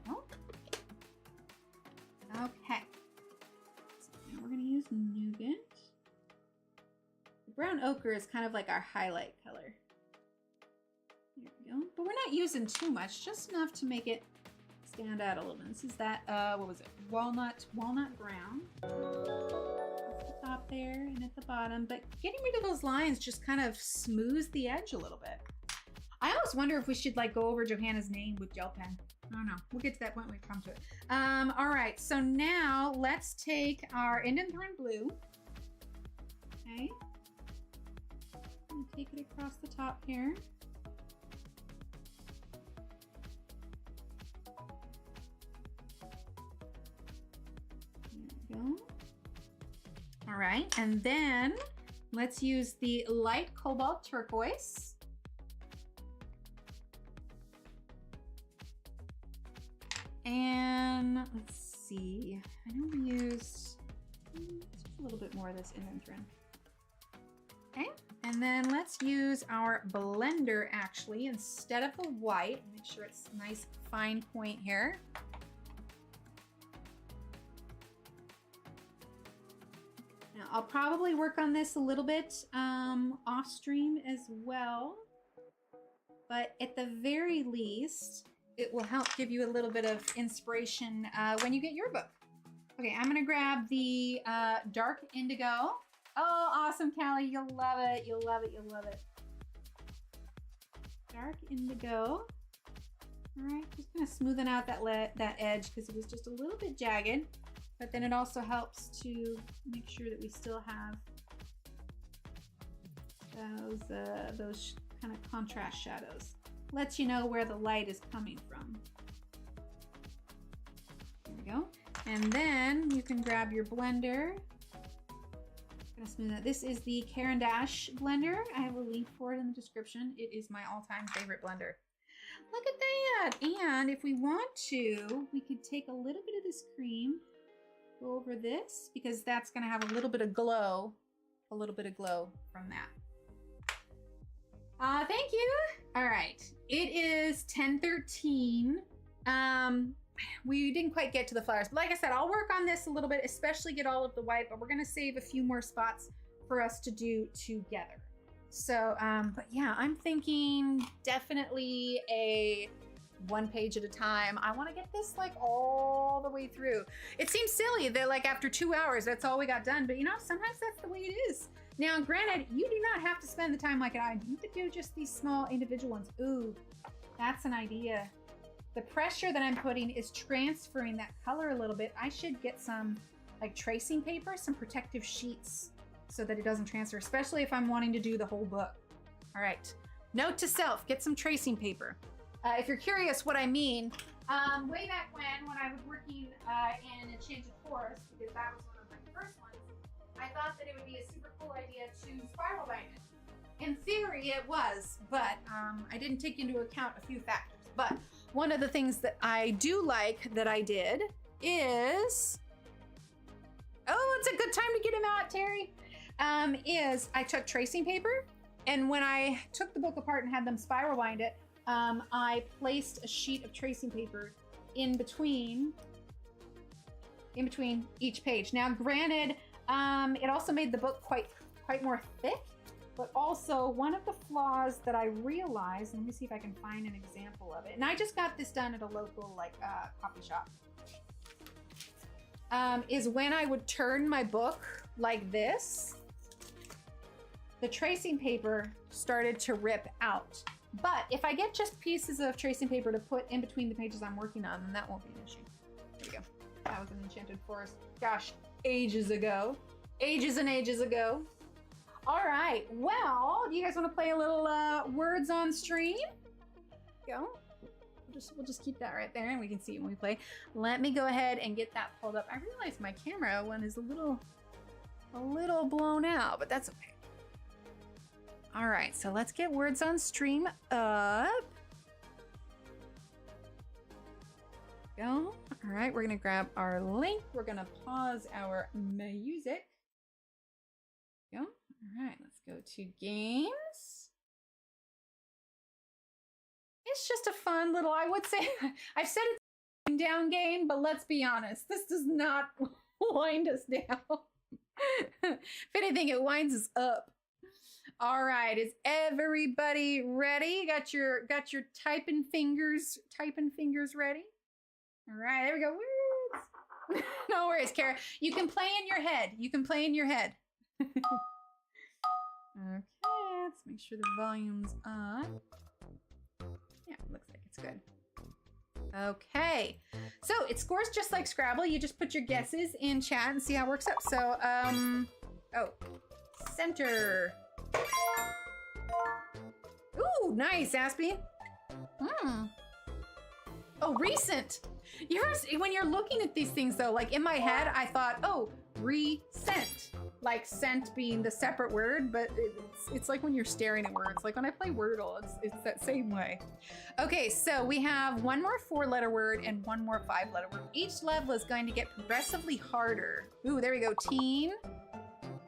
Oh. Okay. So now we're going to use nougat. The brown ochre is kind of like our highlight color. There we go. But we're not using too much, just enough to make it stand out a little bit. This is that, what was it? Walnut brown. At the top there and at the bottom. But getting rid of those lines just kind of smooths the edge a little bit. I always wonder if we should like go over Johanna's name with gel pen. I don't know. We'll get to that point when we come to it. All right, so now let's take our Indanthrone blue. Okay. And take it across the top here. Go. All right, and then let's use the light cobalt turquoise. And let's see, I know we used a little bit more of this Indanthrone. Okay, and then let's use our blender actually instead of the white. Make sure it's a nice fine point here. I'll probably work on this a little bit off stream as well, but at the very least, it will help give you a little bit of inspiration when you get your book. Okay, I'm gonna grab the dark indigo. Oh, awesome, Callie, you'll love it, you'll love it, you'll love it. Dark indigo. All right, just kind of smoothing out that edge because it was just a little bit jagged. But then it also helps to make sure that we still have those kind of contrast shadows. Lets you know where the light is coming from. There we go. And then you can grab your blender. I'm gonna smooth that. This is the Caran d'Ache blender. I have a link for it in the description. It is my all-time favorite blender. Look at that! And if we want to, we could take a little bit of this cream, go over this, because that's going to have a little bit of glow from that. Thank you. All right, it is 10:13. We didn't quite get to the flowers, but like I said, I'll work on this a little bit, especially get all of the white, but we're going to save a few more spots for us to do together. So, but yeah, I'm thinking definitely a one page at a time. I want to get this like all the way through. It seems silly that like after 2 hours, that's all we got done. But you know, sometimes that's the way it is. Now, granted, you do not have to spend the time like I do. You could do just these small individual ones. Ooh, that's an idea. The pressure that I'm putting is transferring that color a little bit. I should get some like tracing paper, some protective sheets so that it doesn't transfer, especially if I'm wanting to do the whole book. All right, note to self, get some tracing paper. If you're curious what I mean, way back when I was working in Enchanted Forest, because that was one of my first ones, I thought that it would be a super cool idea to spiral bind it. In theory, it was, but I didn't take into account a few factors. But one of the things that I do like that I did is, oh, it's a good time to get him out, Terry, is I took tracing paper And when I took the book apart and had them spiral bind it, I placed a sheet of tracing paper in between each page. Now, granted, it also made the book quite more thick, but also one of the flaws that I realized, let me see if I can find an example of it. And I just got this done at a local coffee shop. Is when I would turn my book like this, the tracing paper started to rip out. But if I get just pieces of tracing paper to put in between the pages I'm working on, then that won't be an issue. There you go. That was an enchanted forest. Gosh, ages ago. Ages and ages ago. All right, well, do you guys want to play a little words on stream? Go. We'll just keep that right there and we can see it when we play. Let me go ahead and get that pulled up. I realize my camera one is a little blown out, but that's okay. All right, so let's get words on stream up. Go. All right, we're gonna grab our link. We're gonna pause our music. Go. All right, let's go to games. It's just a fun little, I would say, I've said it's a wind down game, but let's be honest, this does not wind us down. If anything, it winds us up. All right, is everybody ready? Got your typing fingers ready? All right, there we go. Words. No worries, Kara. You can play in your head. Okay, let's make sure the volume's up. Yeah, looks like it's good. Okay, so it scores just like Scrabble. You just put your guesses in chat and see how it works out. So, oh, center. Ooh, nice, Aspie. Oh, recent. When you're looking at these things though, like in my head, I thought, oh, recent. Like scent being the separate word, but it's like when you're staring at words. Like when I play Wordle, it's that same way. Okay, so we have one more 4-letter word and one more 5-letter word. Each level is going to get progressively harder. Ooh, there we go, teen.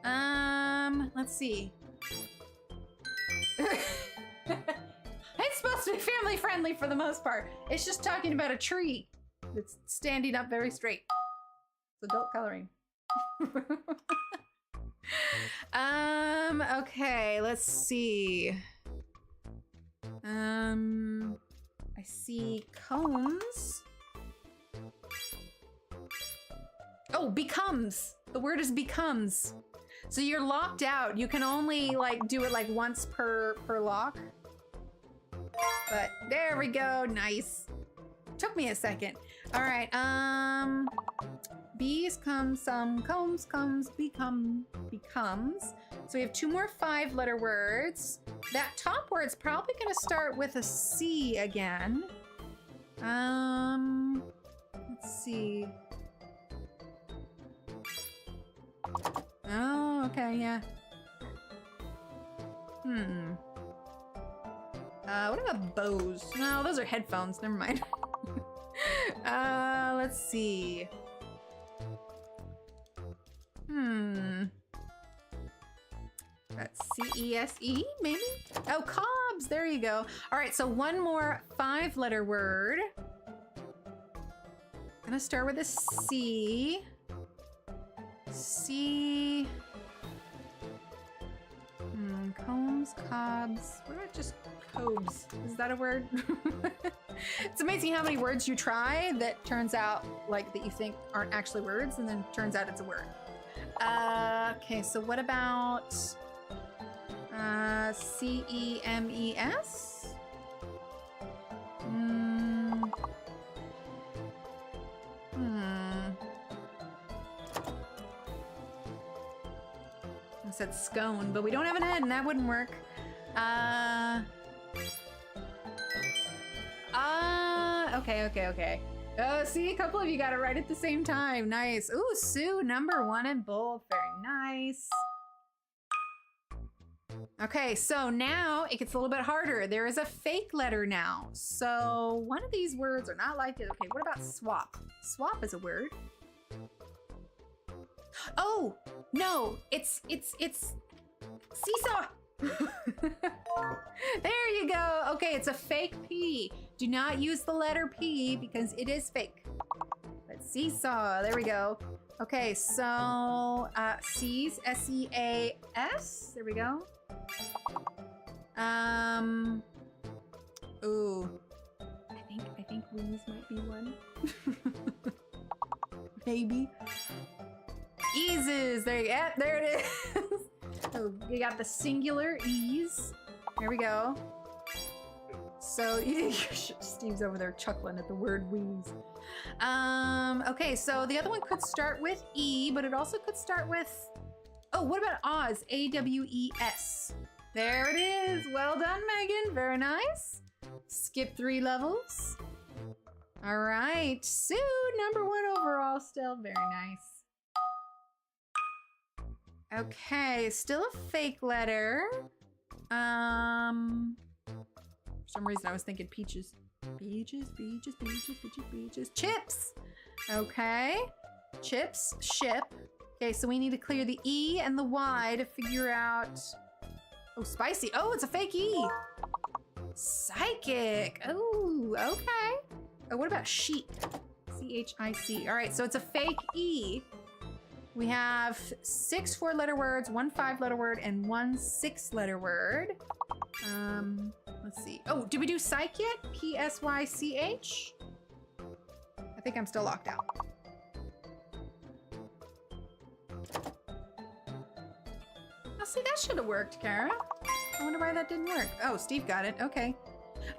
Let's see. It's supposed to be family friendly for the most part. It's just talking about a tree that's standing up very straight. It's adult coloring. Okay, let's see. I see combs. Oh, becomes. The word is becomes. So you're locked out. You can only like do it like once per lock. But there we go. Nice. Took me a second. All right. Bees come, some combs comes, become, becomes. So we have 2 more 5-letter words. That top word's probably gonna start with a C again. Let's see. Oh, okay, yeah. What about bows? No, those are headphones. Never mind. Let's see. That's C-E-S-E, maybe? Oh, cobs. There you go. All right, so one more 5-letter word. Gonna start with a C. C. Combs, cobs. What about just cobes? Is that a word? It's amazing how many words you try that turns out like that you think aren't actually words, and then turns out it's a word. Okay, so what about C-E-M-E-S? I said scone, but we don't have an N, that wouldn't work. Okay. Oh, see, a couple of you got it right at the same time. Nice. Ooh, Sue, number 1 in bold. Very nice. Okay, so now it gets a little bit harder. There is a fake letter now. So one of these words are not like it. Okay, what about swap? Swap is a word. Oh, no, it's seesaw. There you go. Okay, it's a fake P. Do not use the letter P because it is fake. But seesaw, there we go. Okay, so C's, S-E-A-S. There we go. Ooh. I think wings might be one. Maybe. Eases. There you go. There it is. Oh, you got the singular ease. There we go. So Steve's over there chuckling at the word wheeze. Okay, so the other one could start with E, but it also could start with, oh, what about Oz? A-W-E-S. There it is. Well done, Megan. Very nice. Skip 3 levels. All right, Sue, #1 overall still. Very nice. Okay, still a fake letter. For some reason I was thinking peaches. Peaches. Chips! Okay. Chips, ship. Okay, so we need to clear the E and the Y to figure out... Oh, spicy. Oh, it's a fake E! Psychic! Oh, okay. Oh, what about sheep? C-H-I-C. All right, so it's a fake E. We have 6 4-letter words, 1 5-letter word, and 1 6-letter word. Let's see. Oh, did we do psych yet? P-S-Y-C-H? I think I'm still locked out. Oh, see, that should have worked, Kara. I wonder why that didn't work. Oh, Steve got it. Okay.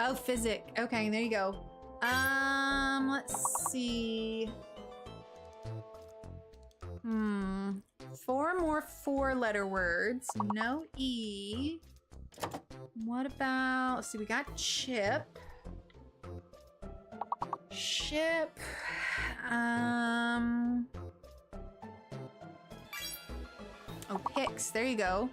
Oh, physic. Okay, there you go. Let's see. 4 more 4-letter words. No E. What about, let's see, we got chip. Ship. Oh, Hicks. There you go.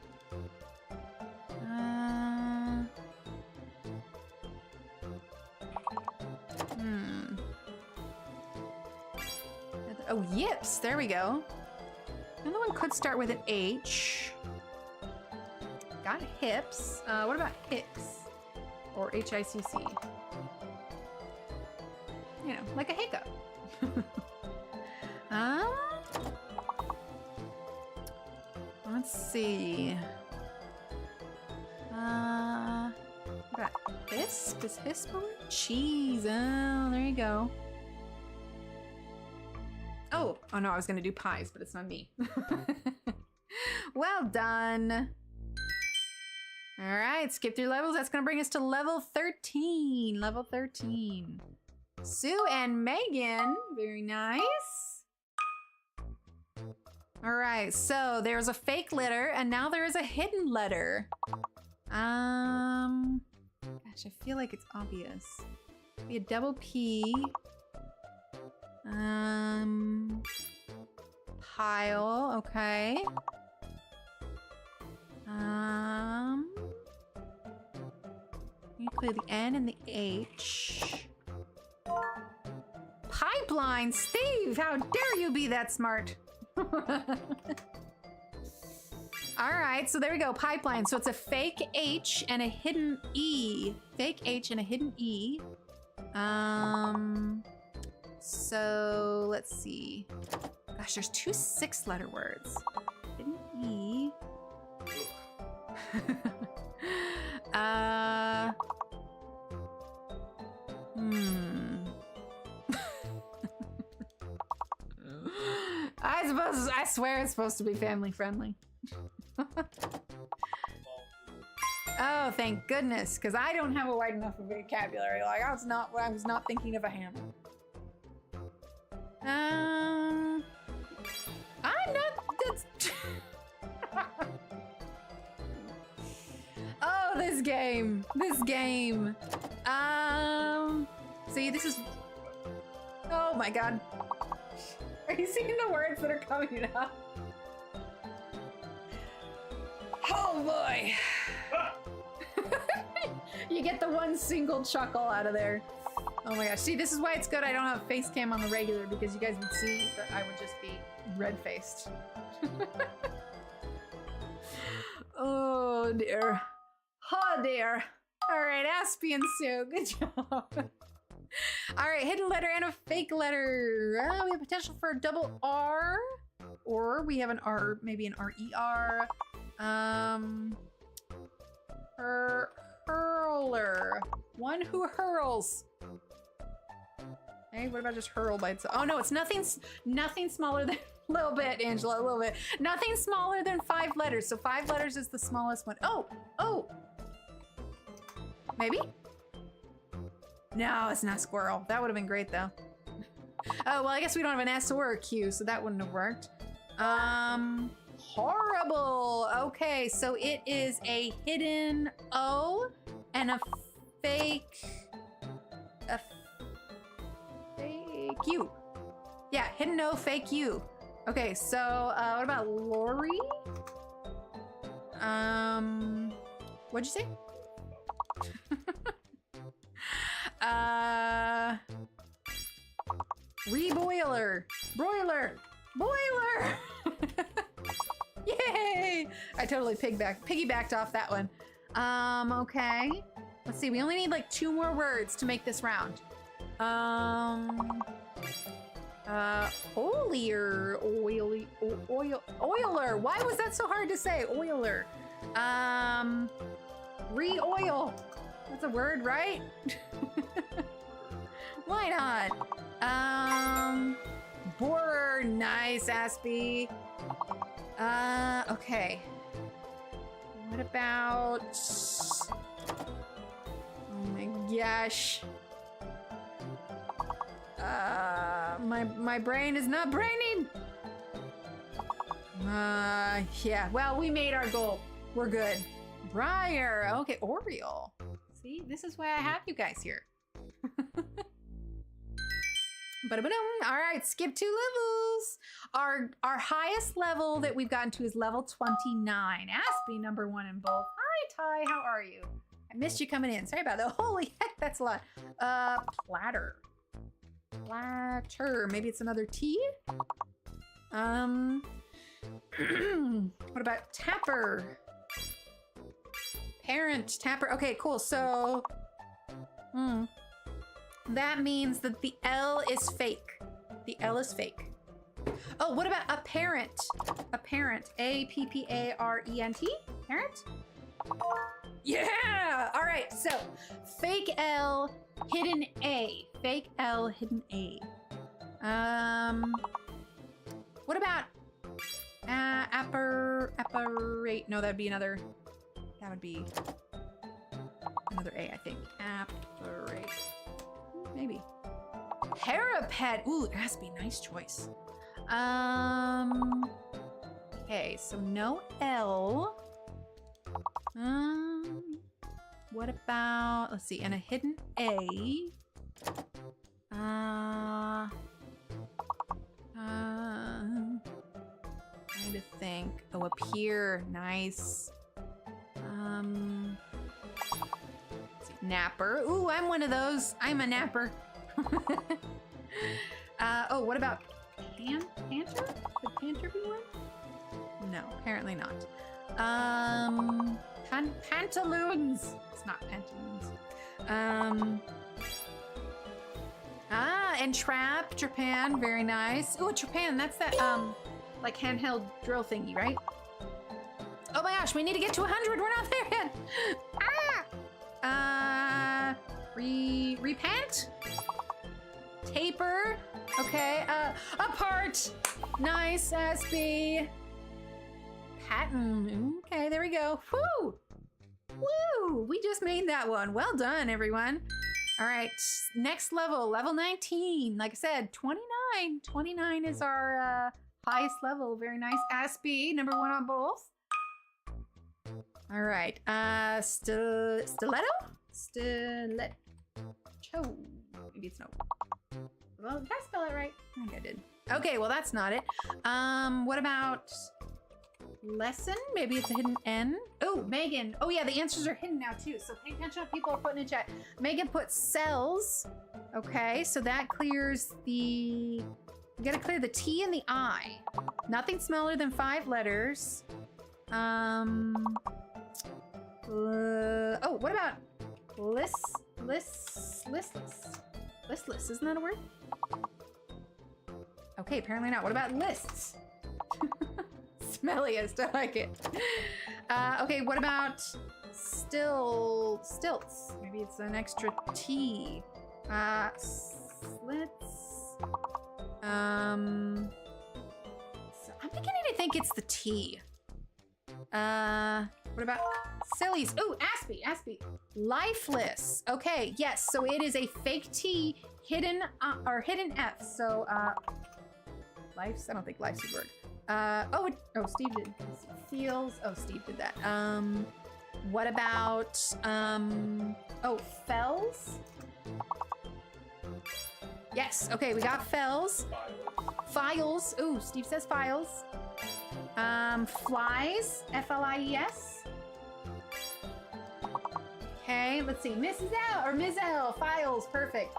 Oh, yips. There we go. Another one could start with an H. Got hips. What about Hicks? Or H-I-C-C? You know, like a hiccup. Let's see. What about hisp? Is hisp a word? Cheese. Oh, there you go. Oh no, I was gonna do pies, but it's not me. Well done. All right, skip through levels. That's gonna bring us to level 13. Level 13. Sue and Megan, very nice. All right, so there's a fake letter, and now there is a hidden letter. Gosh, I feel like it's obvious. Be a double P. Pile, okay. You clear the N and the H. Pipeline, Steve, how dare you be that smart? All right, so there we go, pipeline. So it's a fake H and a hidden E. Fake H and a hidden E. So let's see. Gosh, there's 2 6-letter words. Hidden E. I swear it's supposed to be family friendly. Oh, thank goodness, because I don't have a wide enough vocabulary. Like I was not thinking of a hammer. I'm not. That's. Oh, this game. See, this is. Oh my god. Are you seeing the words that are coming up? Oh boy. You get the one single chuckle out of there. Oh my gosh. See, this is why it's good I don't have face cam on the regular, because you guys would see that I would just be red-faced. Oh, Oh dear. Oh dear. All right, Aspie and Sue, good job. All right, hidden letter and a fake letter. We have potential for a double R, or we have an R, maybe an R-E-R. Hurler. One who hurls. Hey, what about just hurl by itself? Oh no, it's nothing smaller than a little bit, Angela, a little bit. Nothing smaller than 5 letters. So 5 letters is the smallest one. Oh. Maybe? No, it's not squirrel. That would have been great though. Oh, well, I guess we don't have an S or a Q, so that wouldn't have worked. Horrible. Okay, so it is a hidden O and a fake U. Yeah, hidden O, fake U. Okay, so what about Lori? What'd you say? Reboiler. Broiler. Boiler. Yay! I totally piggybacked off that one. Okay. Let's see, we only need like 2 more words to make this round. Oilier. Oiler. Why was that so hard to say? Oiler. Re-oil. That's a word, right? Why not? Borer. Nice, Aspie. Okay. What about... Oh my gosh. My brain is not braining. Yeah, well, we made our goal. We're good. Briar. Okay, Oriole. See, this is why I have you guys here. Ba-da-ba-dum. All right, skip 2 levels. Our highest level that we've gotten to is level 29. Aspie number 1 in both. Hi, Ty, how are you? I missed you coming in. Sorry about that. Holy heck, that's a lot. Platter. Platter. Maybe it's another T? What about Tapper? Parent, Tapper. Okay, cool. So, that means that the L is fake. The L is fake. Oh, what about apparent? Apparent. A-P-P-A-R-E-N-T? Parent? Yeah! All right, so fake L, hidden A. Fake L, hidden A. What about apparate? No, that'd be another. That would be another A, I think. Apparate. Maybe. Parapet. Ooh, Aspie, nice choice. Okay, so no L. What about, let's see, and a hidden A. Trying to think. Oh, appear. Nice. Let's see, napper. Ooh, I'm one of those. I'm a napper. Oh, what about Panter? Could Panter be one? No, apparently not. Pantaloons. It's not pantaloons. Entrap, Japan, very nice. Ooh, Japan, that's that, like handheld drill thingy, right? Oh my gosh, we need to get to 100, we're not there yet! Repent? Taper, okay, apart! Nice, Aspie. Patent, okay, there we go. Woo! Woo! We just made that one. Well done, everyone. All right, next level, level 19. Like I said, 29. 29 is our highest level. Very nice. Aspie, number 1 on both. All right, stiletto? Stiletto. Maybe it's no. Well, did I spell it right? I think I did. Okay, well, that's not it. What about lesson? Maybe it's a hidden N. Oh, Megan. Oh yeah, the answers are hidden now too. So pay attention to what people are putting in chat. Megan put cells. Okay, so that clears the... You gotta clear the T and the I. Nothing smaller than 5 letters. Oh, what about listless? Listless, isn't that a word? Okay, apparently not. What about lists? Smelliest, I like it. Okay, what about stilts? Maybe it's an extra T. Slits. So I'm beginning to think it's the T. What about sillies? Oh, Aspie. Lifeless. Okay, yes. So it is a fake T, hidden F. So life's. I don't think life's a word. Steve did. Feels. Oh, Steve did that. What about fells? Yes. Okay, we got fells. Files. Ooh, Steve says files. Flies. F-L-I-E-S. Okay, let's see. Mrs. L or Ms. L. Files. Perfect.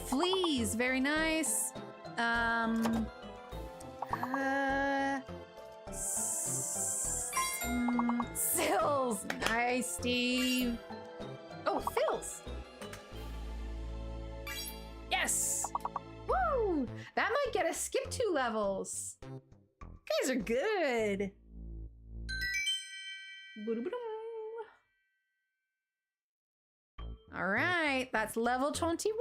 Fleas. Very nice. Sills. Nice, Steve. Oh, fills. Yes. Woo! That might get us skip 2 levels. You guys are good. All right, that's level 21.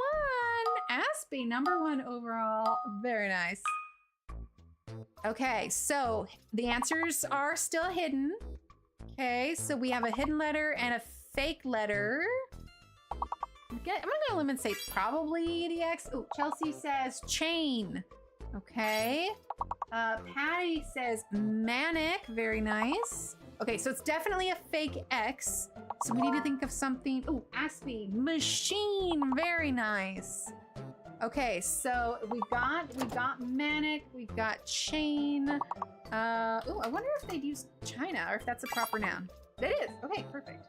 Aspie, number 1 overall. Very nice. Okay, so the answers are still hidden. Okay, so we have a hidden letter and a fake letter. I'm gonna go limit and say probably the X. Oh, Chelsea says chain. Okay. Patty says manic. Very nice. Okay, so it's definitely a fake X. So we need to think of something. Oh, Aspie, machine. Very nice. Okay, so we got manic. We've got chain. I wonder if they'd use China or if that's a proper noun. It is. Okay, perfect.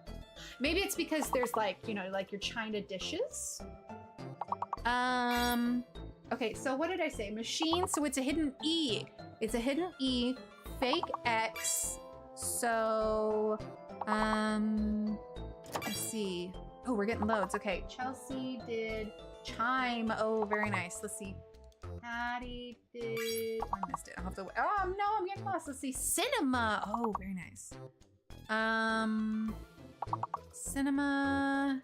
Maybe it's because there's like your China dishes. Okay, so what did I say? Machine, so it's a hidden E. It's a hidden E, fake X. So, let's see. Oh, we're getting loads. Okay, Chelsea did chime. Oh, very nice. Let's see. Patty did, I missed it. I'll have to, oh no, I'm getting lost. Let's see. Cinema. Oh, very nice. Cinema.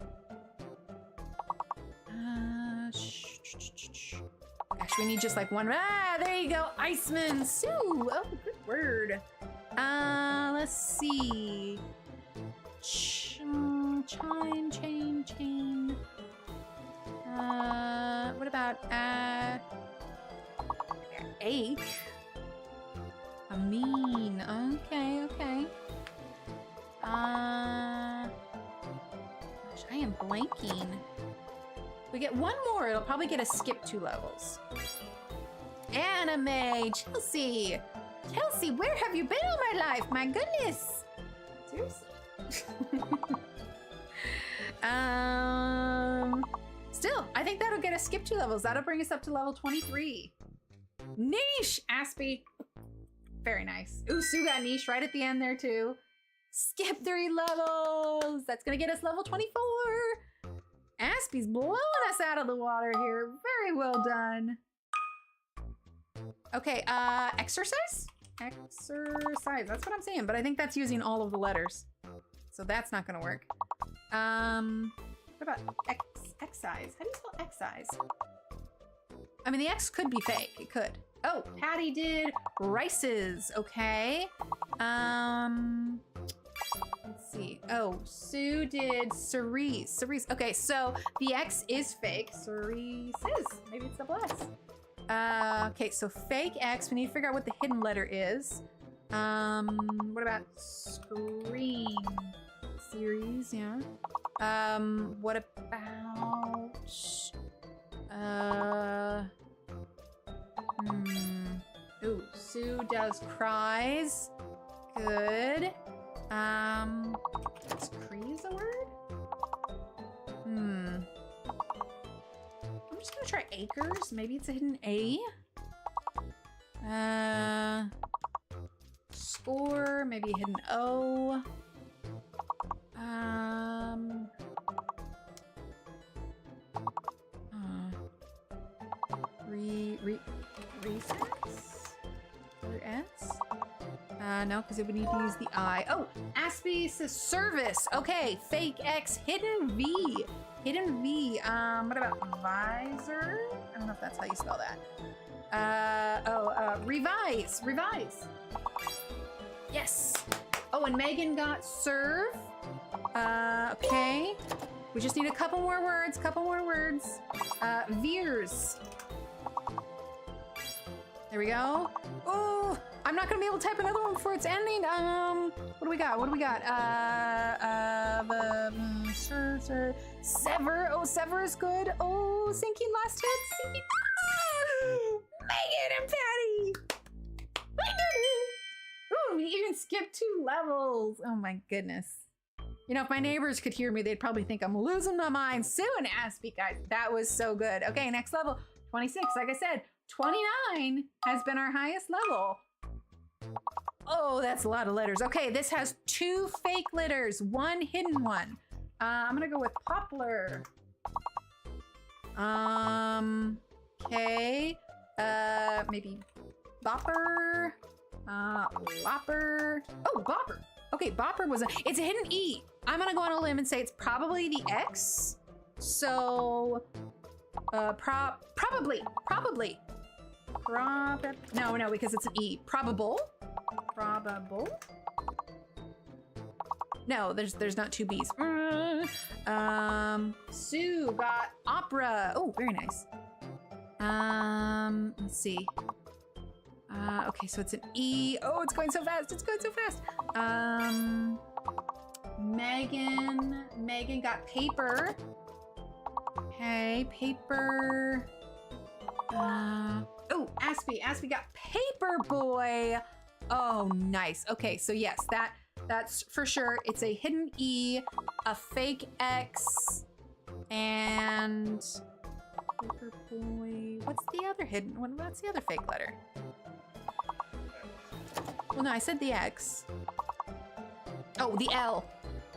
Actually, we need just like one. Ah, there you go. Iceman. Sue. Oh, good word. Let's see. Chain. What about ache? A mean. Okay. Gosh, I am blanking. We get one more, it'll probably get us skip 2 levels. Anime, Chelsea. Chelsea, where have you been all my life? My goodness. Seriously. Still, I think that'll get us skip 2 levels. That'll bring us up to level 23. Niche, Aspie. Very nice. Ooh, Sue got niche right at the end there too. Skip 3 levels. That's gonna get us level 24. Aspie's blowing us out of the water here. Very well done. Okay, exercise? Exercise, that's what I'm saying, but I think that's using all of the letters. So that's not gonna work. What about excise? How do you spell excise? I mean, the X could be fake, it could. Oh, Patty did rices, okay. Let's see. Oh, Sue did cerise. Okay, so the X is fake. Cerises. Maybe it's double S. Okay, so fake X. We need to figure out what the hidden letter is. What about screen? Series, yeah. What about... Ooh, Sue does cries. Good. Is crease a word? I'm just gonna try acres. Maybe it's a hidden A. score, maybe a hidden O. Resets? Other S? No, because it would need to use the I. Oh, Aspie says service. Okay, fake X, hidden V. Hidden V. What about visor? I don't know if that's how you spell that. Revise. Revise. Yes. Oh, and Megan got serve. Okay. We just need a couple more words. Veers. There we go. Oh, I'm not gonna be able to type another one before it's ending. What do we got? Sever. Oh, Sever is good. Oh, sinking last hit. Sinking. Ah! Megan and Patty. We did it. Ooh, we even skipped 2 levels. Oh my goodness. You know, if my neighbors could hear me, they'd probably think I'm losing my mind soon. Aspie, guys, that was so good. Okay, next level, 26. Like I said, 29 has been our highest level. Oh, that's a lot of letters. Okay, this has 2 fake letters, 1 hidden one. I'm gonna go with poplar. Okay. Maybe bopper. Lopper. Oh, bopper. Okay, bopper was it's a hidden E. I'm gonna go on a limb and say it's probably the X. So, probably. No, because it's an E. Probable. No, there's not 2 B's. Sue got opera. Oh, very nice. Let's see. Okay, so it's an E. Oh, it's going so fast. Megan got paper. Okay, paper. Oh, Aspie got paper boy. Oh, nice. Okay, so yes, that's for sure. It's a hidden E, a fake X, and paper boy. What's the other hidden one? What's the other fake letter? Well, no, I said the X. Oh, the L.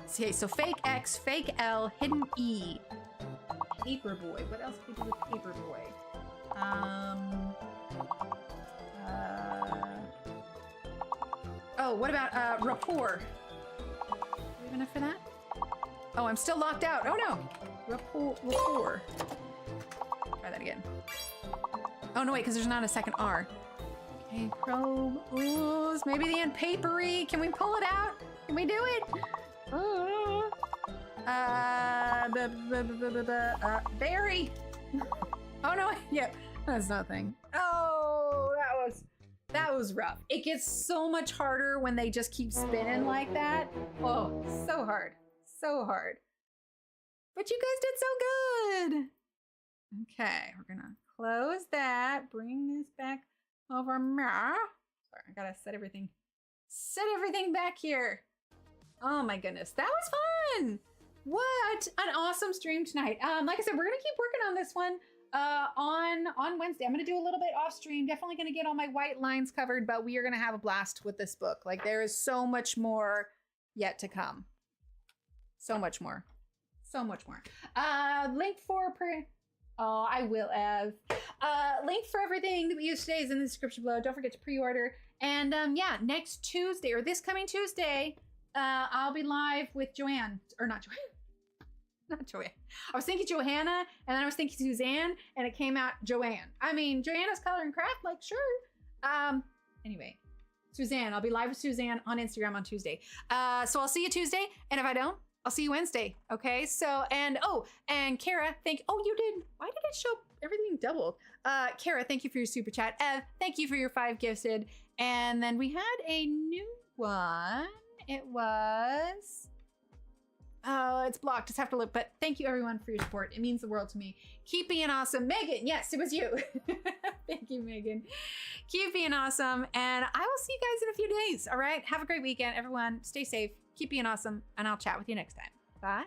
Okay, so fake X, fake L, hidden E. Paperboy. What else could we do with Paperboy? Oh, what about rapport? Do we have enough for that? Oh, I'm still locked out. Oh no. Rapport. Try that again. Oh no, wait, because there's not a second R. Okay, probe. Ooh, maybe the end. Papery. Can we pull it out? Can we do it? Berry. Oh no, yeah, that's nothing. Oh, that was rough. It gets so much harder when they just keep spinning like that. Oh, so hard. But you guys did so good. Okay, we're gonna close that, bring this back over. Sorry, I gotta set everything back here. Oh my goodness, that was fun. What an awesome stream tonight. Like I said, we're gonna keep working on this one on Wednesday. I'm gonna do a little bit off stream, definitely gonna get all my white lines covered, but we are gonna have a blast with this book. Like, there is so much more yet to come. So much more. Link for I will have link for everything that we use today is in the description below. Don't forget to pre-order. And yeah, next Tuesday, or this coming Tuesday, I'll be live with Joanne, or not Joanne. Not Joanne. I was thinking Johanna, and then I was thinking Suzanne, and it came out Joanne. I mean, Joanna's Color and Craft, like, sure. Anyway, Suzanne. I'll be live with Suzanne on Instagram on Tuesday. So I'll see you Tuesday, and if I don't, I'll see you Wednesday. Okay, so, and Kara, you did. Why did it show everything doubled? Kara, thank you for your super chat. Ev, thank you for your 5 gifted. And then we had a new one. It was... Oh, it's blocked. Just have to look. But thank you, everyone, for your support. It means the world to me. Keep being awesome. Megan, yes, it was you. Thank you, Megan. Keep being awesome. And I will see you guys in a few days. All right? Have a great weekend, everyone. Stay safe. Keep being awesome. And I'll chat with you next time. Bye.